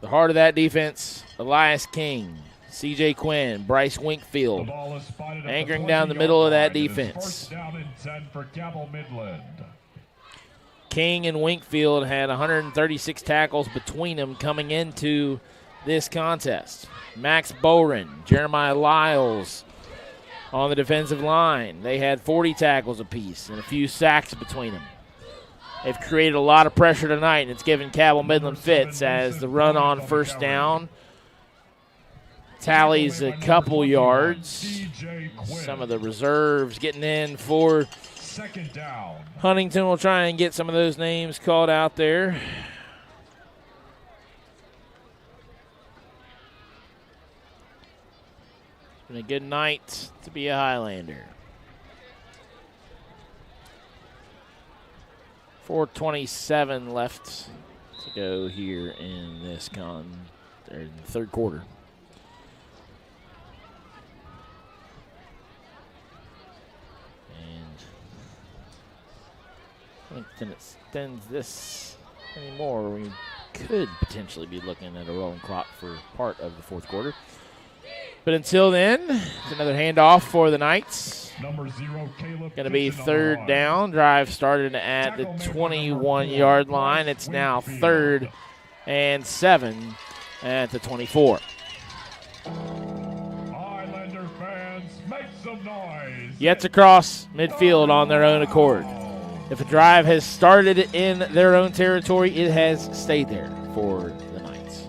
Speaker 2: The heart of that defense, Elias King, C.J. Quinn, Bryce Winkfield,
Speaker 19: The ball is spotted at
Speaker 2: anchoring
Speaker 19: the
Speaker 2: down the
Speaker 19: 20-yard
Speaker 2: middle of that
Speaker 19: line. It is
Speaker 2: defense.
Speaker 19: First down and 10 for Cabell Midland.
Speaker 2: King and Winkfield had 136 tackles between them coming into this contest. Max Boren, Jeremiah Lyles on the defensive line. They had 40 tackles apiece and a few sacks between them. They've created a lot of pressure tonight, and it's given Cabell Midland fits as the run on first down tallies a couple yards. Some of the reserves getting in for
Speaker 19: second down.
Speaker 2: Huntington will try and get some of those names called out there. It's been a good night to be a Highlander. 4:27 left to go here in this in the third quarter. And I don't think it extends this anymore. We could potentially be looking at a rolling clock for part of the fourth quarter. But until then, it's another handoff for the Knights.
Speaker 19: Number 0, Caleb.
Speaker 2: Going to be third down. Drive started at the 21-yard line. It's now 3rd and 7 at the 24.
Speaker 19: Highlander fans, make some noise.
Speaker 2: Yet to cross midfield on their own accord. If a drive has started in their own territory, it has stayed there for the Knights.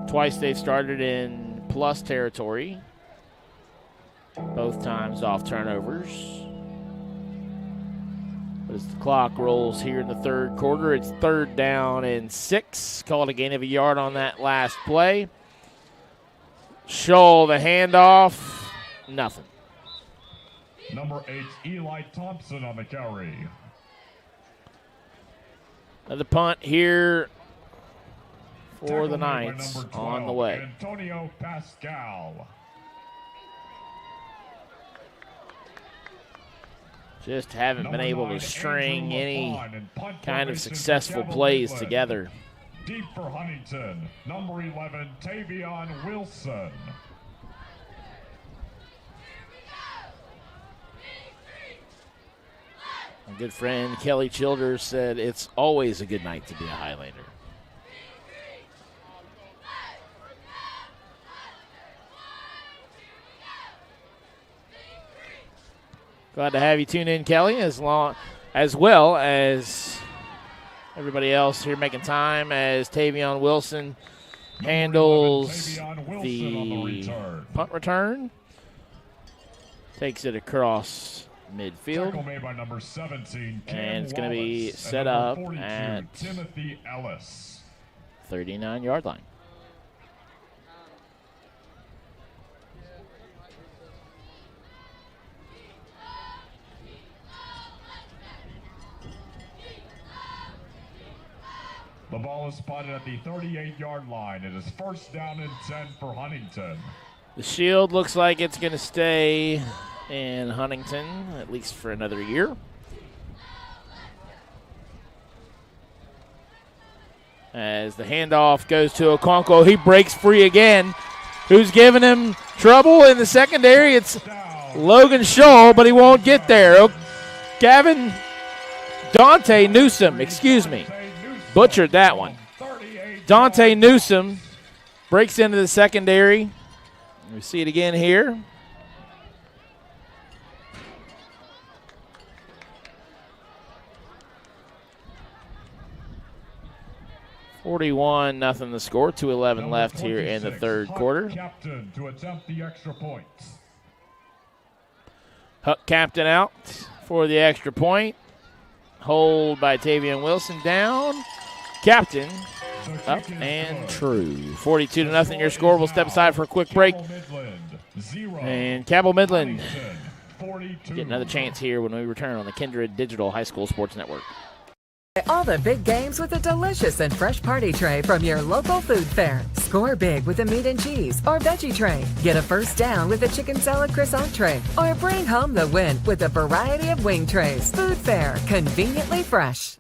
Speaker 2: Twice they've started in plus territory, both times off turnovers. But as the clock rolls here in the third quarter, it's 3rd down and 6. Called a gain of a yard on that last play. Scholl, the handoff, nothing.
Speaker 19: Number 8, Eli Thompson on the carry.
Speaker 2: Another punt here for the Knights on the way.
Speaker 19: Antonio Pascal.
Speaker 2: Just haven't been able to string any kind of successful plays together.
Speaker 19: Deep for Huntington, number 11, Tavion Wilson.
Speaker 2: My good friend Kelly Childers said it's always a good night to be a Highlander. Glad to have you tune in, Kelly, as well as everybody else here making time as Tavion Wilson handles the punt return. Takes it across midfield.
Speaker 19: Made by number 17,
Speaker 2: and it's going to be set up
Speaker 19: 42,
Speaker 2: at
Speaker 19: Timothy Ellis.
Speaker 2: 39-yard line.
Speaker 19: The ball is spotted at the 38-yard line. It is 1st down and 10 for Huntington.
Speaker 2: The shield looks like it's going to stay in Huntington, at least for another year. As the handoff goes to Okonquo, he breaks free again. Who's giving him trouble in the secondary? It's Logan Scholl, but he won't get there. Dante Newsome, excuse me. Butchered that one. Dante Newsome breaks into the secondary. We see it again here. (41-0) the score. 2:11 left here in the third quarter.
Speaker 19: Captain to attempt the extra point.
Speaker 2: Huck Captain out for the extra point. Hold by Tavion Wilson down. Captain up and true. 42-0 your score. We'll step aside for a quick break. And Cabell Midland get another chance here when we return on the Kindred Digital High School Sports Network.
Speaker 9: All the big games with a delicious and fresh party tray from your local food fair. Score big with a meat and cheese or veggie tray. Get a first down with a chicken salad croissant tray. Or bring home the win with a variety of wing trays. Food fair, conveniently fresh.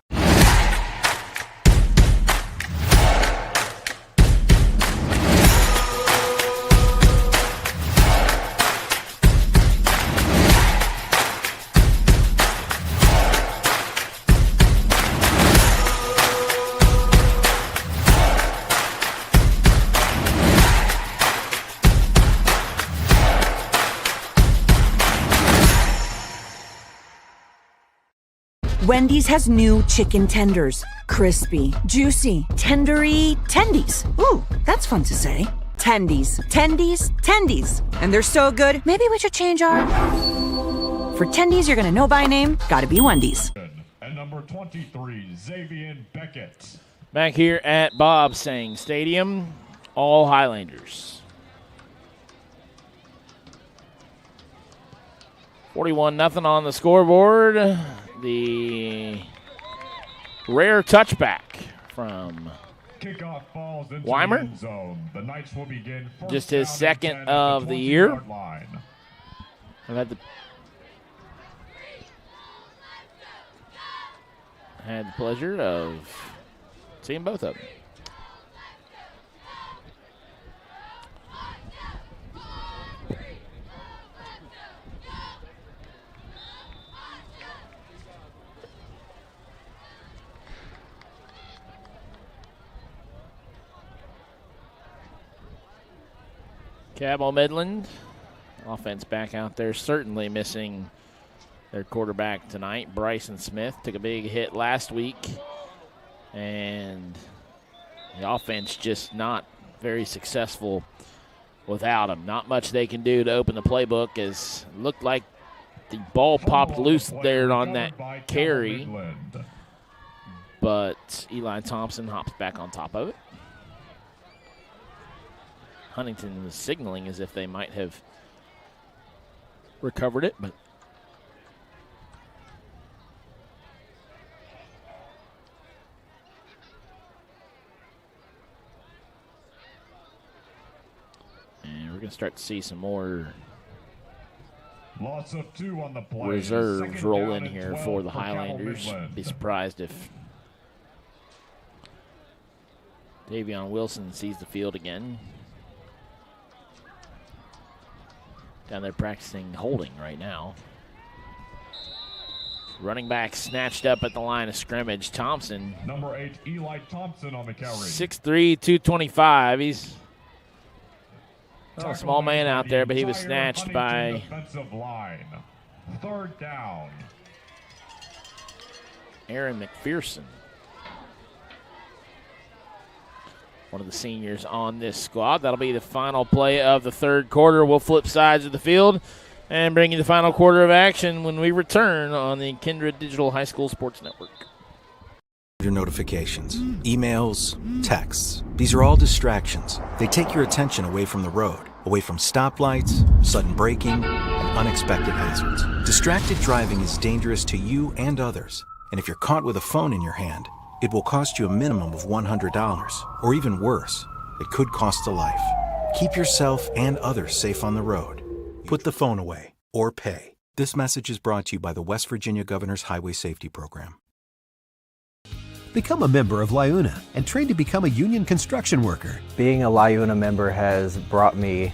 Speaker 18: Wendy's has new chicken tenders. Crispy, juicy, tendery tendies. Ooh, that's fun to say. Tendies, tendies, tendies. And they're so good, maybe we should change our... For tendies you're gonna know by name, gotta be Wendy's.
Speaker 19: And number 23, Xavier Beckett.
Speaker 2: Back here at Bob Sang Stadium, all Highlanders. 41-0 on the scoreboard. The rare touchback from
Speaker 19: Kickoff falls into
Speaker 2: Weimer.
Speaker 19: the end zone. The Knights will begin first
Speaker 2: Just his
Speaker 19: down and
Speaker 2: second
Speaker 19: 10
Speaker 2: of
Speaker 19: at
Speaker 2: the year.
Speaker 19: 20-yard line.
Speaker 2: I've had the pleasure of seeing both of them. Cabell Midland, offense back out there, certainly missing their quarterback tonight. Bryson Smith took a big hit last week, and the offense just not very successful without him. Not much they can do to open the playbook, as it looked like the ball popped loose there on that carry, but Eli Thompson hops back on top of it. Huntington was signaling as if they might have recovered it, but and we're going to start to see some more
Speaker 19: Loss of 2 on the play.
Speaker 2: reserves roll in
Speaker 19: and
Speaker 2: here
Speaker 19: 12
Speaker 2: for the
Speaker 19: Cabell
Speaker 2: Highlanders.
Speaker 19: Midland.
Speaker 2: Be surprised if Davion Wilson sees the field again. Down there practicing holding right now. Running back snatched up at the line of scrimmage. Thompson.
Speaker 19: Number 8, Eli Thompson on the carry.
Speaker 2: 6'3", 225. He's a small man out there, but he was snatched by
Speaker 19: defensive line. 3rd down.
Speaker 2: Aaron McPherson, one of the seniors on this squad. That'll be the final play of the third quarter. We'll flip sides of the field and bring you the final quarter of action when we return on the Kindred Digital High School Sports Network.
Speaker 8: Your notifications, emails, texts. These are all distractions. They take your attention away from the road, away from stoplights, sudden braking, and unexpected hazards. Distracted driving is dangerous to you and others. And if you're caught with a phone in your hand, it will cost you a minimum of $100, or even worse, it could cost a life. Keep yourself and others safe on the road. Put the phone away, or pay. This message is brought to you by the West Virginia Governor's Highway Safety Program.
Speaker 1: Become a member of LIUNA and train to become a union construction worker.
Speaker 10: Being a LIUNA member has brought me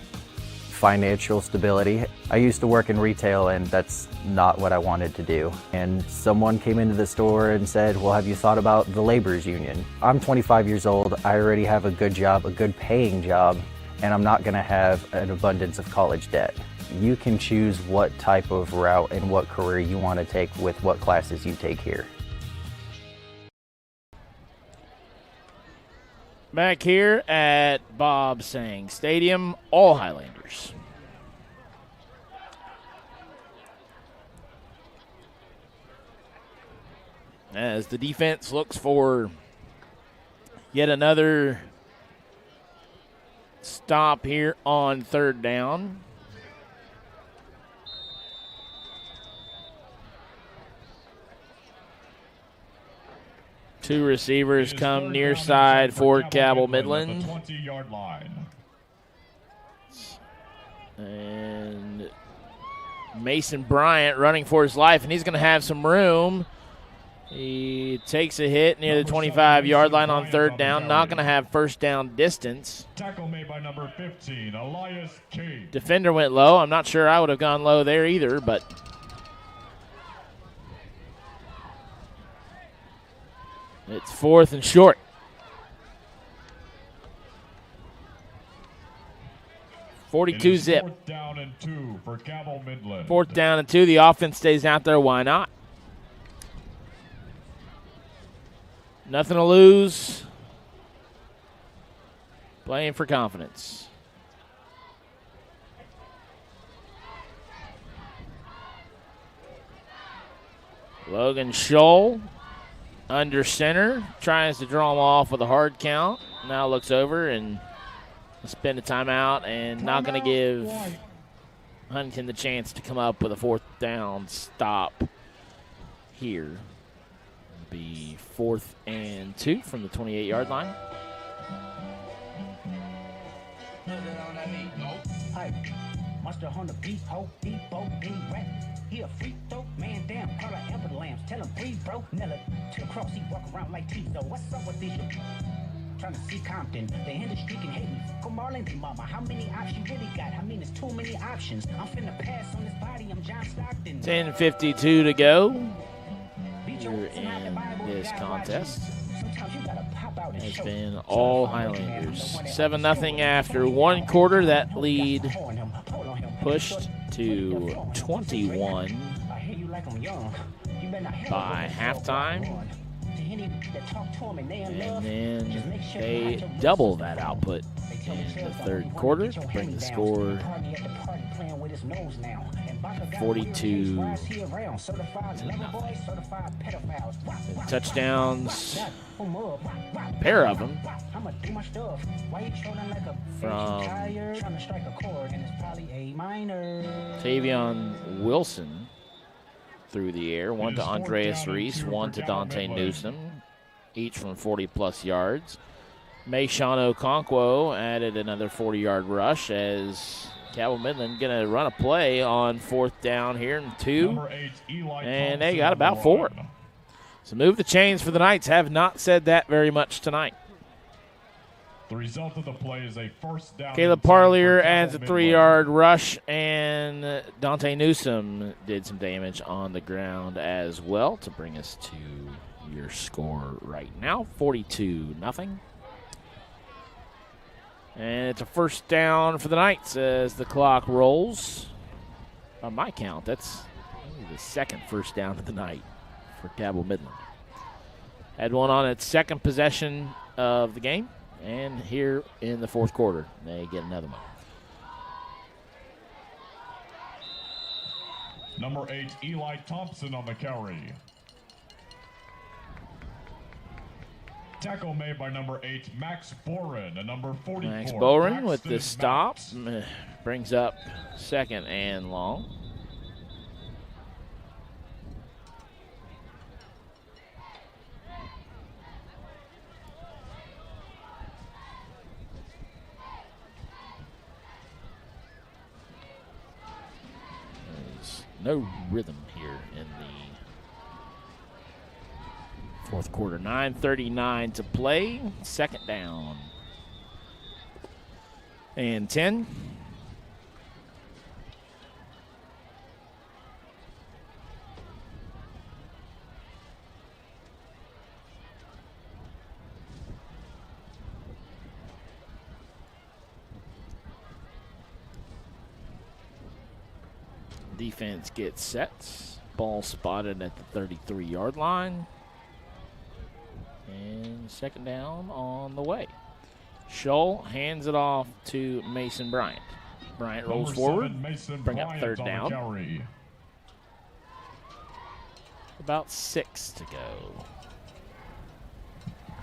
Speaker 10: financial stability. I used to work in retail, and that's not what I wanted to do. And someone came into the store and said, well, have you thought about the laborers union? I'm 25 years old. I already have a good job, a good paying job, and I'm not going to have an abundance of college debt. You can choose what type of route and what career you want to take with what classes you take here.
Speaker 2: Back here at Bob Sang Stadium, all Highlanders. As the defense looks for yet another stop here on 3rd down. Two receivers come near side for Cabell Midland.
Speaker 19: 20-yard line.
Speaker 2: And Mason Bryant running for his life, and he's going to have some room. He takes a hit near the 25-yard line on 3rd down. Not going to have first down distance.
Speaker 19: Tackle made by number 15, Elias King.
Speaker 2: Defender went low. I'm not sure I would have gone low there either, but it's 4th and short. .42 zip.
Speaker 19: 4th down and 2 for Cabell Midland.
Speaker 2: 4th down and 2. The offense stays out there. Why not? Nothing to lose. Playing for confidence. Logan Scholl under center. Tries to draw him off with a hard count. Now looks over and spend a timeout and not going to give Huntington the chance to come up with a 4th down stop here. It'll be 4th and 2 from the 28-yard line.
Speaker 4: Monster on the beat, ho, depot, rat. He a freak though, man damn, call out Amber Lambs. Tell him breathe, bro. Nella to the cross, he walk around like Tizo. What's up with this? Trying to see Compton, the industry can hate me. Go Marlon, mama, how many options you really got? I mean, it's too many options. I'm finna pass on this body, I'm John Stockton.
Speaker 2: 10:52 to go here in this contest. Has been all Highlanders. 7-0 after 1 quarter. That lead pushed to 21 by halftime. And then they double that output in the 3rd quarter to bring the score 42 touchdowns, a pair of them from Tavion Wilson through the air, one to Andreas Reese, one to Dante Newsom, each from 40-plus yards. Mayshawn Okonquo added another 40-yard rush as Cabell Midland going to run a play on 4th down here in 2, and they got about 4. So move the chains for the Knights. Have not said that very much tonight.
Speaker 19: The result of the play is a 1st down.
Speaker 2: Caleb Parlier adds a 3-yard rush, and Dante Newsom did some damage on the ground as well to bring us to your score right now, 42-0. And it's a 1st down for the Knights as the clock rolls. On my count, that's the 2nd 1st down of the night for Cabell Midland. Had one on its 2nd possession of the game. And here in the 4th quarter, they get another one.
Speaker 19: Number 8, Eli Thompson on the carry. Tackle made by number 8, Max Boren, and number 44.
Speaker 2: Max Boren with the stop. Brings up 2nd and long. No rhythm here in the 4th quarter. 9:39 to play. 2nd down. And 10. Defense gets set. Ball spotted at the 33-yard line. And 2nd down on the way. Scholl hands it off to Mason Bryant. Bryant rolls forward, bring up 3rd down. About 6 to go.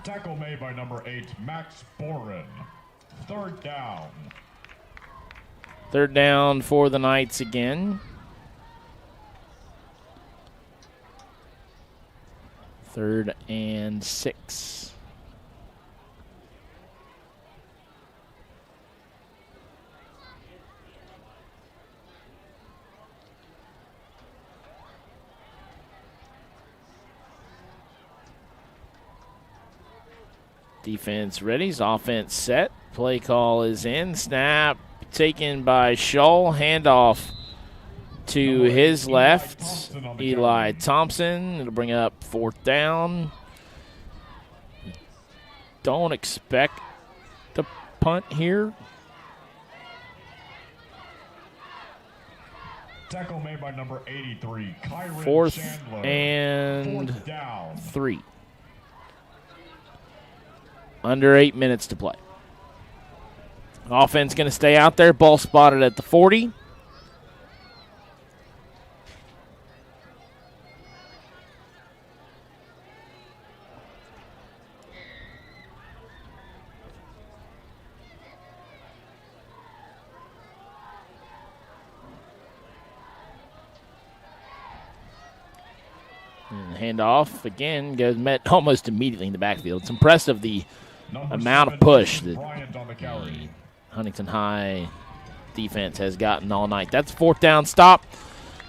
Speaker 19: Tackle made by number 8, Max Boren. 3rd down.
Speaker 2: 3rd down for the Knights again. 3rd and 6. Defense ready. Offense set. Play call is in. Snap taken by Scholl. Handoff to his left, Eli Thompson. It'll bring up 4th down. Don't expect the punt here.
Speaker 19: Tackle made by number 83, Kyron
Speaker 2: 4th
Speaker 19: Chandler.
Speaker 2: and
Speaker 19: 4th down.
Speaker 2: 3. Under 8 minutes to play. Offense going to stay out there. Ball spotted at the 40. And handoff again goes met almost immediately in the backfield. It's impressive the amount of push that the Huntington High defense has gotten all night. That's a 4th down stop.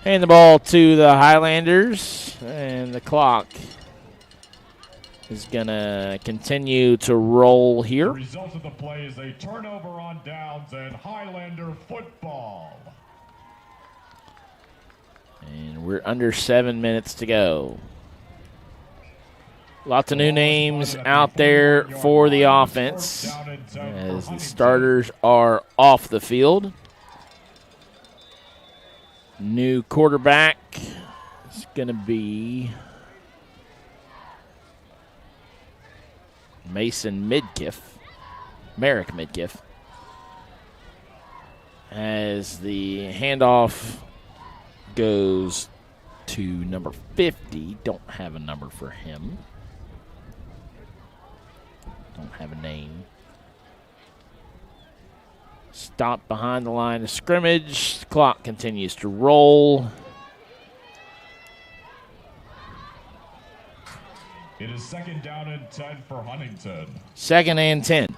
Speaker 2: Hand the ball to the Highlanders, and the clock is going to continue to roll here.
Speaker 19: The result of the play is a turnover on downs and Highlander football.
Speaker 2: And we're under 7 minutes to go. Lots of new names out there for the offense as the starters are off the field. New quarterback is going to be Merrick Midkiff. As the handoff goes to number 50. Don't have a number for him. Don't have a name. Stop behind the line of scrimmage. The clock continues to roll.
Speaker 19: It is 2nd down and 10 for Huntington.
Speaker 2: 2nd and 10.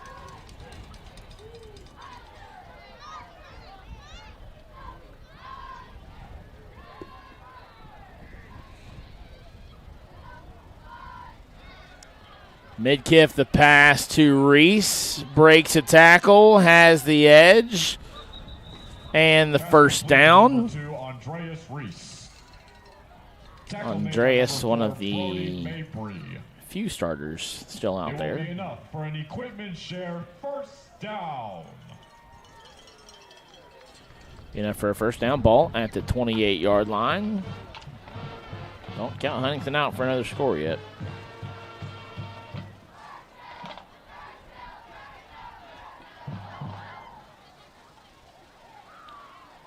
Speaker 2: Midkiff the pass to Reese. Breaks a tackle. Has the edge. And the first down. Andreas, one of the few starters still out there.
Speaker 19: Enough for an equipment share 1st down.
Speaker 2: Enough for a 1st down. Ball at the 28-yard line. Don't count Huntington out for another score yet.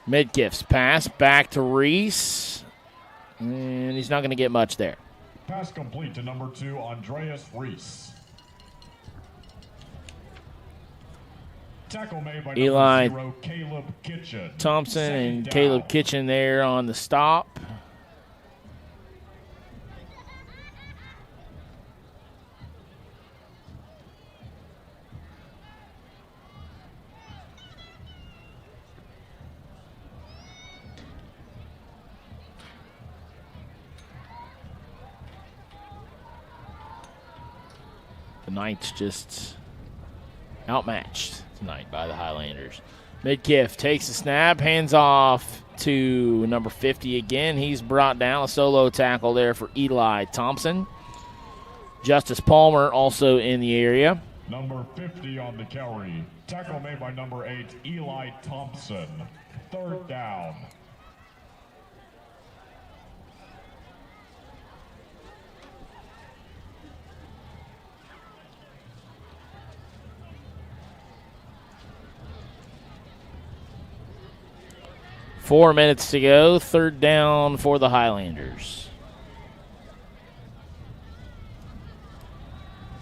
Speaker 2: Midkiff's pass back to Reese. And he's not going to get much there.
Speaker 19: Pass complete to number 2, Andreas Reese. Tackle made by
Speaker 2: Eli
Speaker 19: number 0, Caleb Kitchen.
Speaker 2: Thompson and Caleb Kitchen there on the stop. The Knights just outmatched tonight by the Highlanders. Midkiff takes the snap, hands off to number 50 again. He's brought down. A solo tackle there for Eli Thompson. Justice Palmer also in the area.
Speaker 19: Number 50 on the carry. Tackle made by number 8, Eli Thompson. 3rd down.
Speaker 2: Four minutes to go. 3rd down for the Highlanders.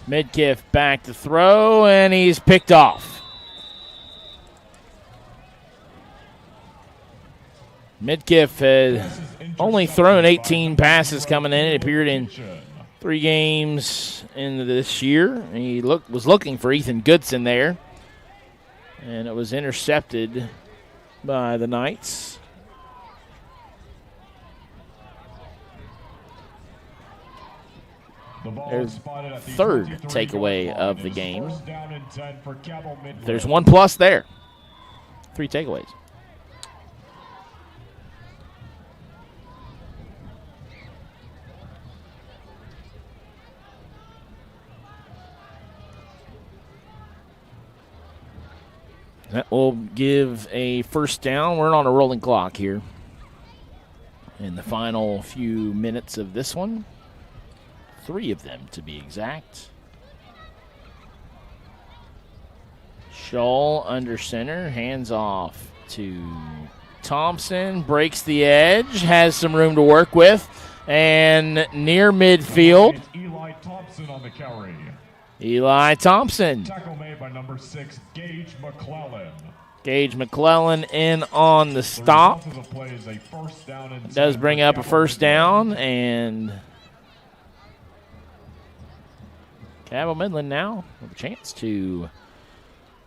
Speaker 2: Midkiff back to throw, and he's picked off. Midkiff had only thrown 18 passes coming in. It appeared in 3 games in this year. He was looking for Ethan Goodson there, and it was intercepted by the Knights. There's 3rd takeaway of the game. There's 1 plus there. 3 takeaways. That will give a 1st down. We're on a rolling clock here in the final few minutes of this one. 3 of them, to be exact. Scholl under center, hands off to Thompson, breaks the edge, has some room to work with, and near midfield.
Speaker 19: Eli Thompson on the carry.
Speaker 2: Eli Thompson.
Speaker 19: Tackle made by number 6, Gage McClellan.
Speaker 2: Gage McClellan in on the stop.
Speaker 19: The play is a first down and
Speaker 2: Does bring up a first down, and Cabell Midland now with a chance to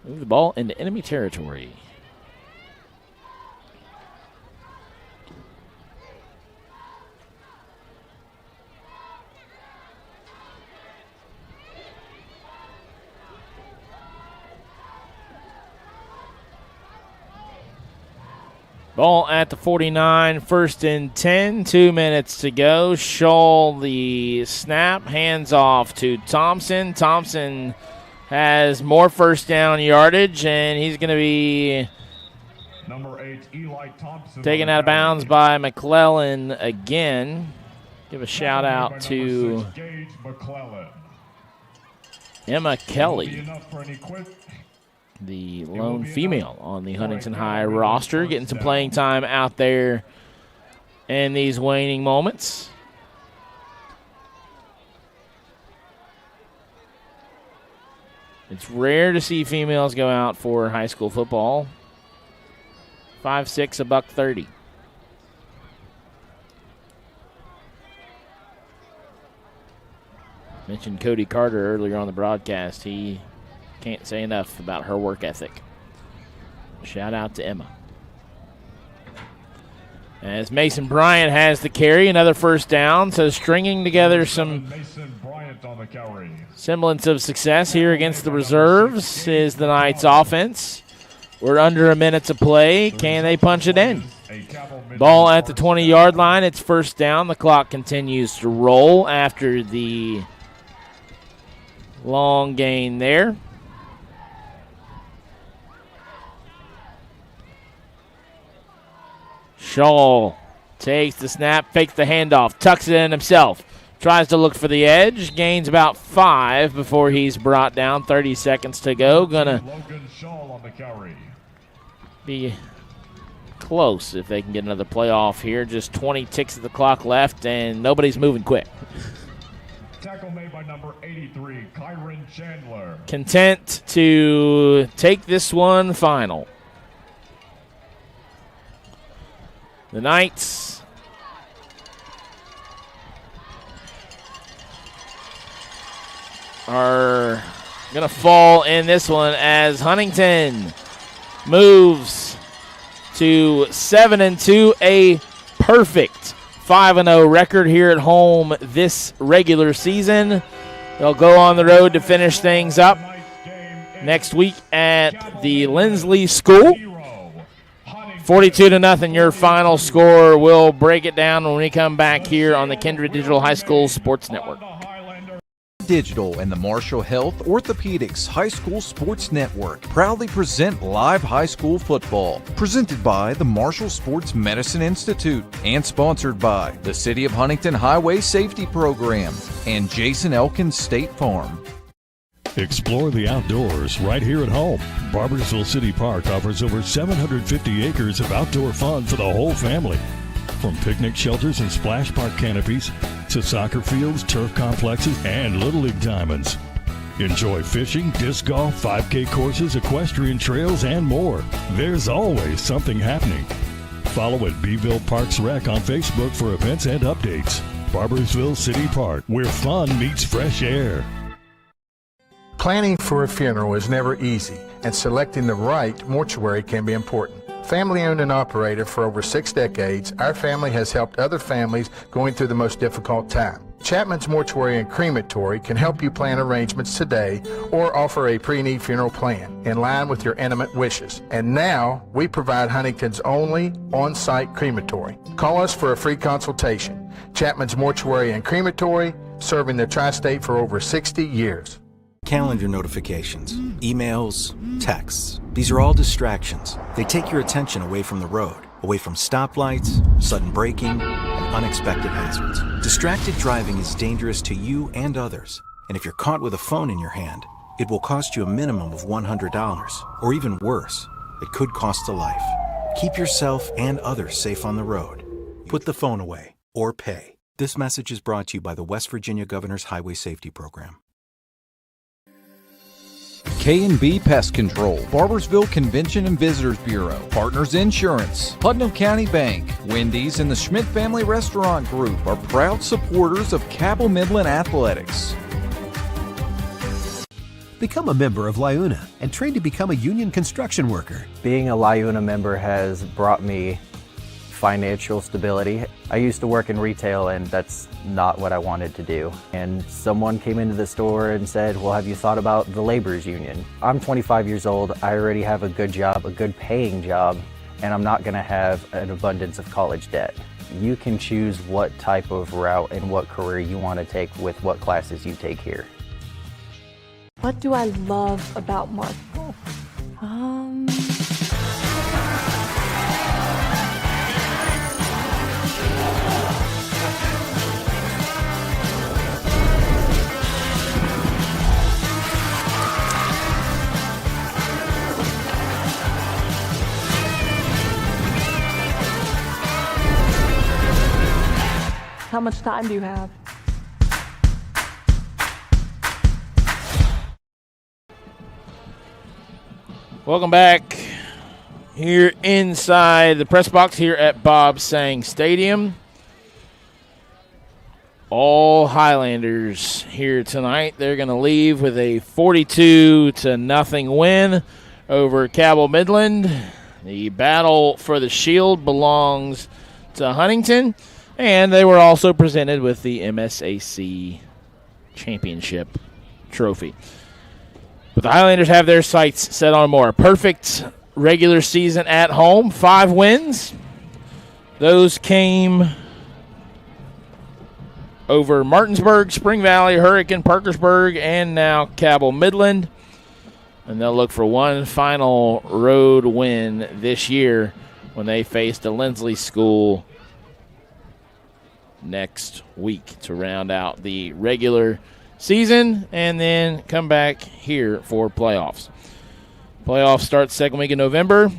Speaker 2: move the ball into enemy territory. Ball at the 49, 1st and 10, 2 minutes to go. Scholl the snap, hands off to Thompson. Thompson has more first down yardage, and he's going to be
Speaker 19: number 8, Eli Thompson,
Speaker 2: taken out of bounds by McClellan again. Give a shout out to
Speaker 19: Gage McClellan.
Speaker 2: Emma Kelly, the lone female on the Huntington High roster, getting some playing time out there in these waning moments. It's rare to see females go out for high school football. 5'6", $130. Mentioned Cody Carter earlier on the broadcast. He can't say enough about her work ethic. Shout out to Emma. As Mason Bryant has the carry, another first down, so stringing together some semblance of success here against the reserves is the Knights offense. We're under a minute to play. Can they punch it in? Ball at the 20-yard line. It's first down. The clock continues to roll after the long gain there. Scholl takes the snap, fakes the handoff, tucks it in himself, tries to look for the edge, gains about 5 before he's brought down. 30 seconds to go. Gonna be close if they can get another playoff here. Just 20 ticks of the clock left, and nobody's moving quick.
Speaker 19: Tackle made by number 83, Kyron Chandler.
Speaker 2: Content to take this one final. The Knights are going to fall in this one as Huntington moves to 7-2, a perfect 5-0 record here at home this regular season. They'll go on the road to finish things up next week at the Lindsley School. 42-0, your final score. We'll break it down when we come back here on the Kindred Digital High School Sports Network.
Speaker 3: Digital and the Marshall Health Orthopedics High School Sports Network proudly present live high school football, presented by the Marshall Sports Medicine Institute and sponsored by the City of Huntington Highway Safety Program and Jason Elkins State Farm.
Speaker 21: Explore the outdoors right here at home. Barboursville City Park offers over 750 acres of outdoor fun for the whole family. From picnic shelters and splash park canopies to soccer fields, turf complexes, and Little League diamonds. Enjoy fishing, disc golf, 5K courses, equestrian trails, and more. There's always something happening. Follow at Beeville Parks Rec on Facebook for events and updates. Barboursville City Park, where fun meets fresh air.
Speaker 15: Planning for a funeral is never easy, and selecting the right mortuary can be important. Family owned and operated for over 6 decades, our family has helped other families going through the most difficult time. Chapman's Mortuary and Crematory can help you plan arrangements today or offer a pre-need funeral plan in line with your intimate wishes. And now we provide Huntington's only on-site crematory. Call us for a free consultation. Chapman's Mortuary and Crematory, serving the tri-state for over 60 years.
Speaker 8: Calendar notifications, emails, texts. These are all distractions. They take your attention away from the road, away from stoplights, sudden braking, and unexpected hazards. Distracted driving is dangerous to you and others. And if you're caught with a phone in your hand, It will cost you a minimum of $100, or even worse, it could cost a life. Keep yourself and others safe on the road. Put the phone away or pay. This message is brought to you by the West Virginia Governor's Highway Safety Program.
Speaker 3: K&B Pest Control, Barbersville Convention and Visitors Bureau, Partners Insurance, Putnam County Bank, Wendy's, and the Schmidt Family Restaurant Group are proud supporters of Cabell Midland Athletics.
Speaker 1: Become a member of Liuna and train to become a union construction worker.
Speaker 10: Being a Liuna member has brought me financial stability. I used to work in retail and that's not what I wanted to do. And someone came into the store and said, well, have you thought about the laborers union? I'm 25 years old. I already have a good job, a good paying job, and I'm not gonna have an abundance of college debt. You can choose what type of route and what career you want to take with what classes you take here.
Speaker 6: What do I love about Markville? How much time do you have?
Speaker 2: Welcome back here inside the press box here at Bob Sang Stadium. All Highlanders here tonight. They're going to leave with a 42-0 win over Cabell Midland. The battle for the shield belongs to Huntington, and they were also presented with the MSAC championship trophy. But the Highlanders have their sights set on more. Perfect regular season at home, 5 wins. Those came over Martinsburg, Spring Valley, Hurricane, Parkersburg, and now Cabell Midland. And they'll look for one final road win this year when they face the Lindsley School next week to round out the regular season and then come back here for playoffs. Playoffs start second week in November.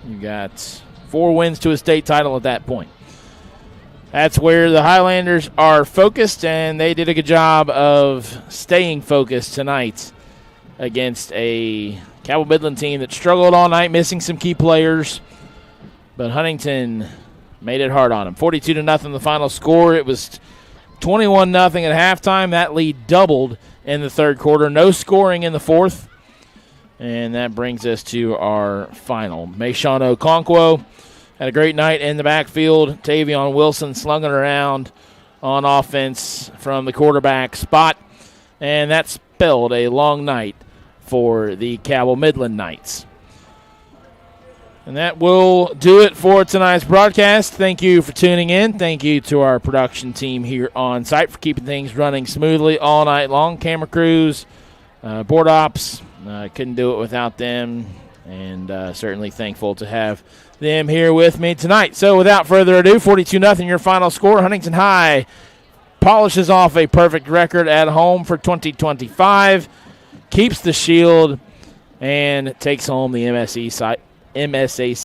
Speaker 2: You got 4 wins to a state title at that point. That's where the Highlanders are focused, and they did a good job of staying focused tonight against a Cabell Midland team that struggled all night, missing some key players. But Huntington made it hard on them. 42-0 the final score. It was 21-0 at halftime. That lead doubled in the third quarter. No scoring in the fourth. And that brings us to our final. Mayshawn Okonquo had a great night in the backfield. Tavion Wilson slung it around on offense from the quarterback spot. And that spelled a long night for the Cabell Midland Knights. And that will do it for tonight's broadcast. Thank you for tuning in. Thank you to our production team here on site for keeping things running smoothly all night long. Camera crews, board ops, couldn't do it without them. And certainly thankful to have them here with me tonight. So without further ado, 42-0 your final score. Huntington High polishes off a perfect record at home for 2025, keeps the shield, and takes home the MSAC